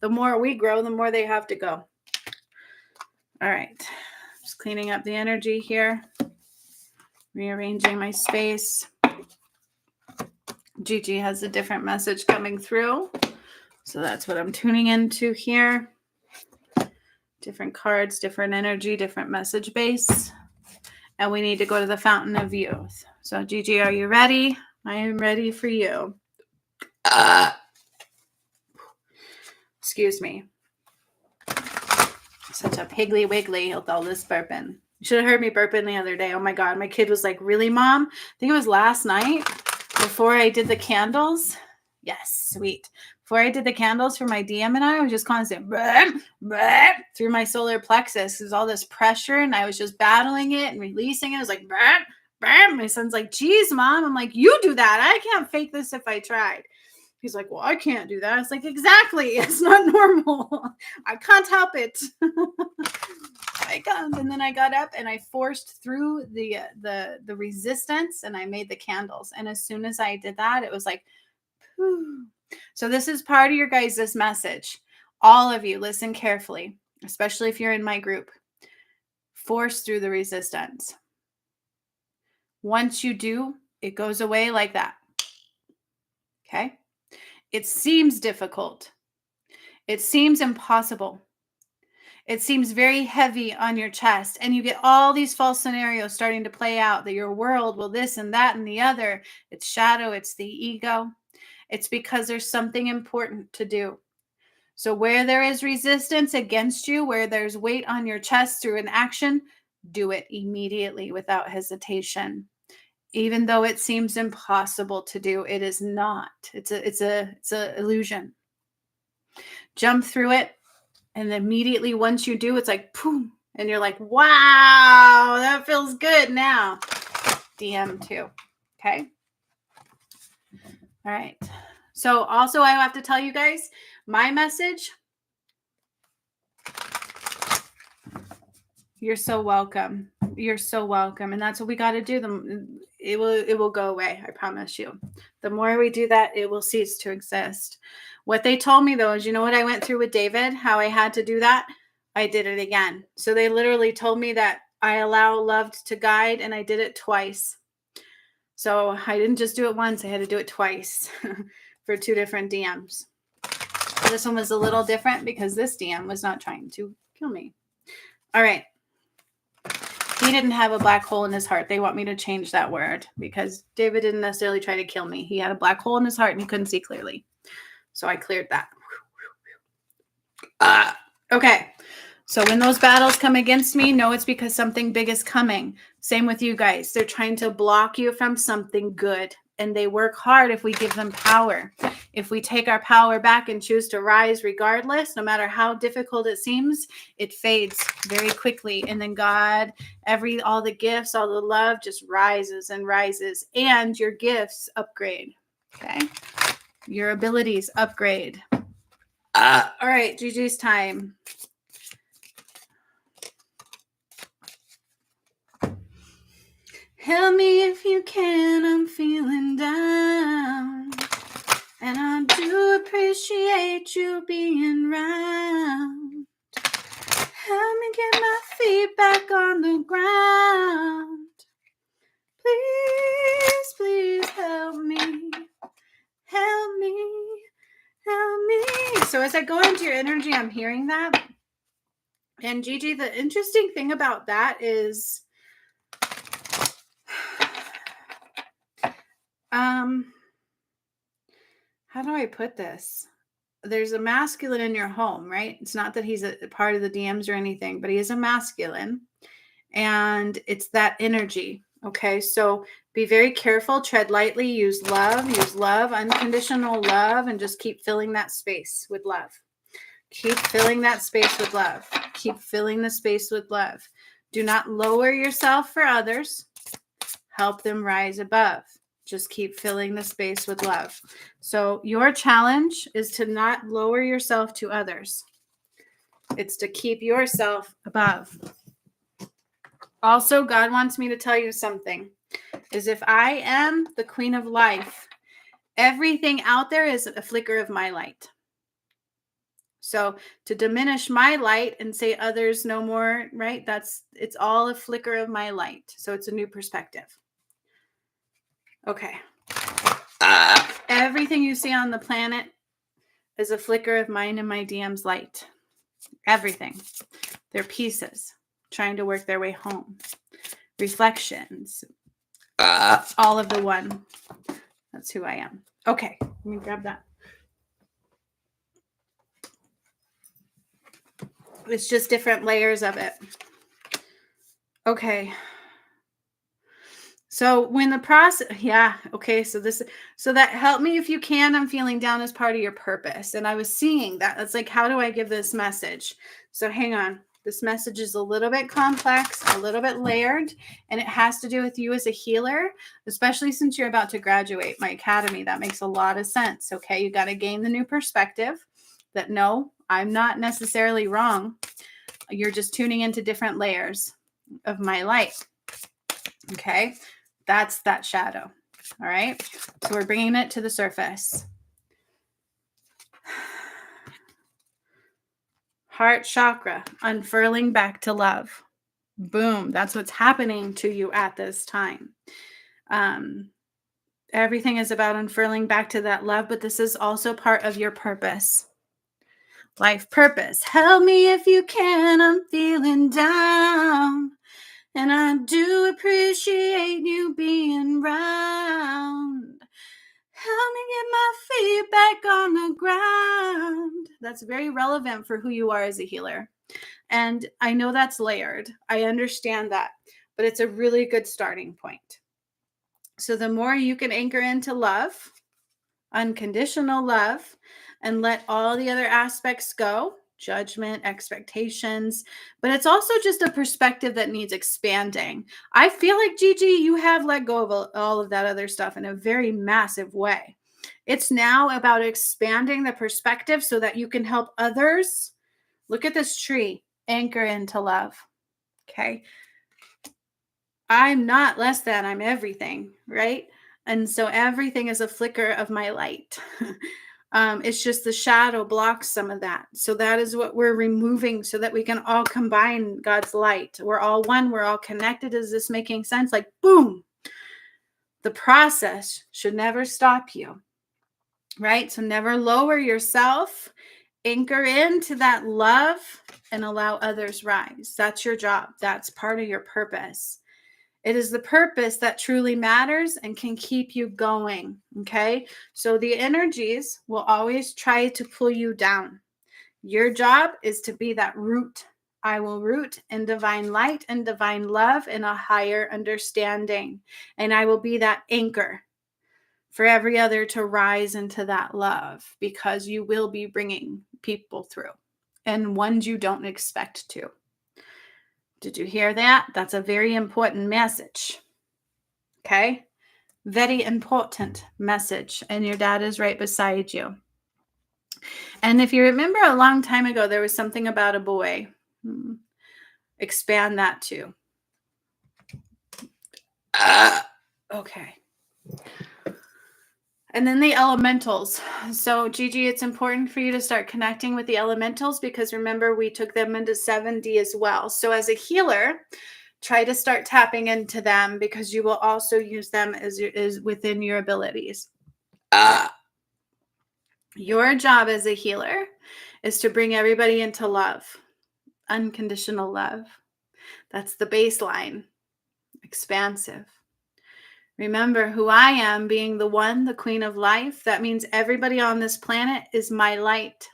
The more we grow, the more they have to go. All right. Just cleaning up the energy here. Rearranging my space. Gigi has a different message coming through. So that's what I'm tuning into here. Different cards, different energy, different message base. And we need to go to the fountain of youth. So, Gigi, are you ready? I am ready for you. Excuse me. Such a piggly wiggly with all this burping. You should have heard me burping the other day. Oh my God. My kid was like, really, Mom? I think it was last night before I did the candles. Yes, sweet. Before I did the candles for my DM and I was just constant through my solar plexus. There's all this pressure and I was just battling it and releasing it. It was like, my son's like, geez, Mom. I'm like, you do that. I can't fake this if I tried. He's like, well, I can't do that. It's like, exactly. It's not normal. I can't help it. And then I got up and I forced through the resistance and I made the candles. And as soon as I did that, it was like, whew. So this is part of your guys' message. All of you, listen carefully, especially if you're in my group. Force through the resistance. Once you do, it goes away like that. Okay? It seems difficult. It seems impossible. It seems very heavy on your chest. And you get all these false scenarios starting to play out that your world will this and that and the other. It's shadow. It's the ego. It's because there's something important to do. So where there is resistance against you, where there's weight on your chest through an action, do it immediately without hesitation. Even though it seems impossible to do, it is not. It's a illusion. Jump through it, and immediately once you do, it's like boom, and you're like, wow, that feels good now. DM too. Okay. All right. So also I have to tell you guys my message. You're so welcome. You're so welcome. And that's what we got to do. It will go away. I promise you. The more we do that, it will cease to exist. What they told me though is, you know what I went through with David, how I had to do that? I did it again. So they literally told me that I allow love to guide, and I did it twice. So I didn't just do it once. I had to do it twice for 2 different DMs. This one was a little different because this DM was not trying to kill me. All right. He didn't have a black hole in his heart. They want me to change that word because David didn't necessarily try to kill me. He had a black hole in his heart and he couldn't see clearly. So I cleared that. Okay. So when those battles come against me, know it's because something big is coming. Same with you guys. They're trying to block you from something good. And they work hard if we give them power. If we take our power back and choose to rise regardless, no matter how difficult it seems, it fades very quickly. And then God, all the gifts, all the love just rises and rises, and your gifts upgrade. Okay. Your abilities upgrade. All right, Gigi's time. Help me if you can, I'm feeling down. And I do appreciate you being around. Help me get my feet back on the ground. Please, please help me. Help me. Help me. So as I go into your energy, I'm hearing that. And Gigi, the interesting thing about that is, how do I put this? There's a masculine in your home, right? It's not that he's a part of the DMs or anything, but he is a masculine, and it's that energy. Okay. So be very careful, tread lightly, use love, unconditional love, and just keep filling that space with love. Keep filling that space with love. Keep filling the space with love. Do not lower yourself for others. Help them rise above. Just keep filling the space with love. So your challenge is to not lower yourself to others. It's to keep yourself above. Also, God wants me to tell you something, is if I am the queen of life, everything out there is a flicker of my light. So to diminish my light and say others no more, right? It's all a flicker of my light. So it's a new perspective. Okay. Everything you see on the planet is a flicker of mine and my DM's light. Everything. They're pieces trying to work their way home. Reflections. All of the one. That's who I am. Okay. Let me grab that. It's just different layers of it. Okay. So when the process, okay. So that help me if you can. I'm feeling down as part of your purpose. And I was seeing that. It's like, how do I give this message? So hang on. This message is a little bit complex, a little bit layered, and it has to do with you as a healer, especially since you're about to graduate my academy. That makes a lot of sense. Okay. You got to gain the new perspective that no, I'm not necessarily wrong. You're just tuning into different layers of my light. Okay. That's that shadow. All right. So we're bringing it to the surface. Heart chakra, unfurling back to love. Boom. That's what's happening to you at this time. Everything is about unfurling back to that love, but this is also part of your purpose. Life purpose. Help me if you can. I'm feeling down. And I do appreciate you being around. Help me get my feet back on the ground. That's very relevant for who you are as a healer. And I know that's layered. I understand that. But it's a really good starting point. So the more you can anchor into love, unconditional love, and let all the other aspects go, judgment, expectations, but it's also just a perspective that needs expanding. I feel like, Gigi, you have let go of all of that other stuff in a very massive way. It's now about expanding the perspective so that you can help others. Look at this tree, anchor into love. Okay. I'm not less than, I'm everything, right? And so everything is a flicker of my light. It's just the shadow blocks some of that. So that is what we're removing so that we can all combine God's light. We're all one. We're all connected. Is this making sense? Like, boom. The process should never stop you, right? So never lower yourself. Anchor into that love and allow others rise. That's your job. That's part of your purpose. It is the purpose that truly matters and can keep you going. Okay. So the energies will always try to pull you down. Your job is to be that root. I will root in divine light and divine love and a higher understanding. And I will be that anchor for every other to rise into that love, because you will be bringing people through, and ones you don't expect to. Did you hear that? That's a very important message. Okay? Very important message. And your dad is right beside you. And if you remember a long time ago, there was something about a boy. Expand that too. Okay. And then the elementals. So, Gigi, it's important for you to start connecting with the elementals, because remember, we took them into 7D as well. So as a healer, try to start tapping into them, because you will also use them as within your abilities. Your job as a healer is to bring everybody into love, unconditional love. That's the baseline. Expansive. Remember who I am, being the one, the queen of life. That means everybody on this planet is my light.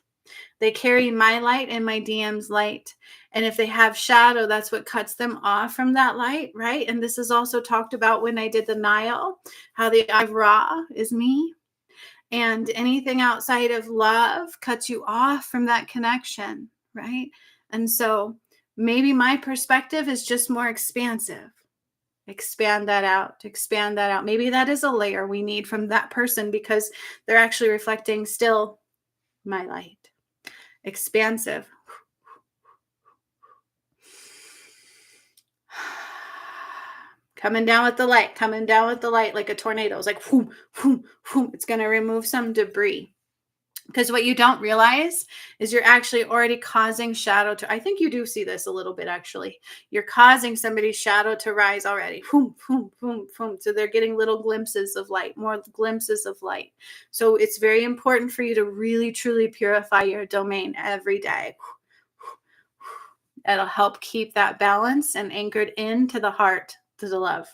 They carry my light and my DM's light. And if they have shadow, that's what cuts them off from that light, right? And this is also talked about when I did the Nile, how the eye of Ra is me. And anything outside of love cuts you off from that connection, right? And so maybe my perspective is just more expansive. Expand that out. Expand that out. Maybe that is a layer we need from that person, because they're actually reflecting still my light. Expansive. Coming down with the light. Coming down with the light like a tornado. It's like, whoom, whoom, whoom. It's going to remove some debris. Because what you don't realize is you're actually already causing shadow to, I think you do see this a little bit actually. You're causing somebody's shadow to rise already. Boom, boom, boom, boom. So they're getting little glimpses of light, more glimpses of light. So it's very important for you to really, truly purify your domain every day. It'll help keep that balance and anchored into the heart, to the love.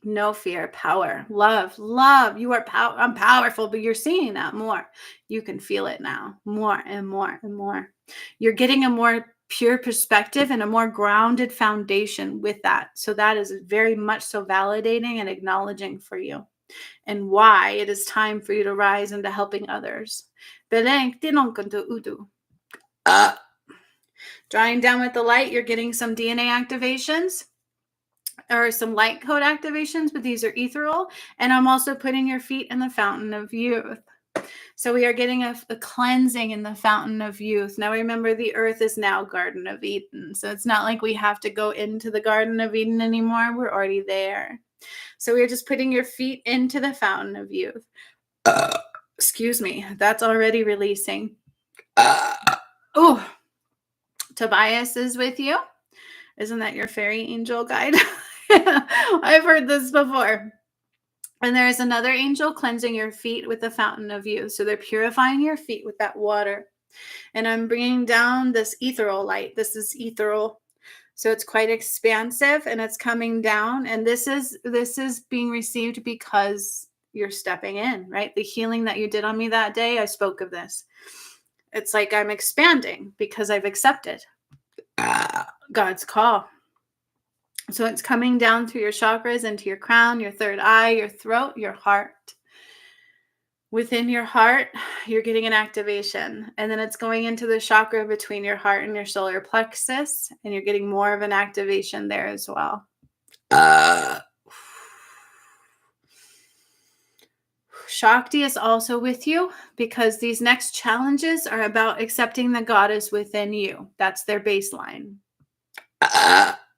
No fear, power, love. You are I'm powerful, but you're seeing that more. You can feel it now more and more and more. You're getting a more pure perspective and a more grounded foundation with that. So that is very much so validating and acknowledging for you, and why it is time for you to rise into helping others. Drawing down with the light, you're getting some DNA activations, or some light code activations, but these are ethereal. And I'm also putting your feet in the fountain of youth. So we are getting a cleansing in the fountain of youth. Now remember, the earth is now Garden of Eden. So it's not like we have to go into the Garden of Eden anymore. We're already there. So we're just putting your feet into the fountain of youth. Excuse me. That's already releasing. Oh, Tobias is with you. Isn't that your fairy angel guide? I've heard this before. And there is another angel cleansing your feet with the fountain of youth. So they're purifying your feet with that water. And I'm bringing down this ethereal light. This is ethereal. So it's quite expansive, and it's coming down. And this is being received because you're stepping in, right? The healing that you did on me that day, I spoke of this. It's like I'm expanding because I've accepted God's call. So it's coming down through your chakras into your crown, your third eye, your throat, your heart. Within your heart, you're getting an activation. And then it's going into the chakra between your heart and your solar plexus. And you're getting more of an activation there as well. Shakti is also with you, because these next challenges are about accepting the goddess within you. That's their baseline.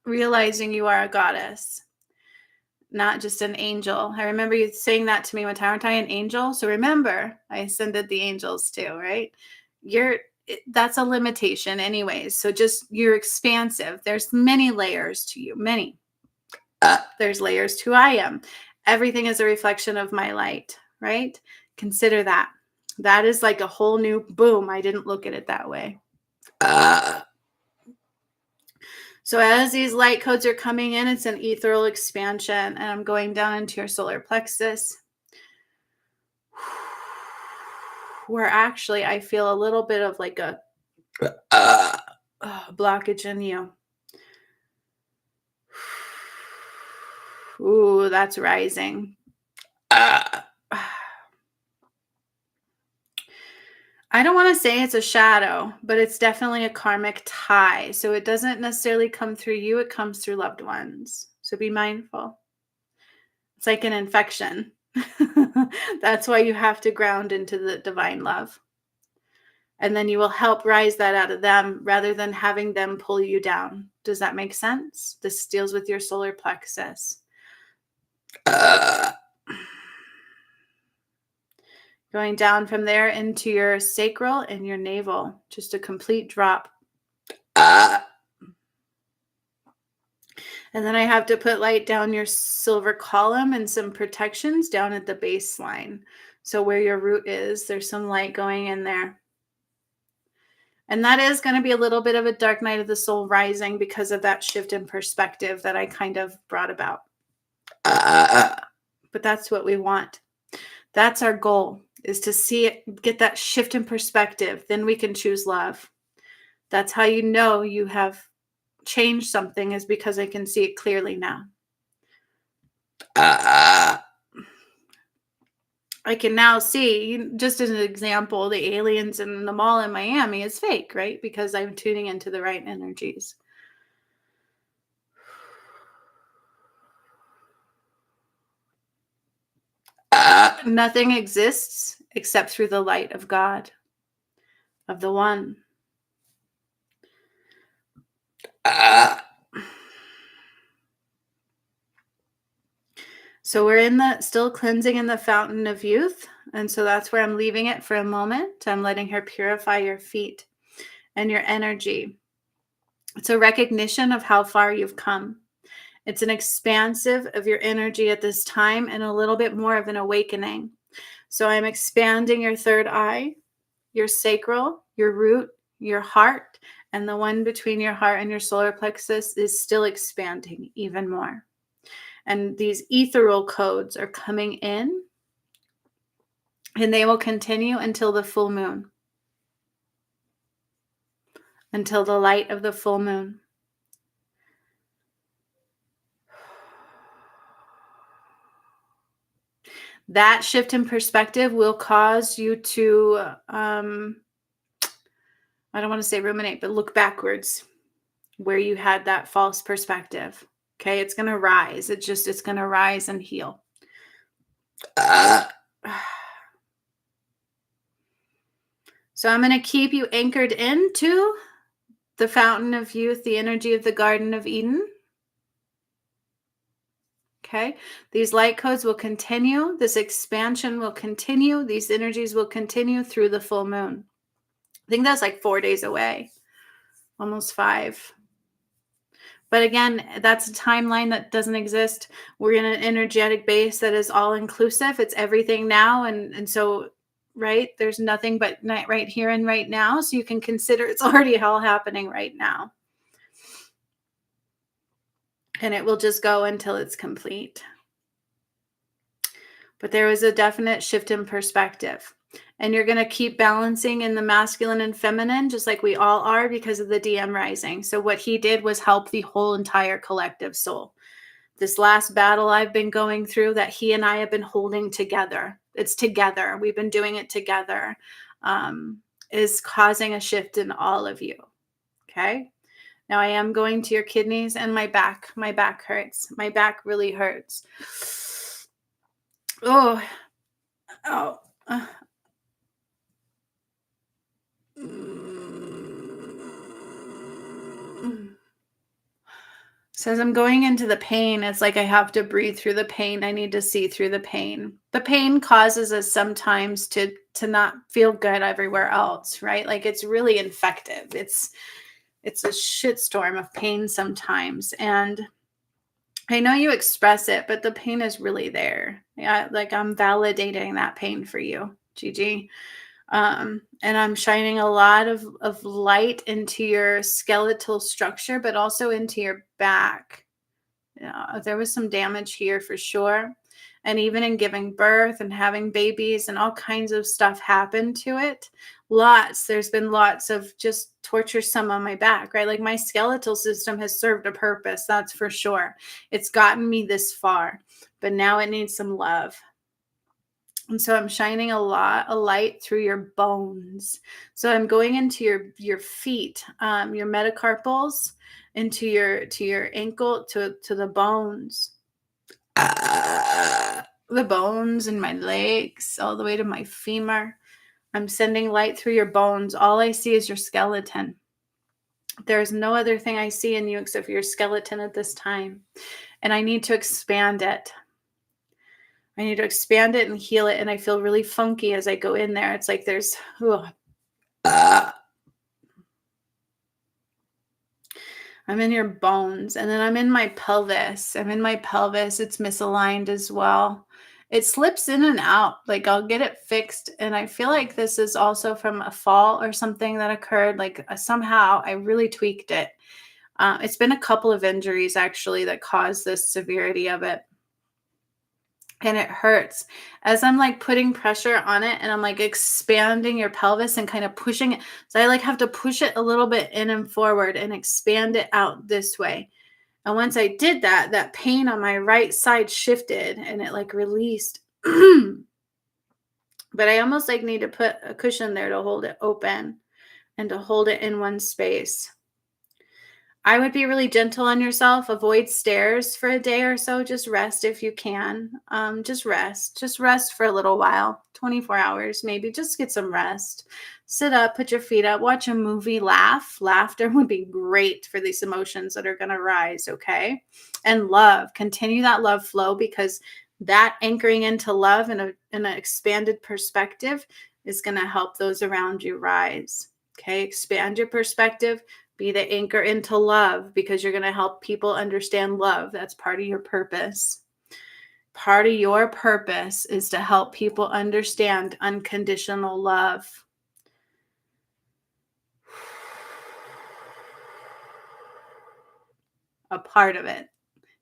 Realizing you are a goddess, not just an angel. I remember you saying that to me one time. Aren't I an angel? So remember, I ascended the angels too, right? That's a limitation anyways. So just, you're expansive. There's many layers to you, many. There's layers to I am. Everything is a reflection of my light, right? Consider that. That is like a whole new boom. I didn't look at it that way. So as these light codes are coming in, it's an ethereal expansion, and I'm going down into your solar plexus, where actually I feel a little bit of like a blockage in you. Ooh, that's rising. I don't want to say it's a shadow, but it's definitely a karmic tie. So it doesn't necessarily come through you, it comes through loved ones. So be mindful. It's like an infection. That's why you have to ground into the divine love. And then you will help rise that out of them rather than having them pull you down. Does that make sense? This deals with your solar plexus. Going down from there into your sacral and your navel. Just a complete drop. And then I have to put light down your silver column and some protections down at the baseline. So where your root is, there's some light going in there. And that is going to be a little bit of a dark night of the soul rising because of that shift in perspective that I kind of brought about. But that's what we want. That's our goal, is to see it, get that shift in perspective. Then we can choose love. That's how you know you have changed something, is because I can see it clearly now. I can now see, just as an example, the aliens in the mall in Miami is fake, right? Because I'm tuning into the right energies. Nothing exists except through the light of God, of the One. So we're still cleansing in the fountain of youth. And so that's where I'm leaving it for a moment. I'm letting her purify your feet and your energy. It's a recognition of how far you've come. It's an expansive of your energy at this time and a little bit more of an awakening. So I'm expanding your third eye, your sacral, your root, your heart, and the one between your heart and your solar plexus is still expanding even more. And these ethereal codes are coming in, and they will continue until the full moon, until the light of the full moon. That shift in perspective will cause you to, I don't want to say ruminate, but look backwards where you had that false perspective. Okay, it's going to rise. It's going to rise and heal. So I'm going to keep you anchored into the fountain of youth, the energy of the Garden of Eden. Okay, these light codes will continue. This expansion will continue. These energies will continue through the full moon. I think that's like 4 days away, almost 5. But again, that's a timeline that doesn't exist. We're in an energetic base that is all inclusive. It's everything now. And so, right, there's nothing but right here and right now. So you can consider it's already all happening right now. And it will just go until it's complete. But there is a definite shift in perspective. And you're going to keep balancing in the masculine and feminine, just like we all are, because of the DM rising. So what he did was help the whole entire collective soul. This last battle I've been going through, that he and I have been holding together. It's together. We've been doing it together. Is causing a shift in all of you. Okay. Now I am going to your kidneys and my back. My back hurts. My back really hurts. Oh. So as I'm going into the pain, it's like I have to breathe through the pain. I need to see through the pain. The pain causes us sometimes to not feel good everywhere else, right? Like it's really infective. It's a shitstorm of pain sometimes. And I know you express it, but the pain is really there. Yeah, like I'm validating that pain for you, Gigi. And I'm shining a lot of light into your skeletal structure, but also into your back. Yeah, there was some damage here for sure. And even in giving birth and having babies and all kinds of stuff happen to it. There's been lots of just torturesome on my back, right? Like my skeletal system has served a purpose, that's for sure. It's gotten me this far, but now it needs some love. And so I'm shining a light through your bones. So I'm going into your feet, your metacarpals, into your ankle, to the bones. The bones in my legs, all the way to my femur. I'm sending light through your bones. All I see is your skeleton. There's no other thing I see in you except for your skeleton at this time. And I need to expand it. I need to expand it and heal it. And I feel really funky as I go in there. It's like there's, I'm in your bones. And then I'm in my pelvis. It's misaligned as well. It slips in and out. Like I'll get it fixed. And I feel like this is also from a fall or something that occurred. Like somehow I really tweaked it. It's been a couple of injuries actually that caused this severity of it. And it hurts as I'm like putting pressure on it, and I'm like expanding your pelvis and kind of pushing it. So I like have to push it a little bit in and forward and expand it out this way. And once I did that, that pain on my right side shifted and it like released. But I almost like need to put a cushion there to hold it open and to hold it in one space. I would be really gentle on yourself. Avoid stairs for a day or so. Just rest if you can. Just rest for a little while, 24 hours, maybe. Just get some rest. Sit up, put your feet up, watch a movie, laugh. Laughter would be great for these emotions that are going to rise, okay? And love. Continue that love flow, because that anchoring into love in an expanded perspective is going to help those around you rise, okay? Expand your perspective. Be the anchor into love, because you're going to help people understand love. That's part of your purpose. Part of your purpose is to help people understand unconditional love. A part of it.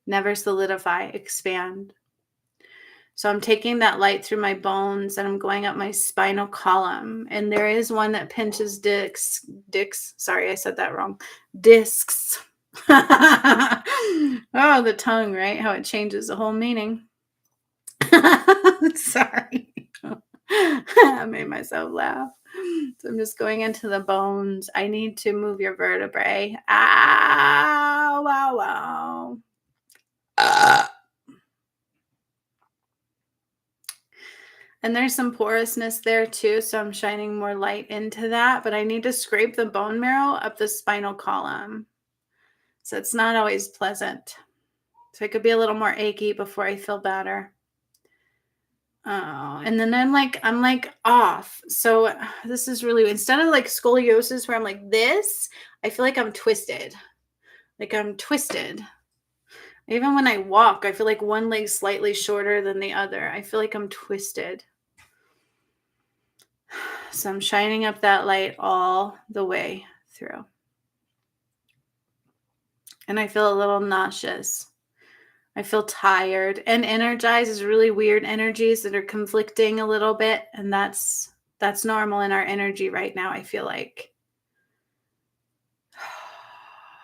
Never solidify, expand. So I'm taking that light through my bones and I'm going up my spinal column. And there is one that pinches discs. Sorry, I said that wrong. Discs. Oh, the tongue, right? How it changes the whole meaning. Sorry. I made myself laugh. So I'm just going into the bones. I need to move your vertebrae. Ow, wow, wow. And there's some porousness there too, so I'm shining more light into that, but I need to scrape the bone marrow up the spinal column. So it's not always pleasant. So it could be a little more achy before I feel better. Oh, and then I'm like off. So this is really, instead of like scoliosis where I'm like this, I feel like I'm twisted. Like I'm twisted. Even when I walk, I feel like one leg's slightly shorter than the other. I feel like I'm twisted. So I'm shining up that light all the way through. And I feel a little nauseous. I feel tired, and energized is really weird energies that are conflicting a little bit. And that's normal in our energy right now. I feel like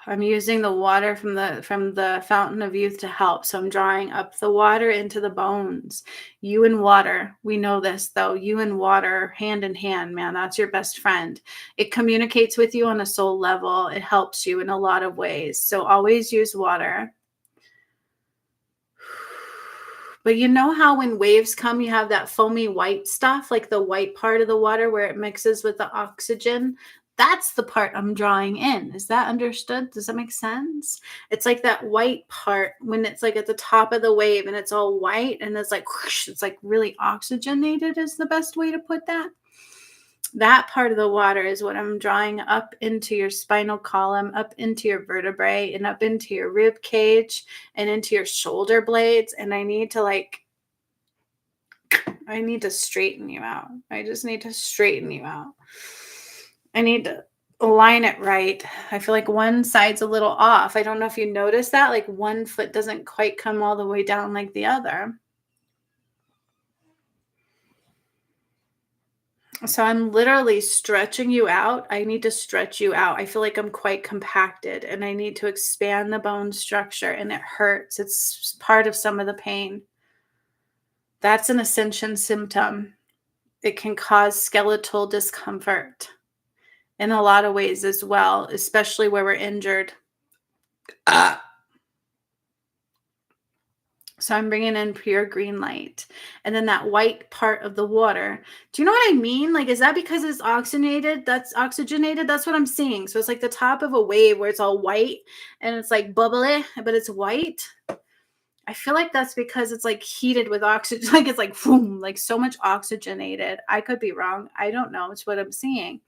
I'm using the water from the fountain of youth to help. So I'm drawing up the water into the bones. You and water. We know this though. You and water, hand in hand, man. That's your best friend. It communicates with you on a soul level. It helps you in a lot of ways. So always use water. But you know how when waves come, you have that foamy white stuff, like the white part of the water where it mixes with the oxygen? That's the part I'm drawing in. Is that understood? Does that make sense? It's like that white part when it's like at the top of the wave and it's all white and it's like whoosh, it's like really oxygenated is the best way to put that. That part of the water is what I'm drawing up into your spinal column, up into your vertebrae, and up into your rib cage and into your shoulder blades. And I need to straighten you out. I just need to straighten you out. I need to align it right. I feel like one side's a little off. I don't know if you noticed that. Like one foot doesn't quite come all the way down like the other. So I'm literally stretching you out. I need to stretch you out. I feel like I'm quite compacted and I need to expand the bone structure and it hurts. It's part of some of the pain. That's an ascension symptom. It can cause skeletal discomfort in a lot of ways as well, especially where we're injured. So I'm bringing in pure green light. And then that white part of the water. Do you know what I mean? Like, is that because it's oxygenated? That's oxygenated. That's what I'm seeing. So it's like the top of a wave where it's all white and it's like bubbly, but it's white. I feel like that's because it's like heated with oxygen. Like it's like boom, like so much oxygenated. I could be wrong. I don't know. It's what I'm seeing.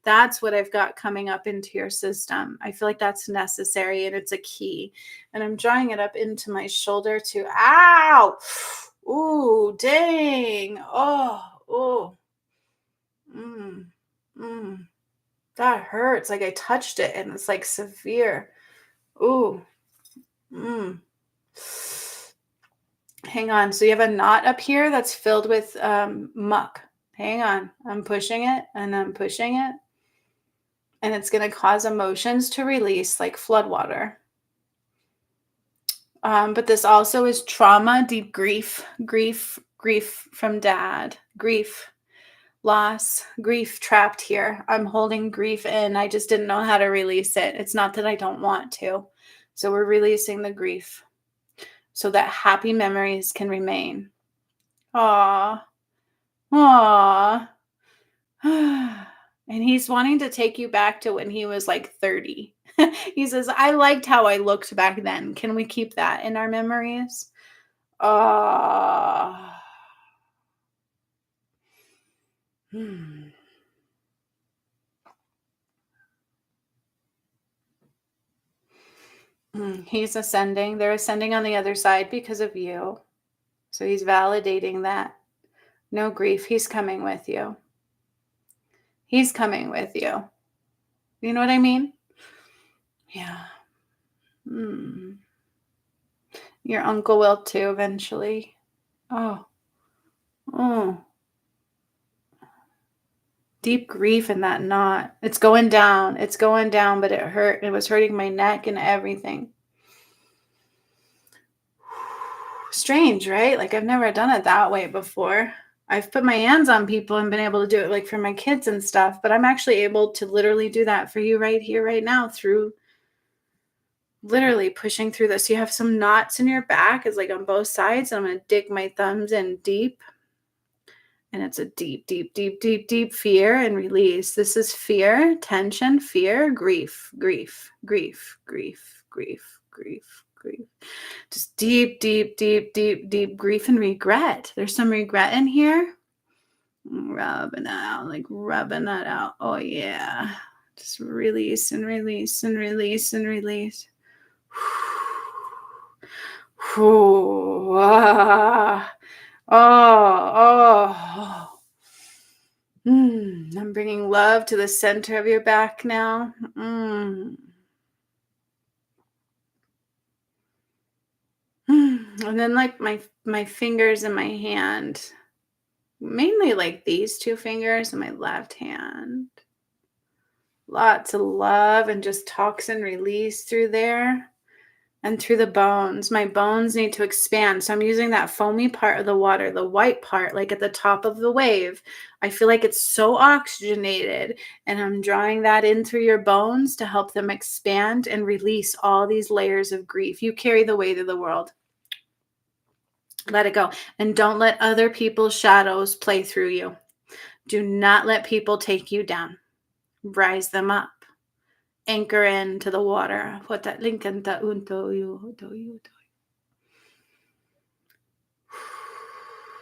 That's what I've got coming up into your system. I feel like that's necessary and it's a key. And I'm drawing it up into my shoulder too. Ow! Ooh, dang. Oh. Mm. Mm. That hurts. Like I touched it and it's like severe. Ooh. Mm. Hang on. So you have a knot up here that's filled with muck. Hang on. I'm pushing it and I'm pushing it. And it's going to cause emotions to release like floodwater. But this also is trauma, deep grief from dad, grief, loss, grief trapped here. I'm holding grief in. I just didn't know how to release it. It's not that I don't want to. So we're releasing the grief so that happy memories can remain. Aw. And he's wanting to take you back to when he was like 30. He says, I liked how I looked back then. Can we keep that in our memories? Hmm. He's ascending. They're ascending on the other side because of you. So he's validating that. No grief. He's coming with you. He's coming with you. You know what I mean? Yeah. Your uncle will too eventually. Oh. Deep grief in that knot. It's going down. It's going down, but it hurt. It was hurting my neck and everything. Strange, right? Like I've never done it that way before. I've put my hands on people and been able to do it like for my kids and stuff, but I'm actually able to literally do that for you right here, right now, through literally pushing through this. You have some knots in your back, it's like on both sides. And I'm going to dig my thumbs in deep. And it's a deep, deep, deep, deep, deep fear and release. This is fear, tension, fear, grief. Just deep, deep, deep, deep, deep grief and regret. There's some regret in here. Rubbing that out. Oh, yeah. Just release and release and release and release. I'm bringing love to the center of your back now. And then like my fingers in my hand, mainly like these two fingers in my left hand. Lots of love and just toxin release through there. And through the bones. My bones need to expand. So I'm using that foamy part of the water, the white part, like at the top of the wave. I feel like it's so oxygenated. And I'm drawing that in through your bones to help them expand and release all these layers of grief. You carry the weight of the world. Let it go. And don't let other people's shadows play through you. Do not let people take you down. Rise them up. Anchor into the water.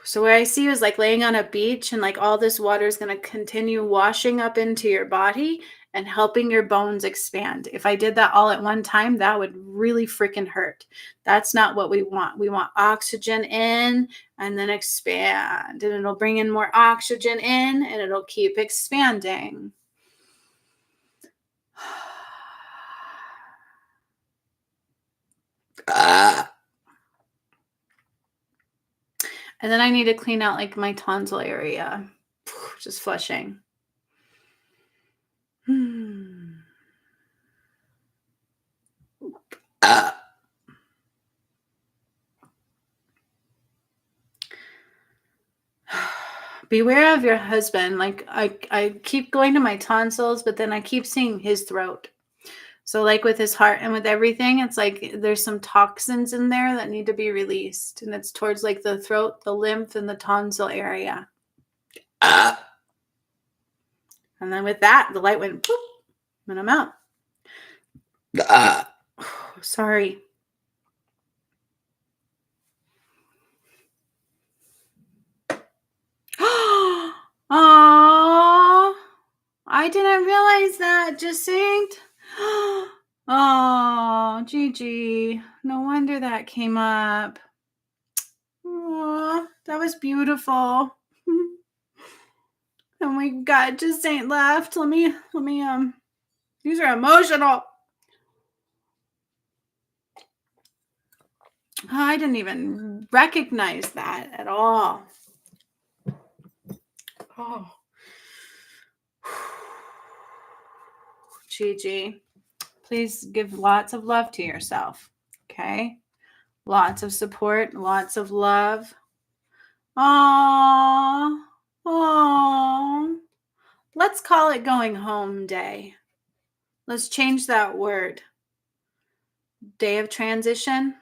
So where I see you is like laying on a beach and like all this water is going to continue washing up into your body and helping your bones expand. If I did that all at one time, that would really freaking hurt. That's not what we want. We want oxygen in and then expand. And it'll bring in more oxygen in and it'll keep expanding. And then I need to clean out like my tonsil area. Just flushing. Beware of your husband. Like I keep going to my tonsils, but then I keep seeing his throat. So like with his heart and with everything, it's like there's some toxins in there that need to be released. And it's towards like the throat, the lymph, and the tonsil area. And then with that, the light went boop, and I'm out. Sorry. Oh, I didn't realize that, Jacinth. Oh, Gigi. No wonder that came up. Oh, that was beautiful. And we got Jacinth left. Let me these are emotional. I didn't even recognize that at all. Oh. Gigi, please give lots of love to yourself. Okay? Lots of support, lots of love. Aww. Aww. Let's call it going home day. Let's change that word. Day of transition.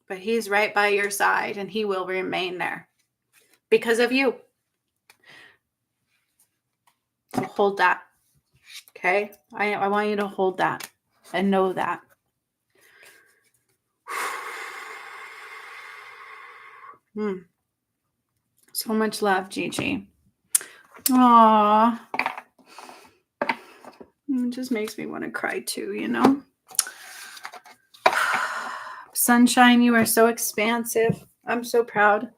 But he's right by your side and he will remain there because of you. So hold that. Okay? I want you to hold that and know that. So much love, Gigi. Aww. It just makes me want to cry too, you know? Sunshine, you are so expansive. I'm so proud.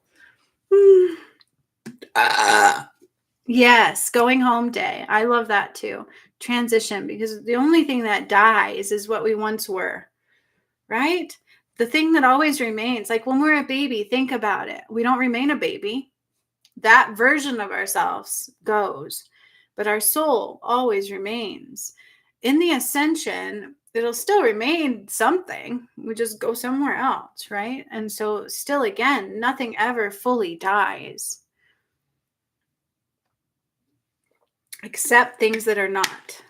Yes, going home day. I love that too. Transition, because the only thing that dies is what we once were, right? The thing that always remains, like when we're a baby, think about it. We don't remain a baby. That version of ourselves goes, but our soul always remains. In the ascension, it'll still remain something. We just go somewhere else, right? And so still, again, nothing ever fully dies. Except things that are not.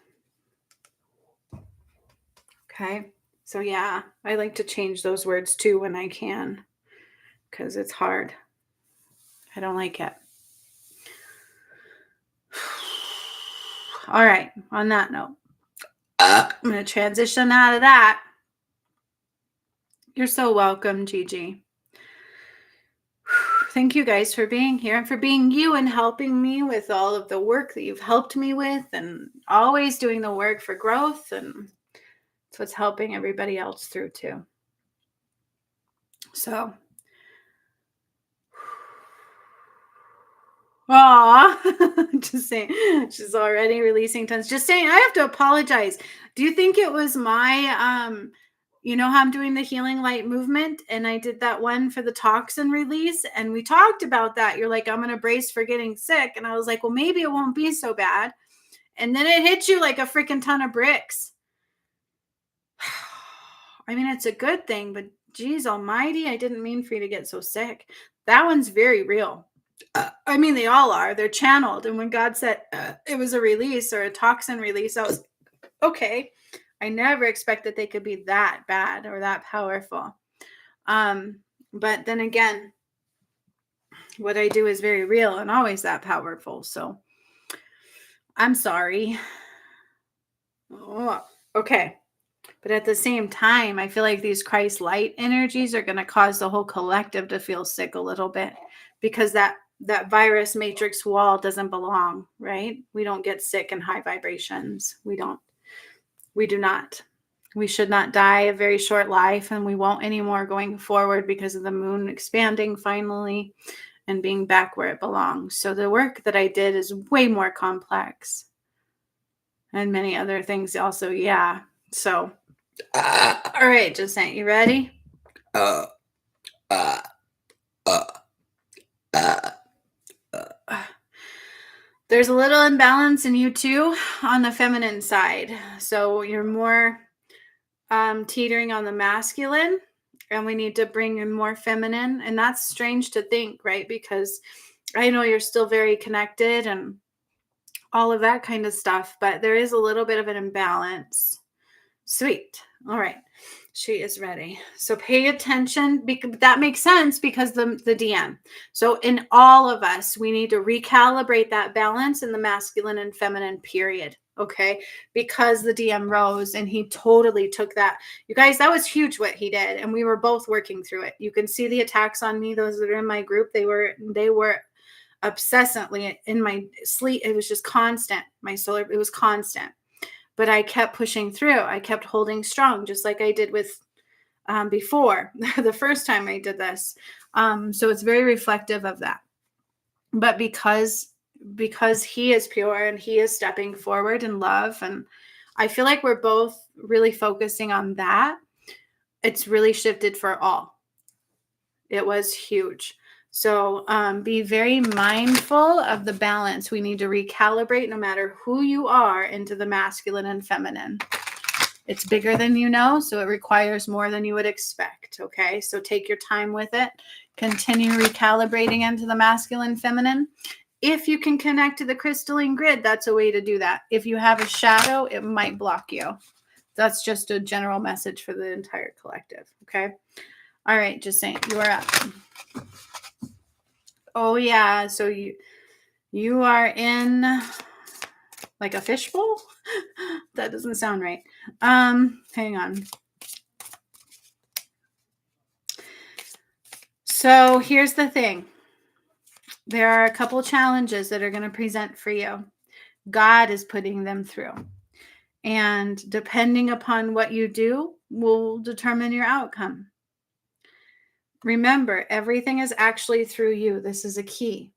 Okay? So yeah, I like to change those words too when I can, because it's hard. I don't like it. All right, on that note, I'm going to transition out of that. You're so welcome, Gigi. Thank you guys for being here and for being you and helping me with all of the work that you've helped me with and always doing the work for growth. And it's what's helping everybody else through too. So, just saying, she's already releasing tons. Just saying, I have to apologize. Do you think it was my, you know how I'm doing the healing light movement and I did that one for the toxin release and we talked about that. You're like, I'm going to brace for getting sick. And I was like, well, maybe it won't be so bad. And then it hit you like a freaking ton of bricks. I mean, it's a good thing, but geez almighty, I didn't mean for you to get so sick. That one's very real. I mean, they all are. They're channeled. And when God said it was a release or a toxin release, I was okay. I never expected they could be that bad or that powerful. But then again, what I do is very real and always that powerful. So I'm sorry. Oh, okay. But at the same time, I feel like these Christ light energies are going to cause the whole collective to feel sick a little bit because that virus matrix wall doesn't belong, right? We don't get sick in high vibrations. We do not. We should not die a very short life, and we won't anymore going forward because of the moon expanding finally and being back where it belongs. So the work that I did is way more complex and many other things also. Yeah. So, all right, just saying, you ready? There's a little imbalance in you too on the feminine side. So you're more teetering on the masculine, and we need to bring in more feminine. And that's strange to think, right? Because I know you're still very connected and all of that kind of stuff, but there is a little bit of an imbalance. Sweet. All right. She is ready. So pay attention. That makes sense because the DM. So in all of us, we need to recalibrate that balance in the masculine and feminine period. Okay. Because the DM rose and he totally took that. You guys, that was huge what he did. And we were both working through it. You can see the attacks on me. Those that are in my group, they were obsessively in my sleep. It was just constant. My solar, it was constant. But I kept pushing through. I kept holding strong, just like I did with before the first time I did this. So it's very reflective of that. But because he is pure and he is stepping forward in love, and I feel like we're both really focusing on that, it's really shifted for all. It was huge. So be very mindful of the balance. We need to recalibrate no matter who you are into the masculine and feminine. It's bigger than you know, so it requires more than you would expect. Okay, so take your time with it. Continue recalibrating into the masculine, feminine. If you can connect to the crystalline grid, that's a way to do that. If you have a shadow, it might block you. That's just a general message for the entire collective. Okay. All right, just saying, you are up. Oh yeah, so you are in like a fishbowl? That doesn't sound right. Hang on. So here's the thing. There are a couple challenges that are going to present for you. God is putting them through. And depending upon what you do will determine your outcome. Remember, everything is actually through you. This is a key.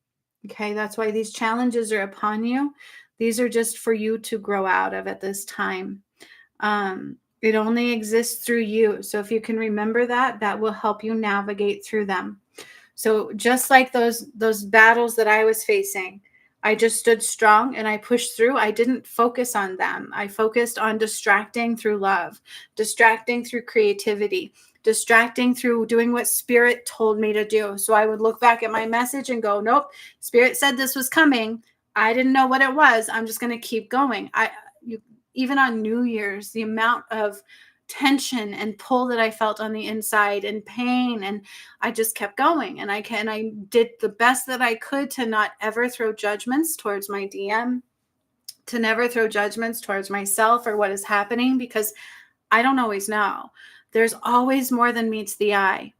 Okay, that's why these challenges are upon you. These are just for you to grow out of at this time. It only exists through you. So if you can remember that, that will help you navigate through them. So just like those battles that I was facing, I just stood strong and I pushed through. I didn't focus on them. I focused on distracting through love, distracting through creativity, distracting through doing what Spirit told me to do. So I would look back at my message and go, nope, Spirit said this was coming. I didn't know what it was. I'm just going to keep going. Even on New Year's, the amount of tension and pull that I felt on the inside and pain, and I just kept going, and I did the best that I could to not ever throw judgments towards my DM, to never throw judgments towards myself or what is happening, because I don't always know. There's always more than meets the eye,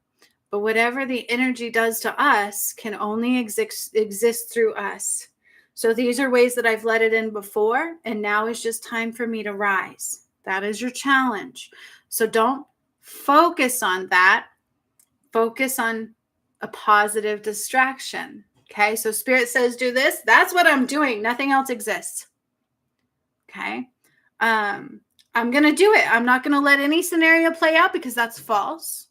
but whatever the energy does to us can only exist through us. So these are ways that I've let it in before, and now is just time for me to rise. That is your challenge. So don't focus on that. Focus on a positive distraction. Okay, so Spirit says do this. That's what I'm doing. Nothing else exists. Okay, I'm going to do it. I'm not going to let any scenario play out because that's false.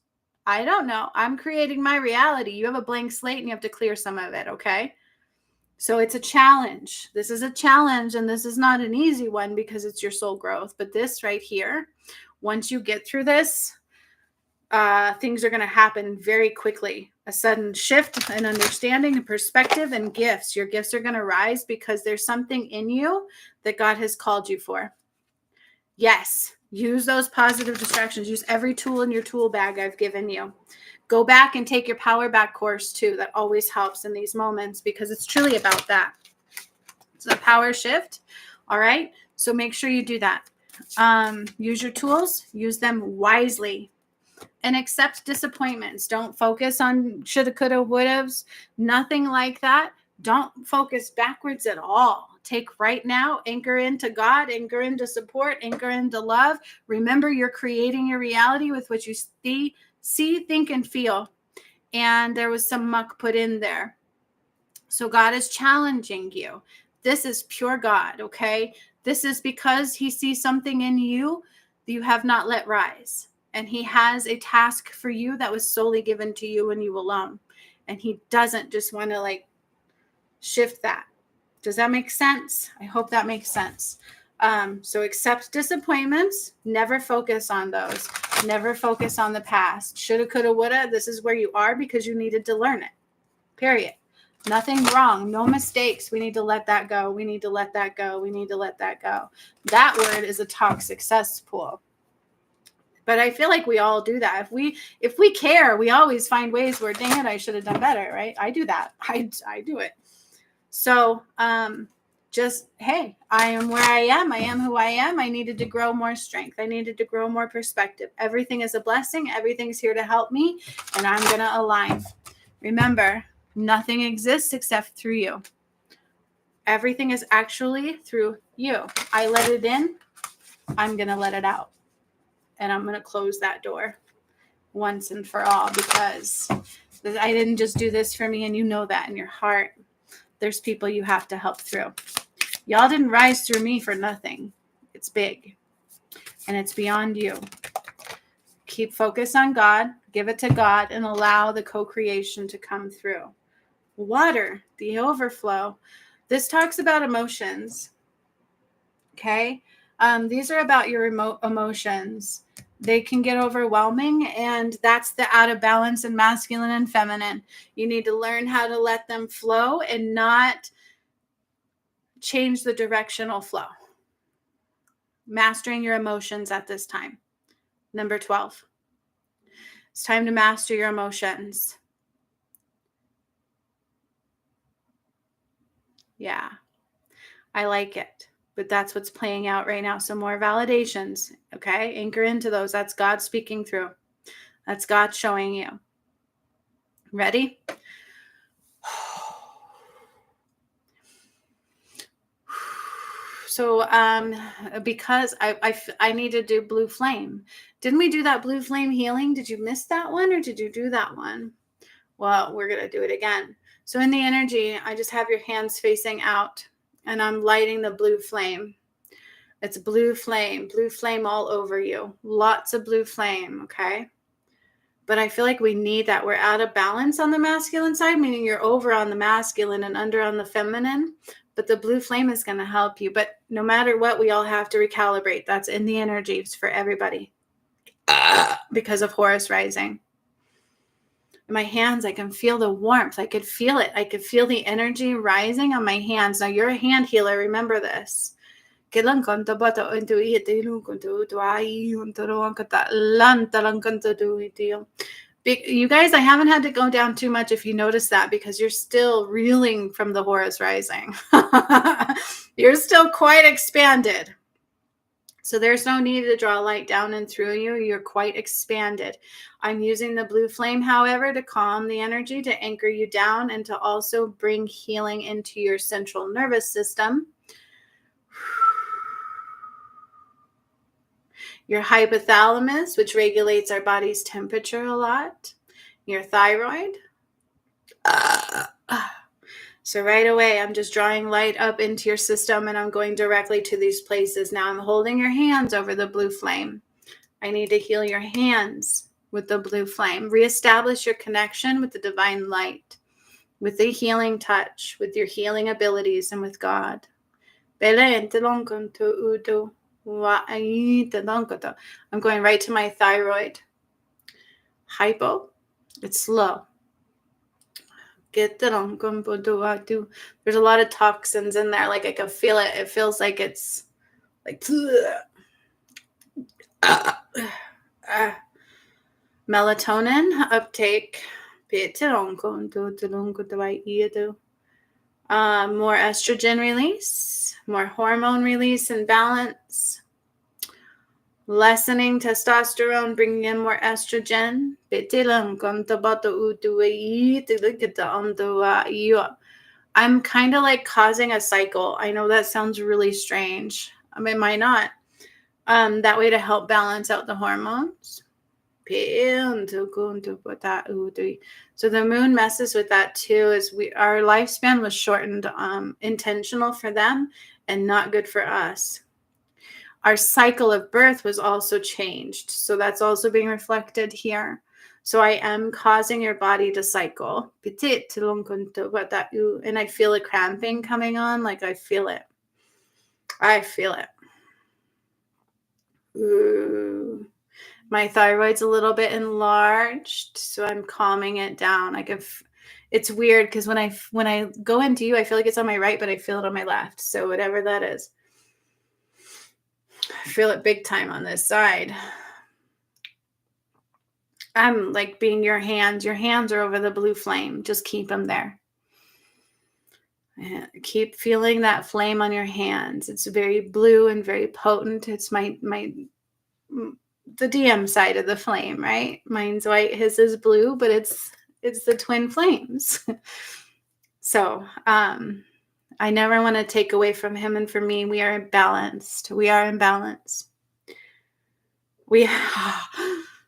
I don't know. I'm creating my reality. You have a blank slate and you have to clear some of it. Okay. So it's a challenge. This is a challenge, and this is not an easy one because it's your soul growth. But this right here, once you get through this, things are going to happen very quickly. A sudden shift in understanding and perspective and gifts. Your gifts are going to rise because there's something in you that God has called you for. Yes, use those positive distractions. Use every tool in your tool bag I've given you. Go back and take your power back course too. That always helps in these moments because it's truly about that. It's a power shift. All right. So make sure you do that. Use your tools, use them wisely, and accept disappointments. Don't focus on shoulda, coulda, wouldas, nothing like that. Don't focus backwards at all. Take right now, anchor into God, anchor into support, anchor into love. Remember, you're creating your reality with what you see, think, and feel. And there was some muck put in there. So God is challenging you. This is pure God, okay? This is because he sees something in you that you have not let rise. And he has a task for you that was solely given to you and you alone. And he doesn't just want to shift that. Does that make sense? I hope that makes sense. So accept disappointments. Never focus on those. Never focus on the past. Shoulda, coulda, woulda. This is where you are because you needed to learn it. Period. Nothing wrong. No mistakes. We need to let that go. We need to let that go. We need to let that go. That word is a toxic cesspool. But I feel like we all do that. If we care, we always find ways where, dang it, I should have done better, right? I do that. I do it. So just, hey, I am where I am. I am who I am. I needed to grow more strength. I needed to grow more perspective. Everything is a blessing. Everything's here to help me. And I'm going to align. Remember, nothing exists except through you. Everything is actually through you. I let it in. I'm going to let it out. And I'm going to close that door once and for all, because I didn't just do this for me. And you know that in your heart. There's people you have to help through. Y'all didn't rise through me for nothing. It's big. And it's beyond you. Keep focus on God. Give it to God and allow the co-creation to come through. Water, the overflow. This talks about emotions. Okay? These are about your emotions. They can get overwhelming, and that's the out of balance in masculine and feminine. You need to learn how to let them flow and not change the directional flow. Mastering your emotions at this time. Number 12. It's time to master your emotions. Yeah, I like it. But that's what's playing out right now. So more validations, okay? Anchor into those. That's God speaking through. That's God showing you. Ready? So because I need to do blue flame. Didn't we do that blue flame healing? Did you miss that one, or did you do that one? Well, we're going to do it again. So in the energy, I just have your hands facing out, and I'm lighting the blue flame. It's blue flame all over you. Lots of blue flame, okay? But I feel like we need that. We're out of balance on the masculine side, meaning you're over on the masculine and under on the feminine. But the blue flame is going to help you. But no matter what, we all have to recalibrate. That's in the energies for everybody because of Horus rising. In my hands, I can feel the warmth. I could feel it. I could feel the energy rising on my hands. Now, you're a hand healer. Remember this. You guys, I haven't had to go down too much if you notice that, because you're still reeling from the Horus rising. You're still quite expanded. So there's no need to draw light down and through you. You're quite expanded. I'm using the blue flame, however, to calm the energy, to anchor you down, and to also bring healing into your central nervous system. Your hypothalamus, which regulates our body's temperature a lot. Your thyroid. So right away, I'm just drawing light up into your system, and I'm going directly to these places. Now I'm holding your hands over the blue flame. I need to heal your hands with the blue flame. Reestablish your connection with the divine light, with the healing touch, with your healing abilities, and with God. I'm going right to my thyroid. Hypo, it's slow. There's a lot of toxins in there. Like, I can feel it. It feels like it's like melatonin uptake. More estrogen release, more hormone release and balance. Lessening testosterone, bringing in more estrogen. I'm kind of like causing a cycle. I know that sounds really strange. I mean, it might not. That way to help balance out the hormones. So the moon messes with that too. Our lifespan was shortened, intentional for them and not good for us. Our cycle of birth was also changed. So that's also being reflected here. So I am causing your body to cycle. And I feel a cramping coming on. Like I feel it. I feel it. Ooh. My thyroid's a little bit enlarged, so I'm calming it down. It's weird because when I go into you, I feel like it's on my right, but I feel it on my left. So whatever that is, I feel it big time on this side. I'm like being your hands. Your hands are over the blue flame. Just keep them there. Keep feeling that flame on your hands. It's very blue and very potent. It's the DM side of the flame, right? Mine's white, his is blue, but it's the twin flames. So I never want to take away from him and from me. We are balanced. We are in balance.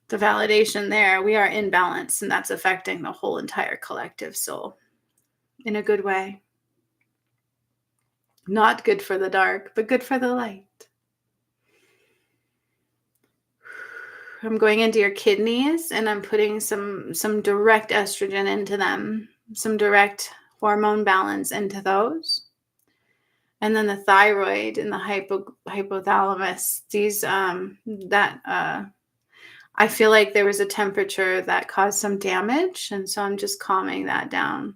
The validation there, we are in balance, and that's affecting the whole entire collective soul in a good way. Not good for the dark, but good for the light. I'm going into your kidneys, and I'm putting some direct estrogen into them, some direct hormone balance into those. And then the thyroid and the hypothalamus, these I feel like there was a temperature that caused some damage, and so I'm just calming that down.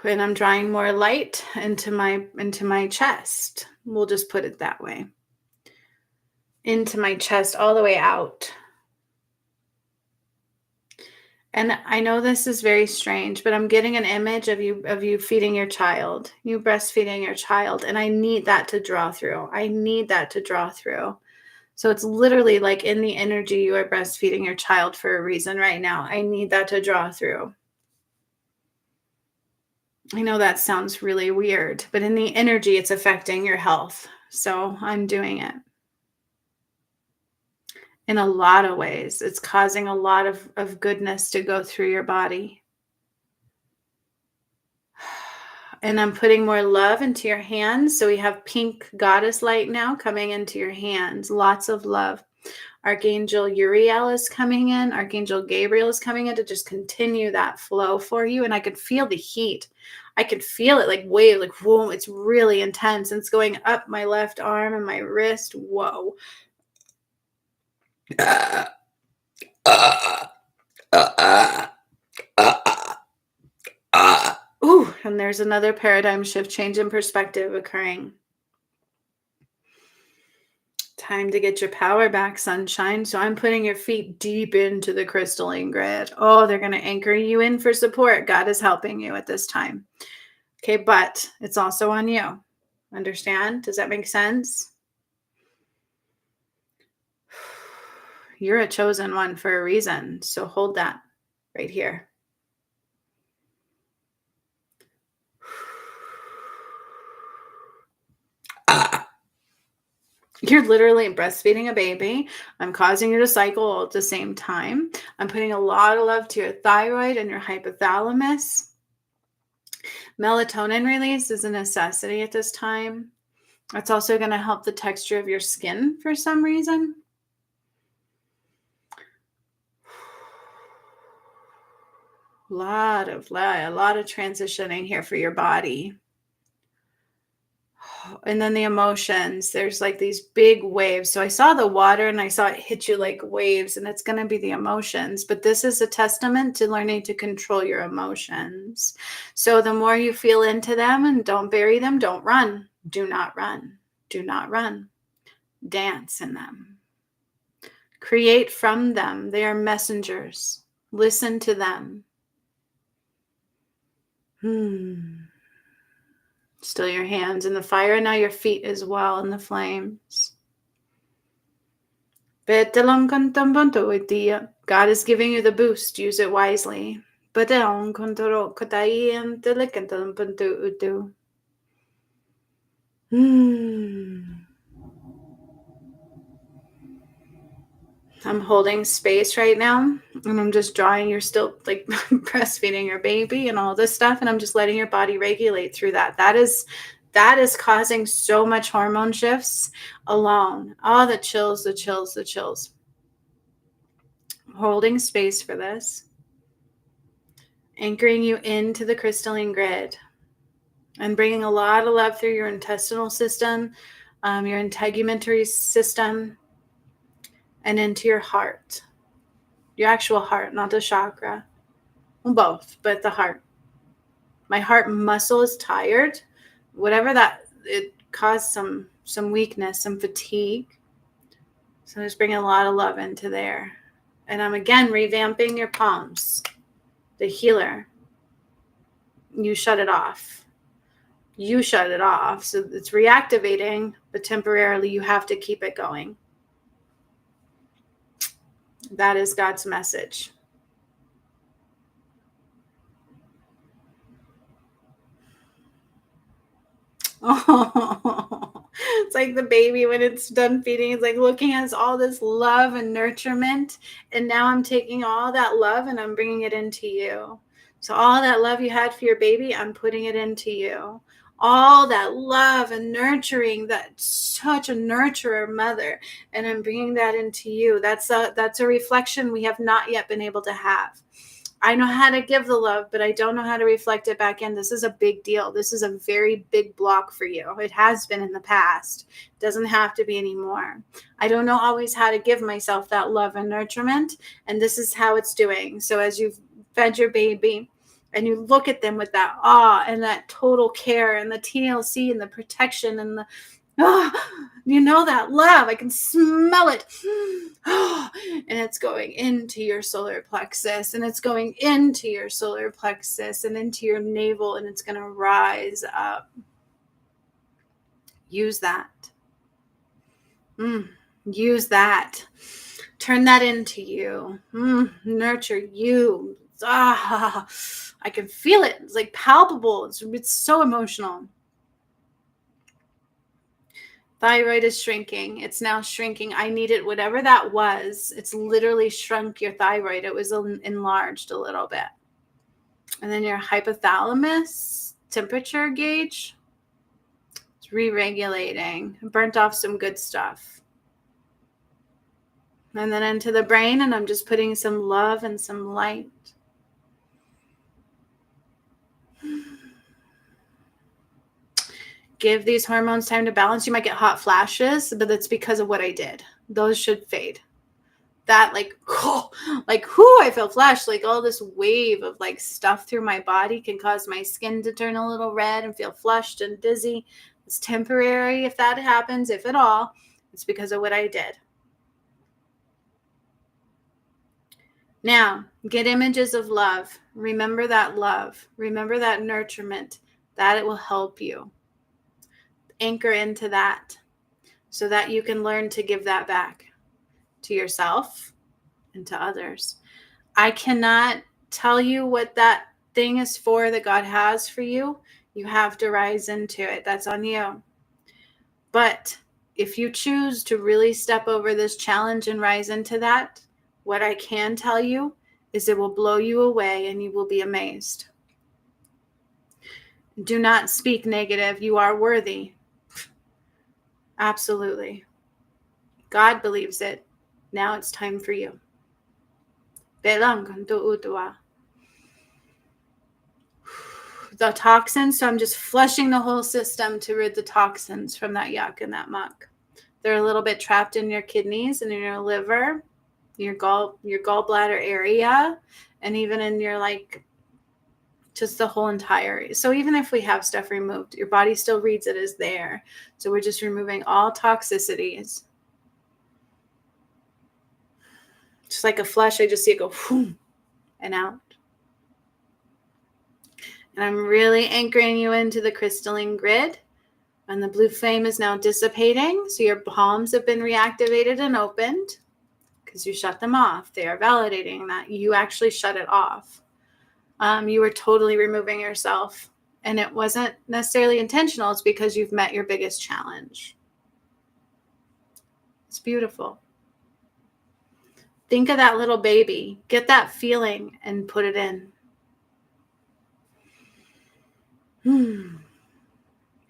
And I'm drawing more light into my chest. We'll just put it that way. Into my chest all the way out. And I know this is very strange, but I'm getting an image of you feeding your child, you breastfeeding your child, and I need that to draw through. So it's literally like in the energy you are breastfeeding your child for a reason right now. I need that to draw through. I know that sounds really weird, but in the energy, it's affecting your health. So I'm doing it. In a lot of ways, it's causing a lot of goodness to go through your body. And I'm putting more love into your hands. So we have pink goddess light now coming into your hands. Lots of love. Archangel Uriel is coming in. Archangel Gabriel is coming in to just continue that flow for you. And I could feel the heat. I could feel it like wave, like whoa, it's really intense. And it's going up my left arm and my wrist. Whoa. Ooh, and there's another paradigm shift, change in perspective occurring. Time to get your power back, sunshine. So I'm putting your feet deep into the crystalline grid. Oh, they're going to anchor you in for support. God is helping you at this time. Okay, but it's also on you. Understand? Does that make sense? You're a chosen one for a reason. So hold that right here. You're literally breastfeeding a baby. I'm causing you to cycle all at the same time. I'm putting a lot of love to your thyroid and your hypothalamus. Melatonin release is a necessity at this time. It's also going to help the texture of your skin for some reason. A lot of transitioning here for your body. And then the emotions, there's like these big waves. So I saw the water and I saw it hit you like waves, and it's going to be the emotions. But this is a testament to learning to control your emotions. So the more you feel into them, and don't bury them, don't run. Do not run. Do not run. Dance in them. Create from them. They are messengers. Listen to them. Still your hands in the fire, and now your feet as well in the flames. God is giving you the boost. Use it wisely. I'm holding space right now, and I'm just drawing. You're still like breastfeeding your baby and all this stuff, and I'm just letting your body regulate through that. That is causing so much hormone shifts alone. Oh, the chills. holding space for this, anchoring you into the crystalline grid, and bringing a lot of love through your intestinal system, your integumentary system, and into your heart, your actual heart, not the chakra. Well, both, but the heart. My heart muscle is tired. Whatever that, it caused some weakness, some fatigue. So I'm just bringing a lot of love into there. And I'm again revamping your palms. The healer. You shut it off. You shut it off. So it's reactivating, but temporarily you have to keep it going. That is God's message. Oh, it's like the baby when it's done feeding. It's like looking at all this love and nurturement. And now I'm taking all that love and I'm bringing it into you. So all that love you had for your baby, I'm putting it into you. All that love and nurturing, that's such a nurturer mother. And I'm bringing that into you. That's a reflection we have not yet been able to have. I know how to give the love, but I don't know how to reflect it back in. This is a big deal. This is a very big block for you. It has been in the past. It doesn't have to be anymore. I don't know always how to give myself that love and nurturement, and this is how it's doing. So as you've fed your baby and you look at them with that awe and that total care and the TLC and the protection and the you know that love. I can smell it. And it's going into your solar plexus, and it's going into your solar plexus and into your navel, and it's going to rise up. Use that. Use that. Turn that into you. Nurture you. I can feel it. It's like palpable. It's so emotional. Thyroid is shrinking. It's now shrinking. I needed whatever that was. It's literally shrunk your thyroid. It was enlarged a little bit. And then your hypothalamus temperature gauge, it's re-regulating. Burnt off some good stuff. And then into the brain, and I'm just putting some love and some light. Give these hormones time to balance. You might get hot flashes, but that's because of what I did. Those should fade. That I feel flash, like all this wave of like stuff through my body can cause my skin to turn a little red and feel flushed and dizzy. It's temporary if that happens, if at all. It's because of what I did. Now, get images of love. Remember that love. Remember that nurturement. That it will help you. Anchor into that so that you can learn to give that back to yourself and to others. I cannot tell you what that thing is for that God has for you. You have to rise into it. That's on you. But if you choose to really step over this challenge and rise into that, what I can tell you is it will blow you away and you will be amazed. Do not speak negative. You are worthy. Absolutely. God believes it. Now it's time for you. The toxins, so I'm just flushing the whole system to rid the toxins from that yuck and that muck. They're a little bit trapped in your kidneys and in your liver, your gallbladder area, and even in your just the whole entire. So even if we have stuff removed, your body still reads it as there. So we're just removing all toxicities. Just like a flush, I just see it go whoom, and out. And I'm really anchoring you into the crystalline grid. And the blue flame is now dissipating. So your palms have been reactivated and opened because you shut them off. They are validating that you actually shut it off. You were totally removing yourself. And it wasn't necessarily intentional. It's because you've met your biggest challenge. It's beautiful. Think of that little baby. Get that feeling and put it in.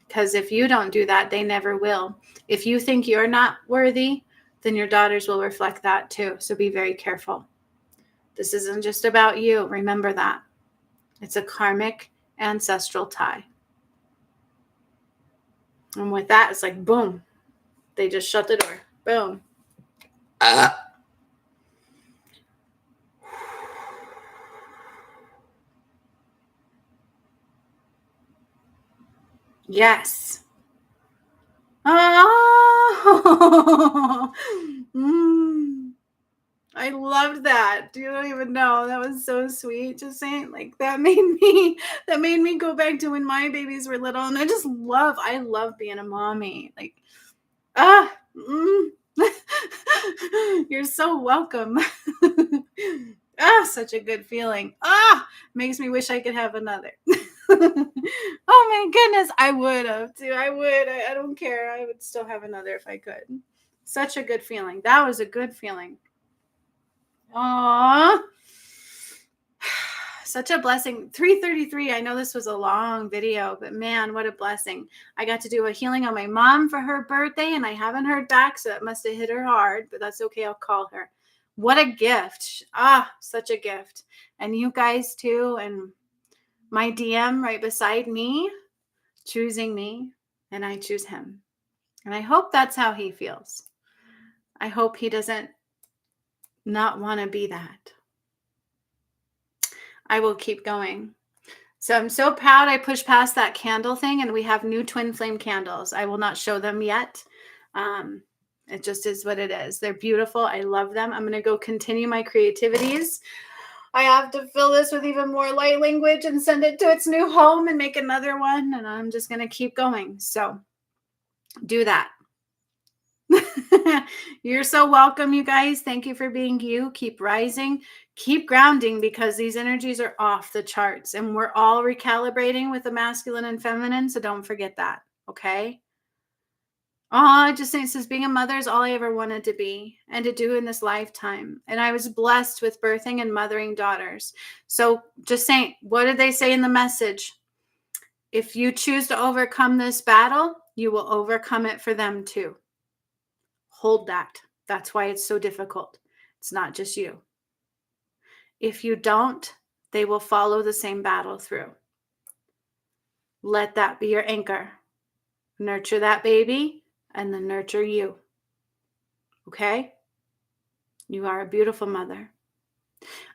Because if you don't do that, they never will. If you think you're not worthy, then your daughters will reflect that too. So be very careful. This isn't just about you. Remember that. It's a karmic ancestral tie. And with that, it's like, boom. They just shut the door. Boom. Yes. Oh. I loved that. You don't even know. That was so sweet. Just saying, like, that made me go back to when my babies were little. And I love being a mommy. Like, you're so welcome. Such a good feeling. Makes me wish I could have another. Oh my goodness, I would have too. I would. I don't care. I would still have another if I could. Such a good feeling. That was a good feeling. Aww. Such a blessing. 3:33. I know this was a long video, but man, what a blessing. I got to do a healing on my mom for her birthday, and I haven't heard back, so it must have hit her hard, but that's okay. I'll call her. What a gift. Such a gift. And you guys too, and my DM right beside me, choosing me, and I choose him. And I hope that's how he feels. I hope he doesn't not want to be that. I will keep going. So I'm so proud I pushed past that candle thing, and we have new twin flame candles. I will not show them yet. It just is what it is. They're beautiful. I love them. I'm going to go continue my creativities. I have to fill this with even more light language and send it to its new home and make another one. And I'm just going to keep going. So do that. You're so welcome, you guys. Thank you for being you. Keep rising, keep grounding, because these energies are off the charts and we're all recalibrating with the masculine and feminine. So don't forget that. Okay. It just says being a mother is all I ever wanted to be and to do in this lifetime. And I was blessed with birthing and mothering daughters. So just saying, what did they say in the message? If you choose to overcome this battle, you will overcome it for them too. Hold that. That's why it's so difficult. It's not just you. If you don't, they will follow the same battle through. Let that be your anchor. Nurture that baby and then nurture you. Okay? You are a beautiful mother.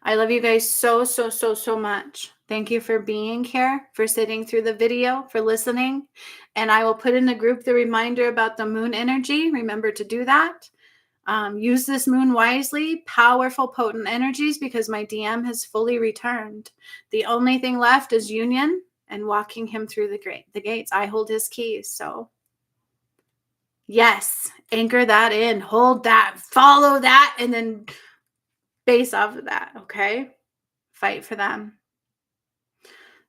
I love you guys so, so, so, so much. Thank you for being here, for sitting through the video, for listening. And I will put in the group the reminder about the moon energy. Remember to do that. Use this moon wisely. Powerful, potent energies, because my DM has fully returned. The only thing left is union and walking him through the gates. I hold his keys. So yes, anchor that in, hold that, follow that, and then base off of that. Okay. Fight for them.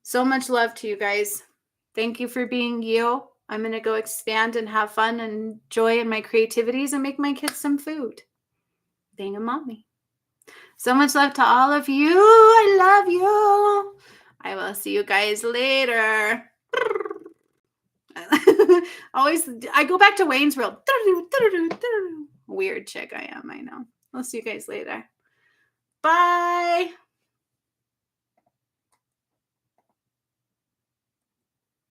So much love to you guys. Thank you for being you. I'm going to go expand and have fun and joy in my creativities and make my kids some food. Being a mommy. So much love to all of you. I love you. I will see you guys later. I go back to Wayne's World. Weird chick I am, I know. I'll see you guys later. Bye.